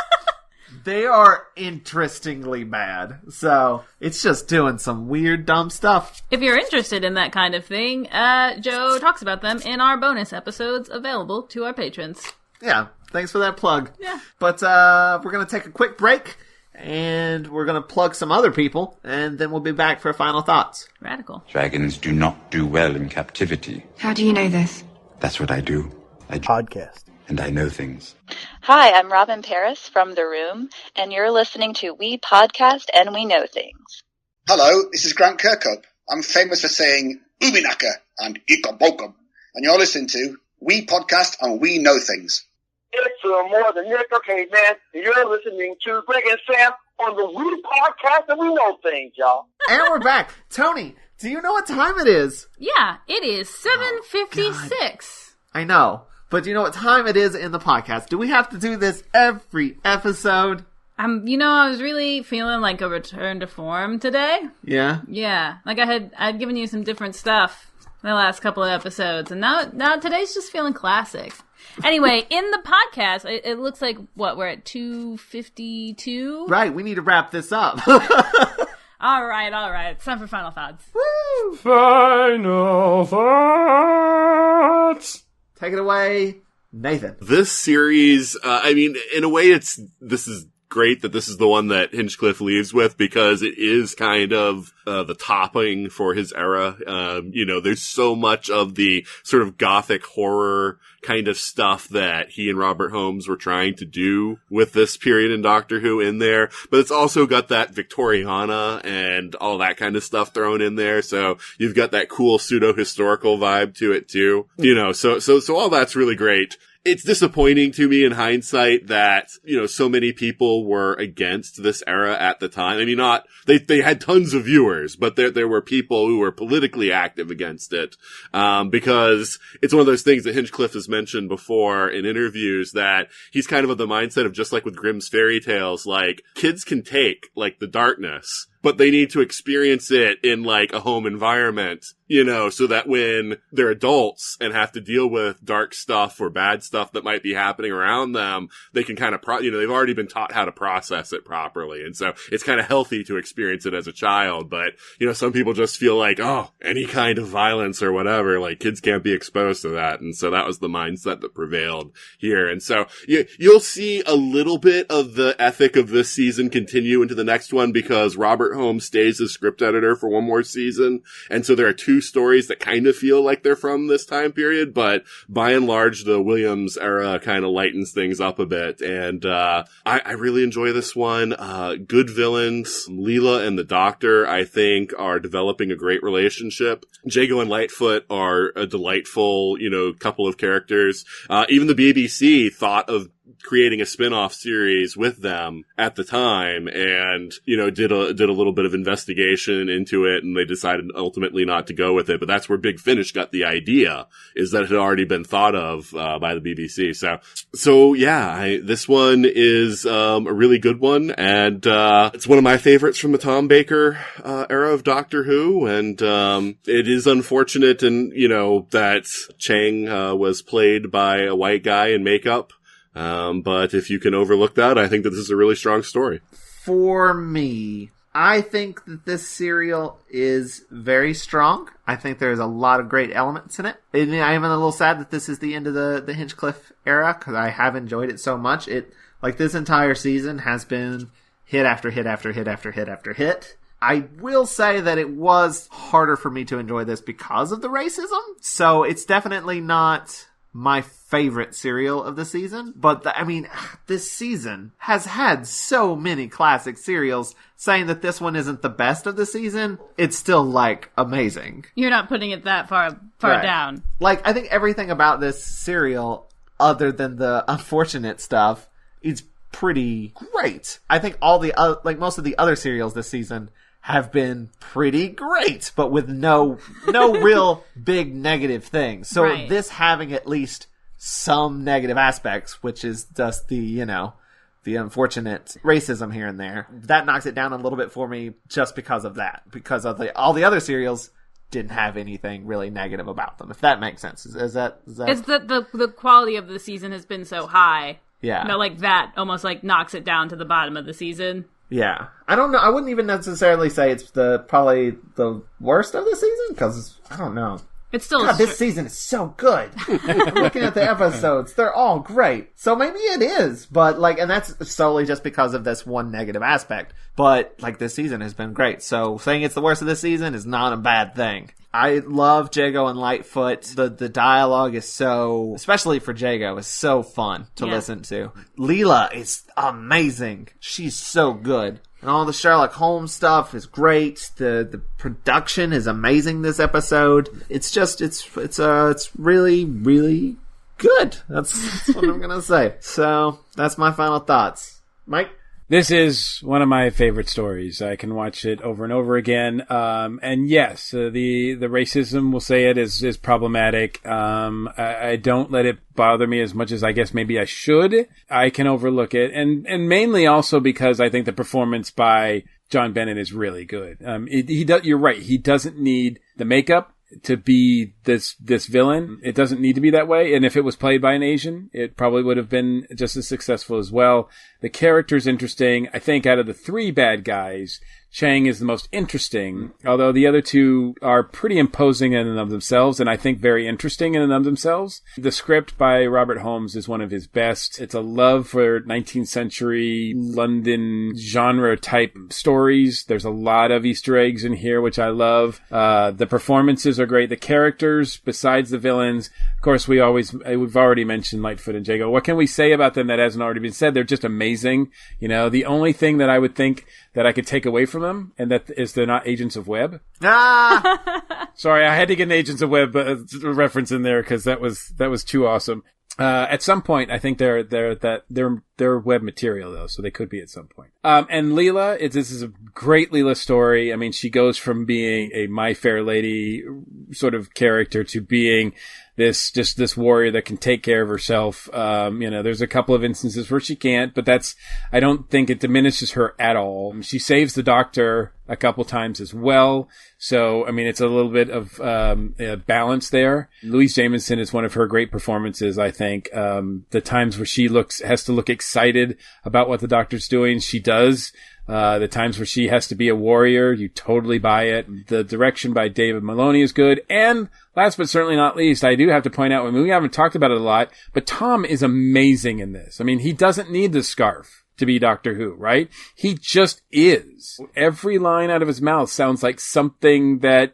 they are interestingly bad. So it's just doing some weird, dumb stuff. If you're interested in that kind of thing, Joe talks about them in our bonus episodes available to our patrons. Yeah, thanks for that plug. Yeah. But we're going to take a quick break, and we're going to plug some other people, and then we'll be back for final thoughts. Radical. Dragons do not do well in captivity. How do you know this? That's what I do. I podcast. And I know things. Hi, I'm Robin Paris from The Room, and you're listening to We Podcast and We Know Things. Hello, this is Grant Kirkhope. I'm famous for saying Ubinaka and Ikabokum, and you're listening to We Podcast and We Know Things. It's more than Nick. Okay, man, you're listening to Greg and Sam on the We Podcast and We Know Things, y'all. And we're back. Tony, do you know what time it is? Yeah, it is 7:56. I know, but do you know what time it is in the podcast? Do we have to do this every episode? I was really feeling like a return to form today. Yeah? Yeah, like I'd given you some different stuff in the last couple of episodes, and now today's just feeling classic. Anyway, in the podcast, it looks like, we're at 2:52? Right, we need to wrap this up. All right. It's time for final thoughts. Woo! Final thoughts! Take it away, Nathan. This series, in a way, this is great that this is the one that Hinchcliffe leaves with, because it is kind of the topping for his era. There's so much of the sort of gothic horror kind of stuff that he and Robert Holmes were trying to do with this period in Doctor Who in there, but it's also got that Victoriana and all that kind of stuff thrown in there. So you've got that cool pseudo-historical vibe to it too. So all that's really great. It's disappointing to me in hindsight that, so many people were against this era at the time. I mean, they had tons of viewers, but there were people who were politically active against it. Because it's one of those things that Hinchcliffe has mentioned before in interviews, that he's kind of the mindset of, just like with Grimm's fairy tales, like, kids can take, like, the darkness, but they need to experience it in like a home environment, you know, so that when they're adults and have to deal with dark stuff or bad stuff that might be happening around them, they can kind of, they've already been taught how to process it properly. And so it's kind of healthy to experience it as a child. But, you know, some people just feel like, oh, any kind of violence or whatever, like kids can't be exposed to that. And so that was the mindset that prevailed here. And so you'll see a little bit of the ethic of this season continue into the next one because Robert Holmes stays as script editor for one more season. And so there are two stories that kind of feel like they're from this time period, but by and large, the Williams era kind of lightens things up a bit. And I really enjoy this one. Good villains. Leela and the Doctor, I think, are developing a great relationship. Jago and Litefoot are a delightful, you know, couple of characters. Even the BBC thought of creating a spin-off series with them at the time and, you know, did a little bit of investigation into it, and they decided ultimately not to go with it. But that's where Big Finish got the idea, is that it had already been thought of by the BBC. So yeah, this one is a really good one, and it's one of my favorites from the Tom Baker era of Doctor Who, and it is unfortunate, and you know, that Chang was played by a white guy in makeup. But if you can overlook that, I think that this is a really strong story. For me, I think that this serial is very strong. I think there's a lot of great elements in it. And I am a little sad that this is the end of the Hinchcliffe era, because I have enjoyed it so much. Like this entire season has been hit after hit after hit after hit after hit. I will say that it was harder for me to enjoy this because of the racism. So it's definitely not my favorite serial of the season. But, this season has had so many classic serials. Saying that this one isn't the best of the season, it's still, like, amazing. You're not putting it that far right. down. Like, I think everything about this serial, other than the unfortunate stuff, is pretty great. I think all the, most of the other serials this season have been pretty great, but with no real big negative things. So right. This having at least some negative aspects, which is just the unfortunate racism here and there, that knocks it down a little bit for me just because of that. Because of all the other serials didn't have anything really negative about them, if that makes sense. Is that... It's the quality of the season has been so high. Yeah. You know, like that almost like knocks it down to the bottom of the season. Yeah. I don't know. I wouldn't even necessarily say it's probably the worst of the season, because I don't know. It's still this season is so good. I'm looking at the episodes. They're all great. So maybe it is, but and that's solely just because of this one negative aspect. But this season has been great. So saying it's the worst of the season is not a bad thing. I love Jago and Litefoot. The dialogue is so, especially for Jago, is so fun to listen to. Leela is amazing. She's so good. And all the Sherlock Holmes stuff is great. The production is amazing this episode. It's just, it's really, really good. That's what I'm going to say. So that's my final thoughts. Mike? This is one of my favorite stories. I can watch it over and over again. And yes, the racism, we'll say it, is problematic. I don't let it bother me as much as I guess maybe I should. I can overlook it. And mainly also because I think the performance by John Bennett is really good. You're right. He doesn't need the makeup to be this villain. It doesn't need to be that way. And if it was played by an Asian, it probably would have been just as successful as well. The character's interesting. I think out of the three bad guys, Chang is the most interesting, although the other two are pretty imposing in and of themselves, and I think very interesting in and of themselves. The script by Robert Holmes is one of his best. It's a love for 19th century London genre type stories. There's a lot of Easter eggs in here, which I love. The performances are great. The characters, besides the villains, of course, we've already mentioned Litefoot and Jago. What can we say about them that hasn't already been said? They're just amazing. You know, the only thing that I would think that I could take away from them, and that is they're not Agents of Webb. Sorry, I had to get an Agents of Webb reference in there because that was too awesome. At some point, I think they're web material though, so they could be at some point. And Leela, this is a great Leela story. I mean, she goes from being a My Fair Lady sort of character to being this warrior that can take care of herself. There's a couple of instances where she can't, but I don't think it diminishes her at all. She saves the doctor a couple times as well. So, I mean, it's a little bit of balance there. Louise Jameson is one of her great performances, I think. The times where she has to look excited about what the doctor's doing, she does. The times where she has to be a warrior, you totally buy it. The direction by David Maloney is good. And last but certainly not least, I do have to point out, we haven't talked about it a lot, but Tom is amazing in this. I mean, he doesn't need the scarf to be Doctor Who, right? He just is. Every line out of his mouth sounds like something that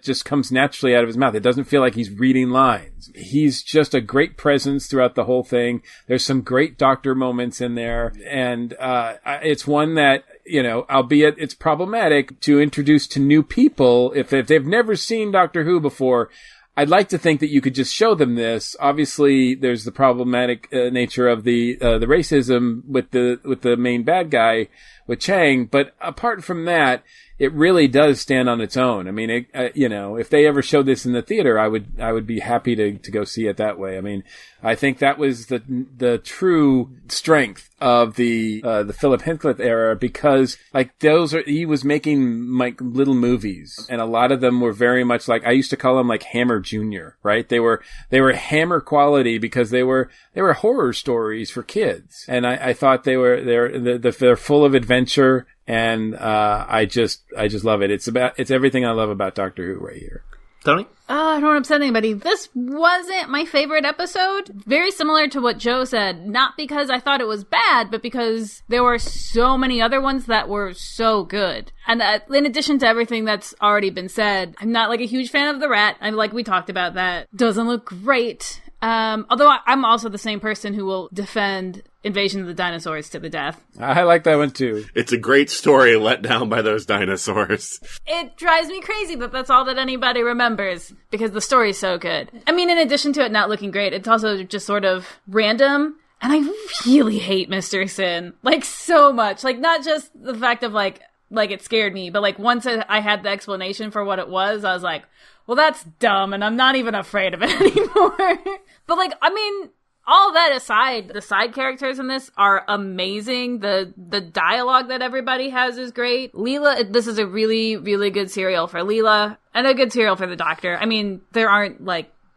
just comes naturally out of his mouth. It doesn't feel like he's reading lines. He's just a great presence throughout the whole thing. There's some great Doctor moments in there. And, it's one that, albeit it's problematic to introduce to new people. If they've never seen Doctor Who before, I'd like to think that you could just show them this. Obviously, there's the problematic nature of the racism with the main bad guy, with Chang. But apart from that, it really does stand on its own. I mean, if they ever showed this in the theater, I would be happy to go see it that way. I mean, I think that was the true strength of the Philip Hinchcliffe era, because he was making like little movies, and a lot of them were very much like, I used to call them like Hammer Junior, right? They were Hammer quality because they were horror stories for kids, and I thought they're full of adventure. And I just love it. It's everything I love about Doctor Who right here. Tony? I don't want to upset anybody. This wasn't my favorite episode. Very similar to what Joe said. Not because I thought it was bad, but because there were so many other ones that were so good. And in addition to everything that's already been said, I'm not like a huge fan of the rat. We talked about that. Doesn't look great. Although I'm also the same person who will defend Invasion of the Dinosaurs to the death. I like that one too. It's a great story let down by those dinosaurs. It drives me crazy that that's all that anybody remembers, because the story's so good. I mean, in addition to it not looking great, it's also just sort of random. And I really hate Mr. Sin. So much. Not just the fact of it scared me, but once I had the explanation for what it was, I was like, well, that's dumb, and I'm not even afraid of it anymore. But all that aside, the side characters in this are amazing. The dialogue that everybody has is great. Leela, this is a really, really good serial for Leela, and a good serial for the Doctor. I mean, there aren't,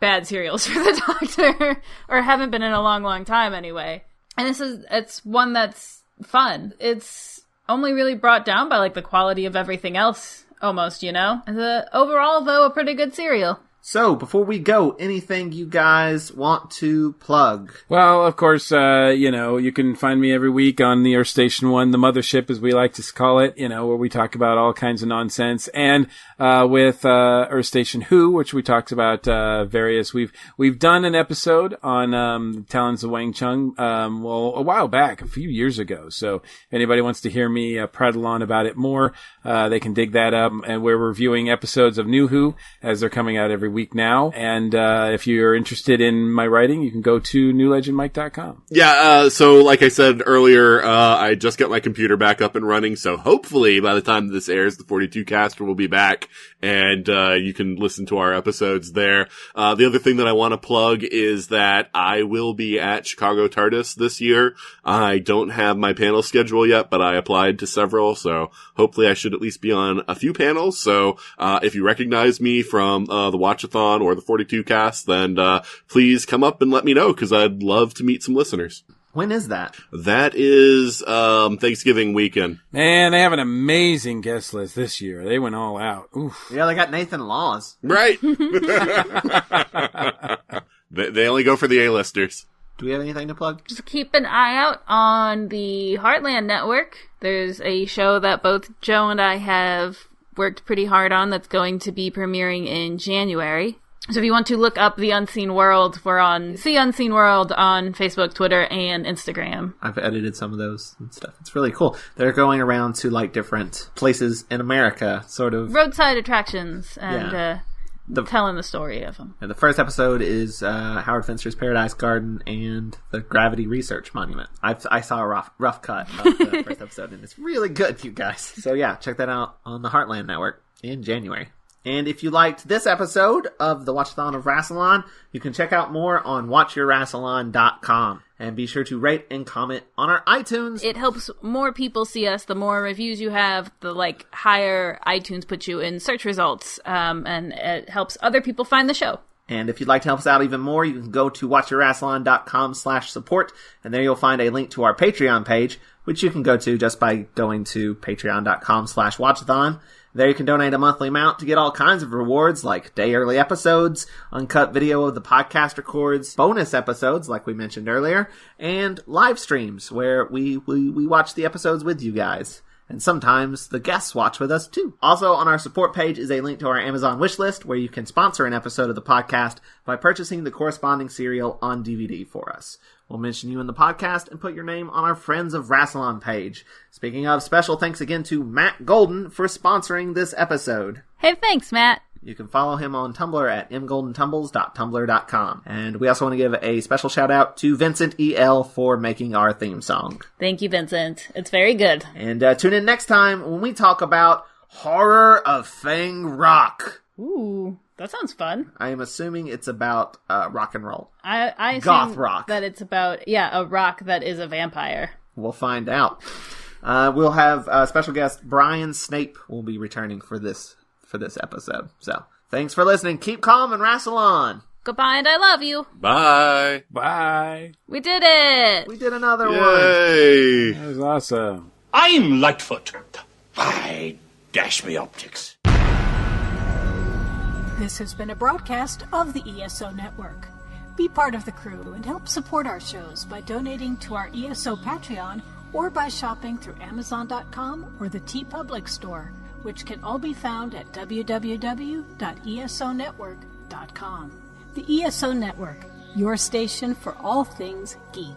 bad serials for the Doctor, or haven't been in a long, long time anyway. And it's one that's fun. It's only really brought down by, the quality of everything else, almost, Overall, though, a pretty good serial. So, before we go, anything you guys want to plug? Well, of course, you can find me every week on the Earth Station 1, the mothership, as we like to call it, where we talk about all kinds of nonsense. And with Earth Station Who, which we talked about various. We've done an episode on Talons of Weng-Chiang, a while back, a few years ago. So, if anybody wants to hear me prattle on about it more, they can dig that up. And we're reviewing episodes of New Who as they're coming out every week now. And if you're interested in my writing, you can go to newlegendmike.com. Yeah, so like I said earlier, I just got my computer back up and running, so hopefully by the time this airs, the 42 caster will be back, and you can listen to our episodes there. The other thing that I want to plug is that I will be at Chicago TARDIS this year. I don't have my panel schedule yet, but I applied to several, so hopefully I should at least be on a few panels. So if you recognize me from the Watch-A-Thon or the 42 cast, then please come up and let me know, because I'd love to meet some listeners. When is that? That is Thanksgiving weekend. Man, they have an amazing guest list this year. They went all out. Oof. Yeah, they got Nathan Laws. Right. They only go for the A-listers. Do we have anything to plug? Just keep an eye out on the Heartland Network. There's a show that both Joe and I have worked pretty hard on that's going to be premiering in January. So if you want to look up The Unseen World, we're on The Unseen World on Facebook, Twitter, and Instagram. I've edited some of those and stuff. It's really cool. They're going around to different places in America, sort of. Roadside attractions and telling the story of them. The first episode is Howard Finster's Paradise Garden and the Gravity Research Monument. I saw a rough cut of the first episode, and it's really good, you guys. So yeah, check that out on the Heartland Network in January. And if you liked this episode of the Watch-A-Thon of Rassilon, you can check out more on watchyourrassilon.com. And be sure to rate and comment on our iTunes. It helps more people see us. The more reviews you have, the higher iTunes puts you in search results. And it helps other people find the show. And if you'd like to help us out even more, you can go to watchyourrassilon.com/support. And there you'll find a link to our Patreon page, which you can go to just by going to patreon.com/watchathon. There you can donate a monthly amount to get all kinds of rewards like day early episodes, uncut video of the podcast records, bonus episodes like we mentioned earlier, and live streams where we watch the episodes with you guys. And sometimes the guests watch with us too. Also on our support page is a link to our Amazon wishlist where you can sponsor an episode of the podcast by purchasing the corresponding serial on DVD for us. We'll mention you in the podcast and put your name on our Friends of Rassilon page. Speaking of, special thanks again to Matt Golden for sponsoring this episode. Hey, thanks, Matt. You can follow him on Tumblr at mgoldentumbles.tumblr.com. And we also want to give a special shout out to Vincent E.L. for making our theme song. Thank you, Vincent. It's very good. And tune in next time when we talk about Horror of Fang Rock. Ooh, that sounds fun. I am assuming it's about rock and roll. I assume goth rock. That it's about, a rock that is a vampire. We'll find out. We'll have special guest Brian Snape will be returning for this episode. So, thanks for listening. Keep calm and Rassilon. Goodbye and I love you. Bye. Bye. We did it. We did another one. Yay. That was awesome. I'm Litefoot. Why, dash me optics. This has been a broadcast of the ESO Network. Be part of the crew and help support our shows by donating to our ESO Patreon or by shopping through Amazon.com or the TeePublic store, which can all be found at www.esonetwork.com. The ESO Network, your station for all things geek.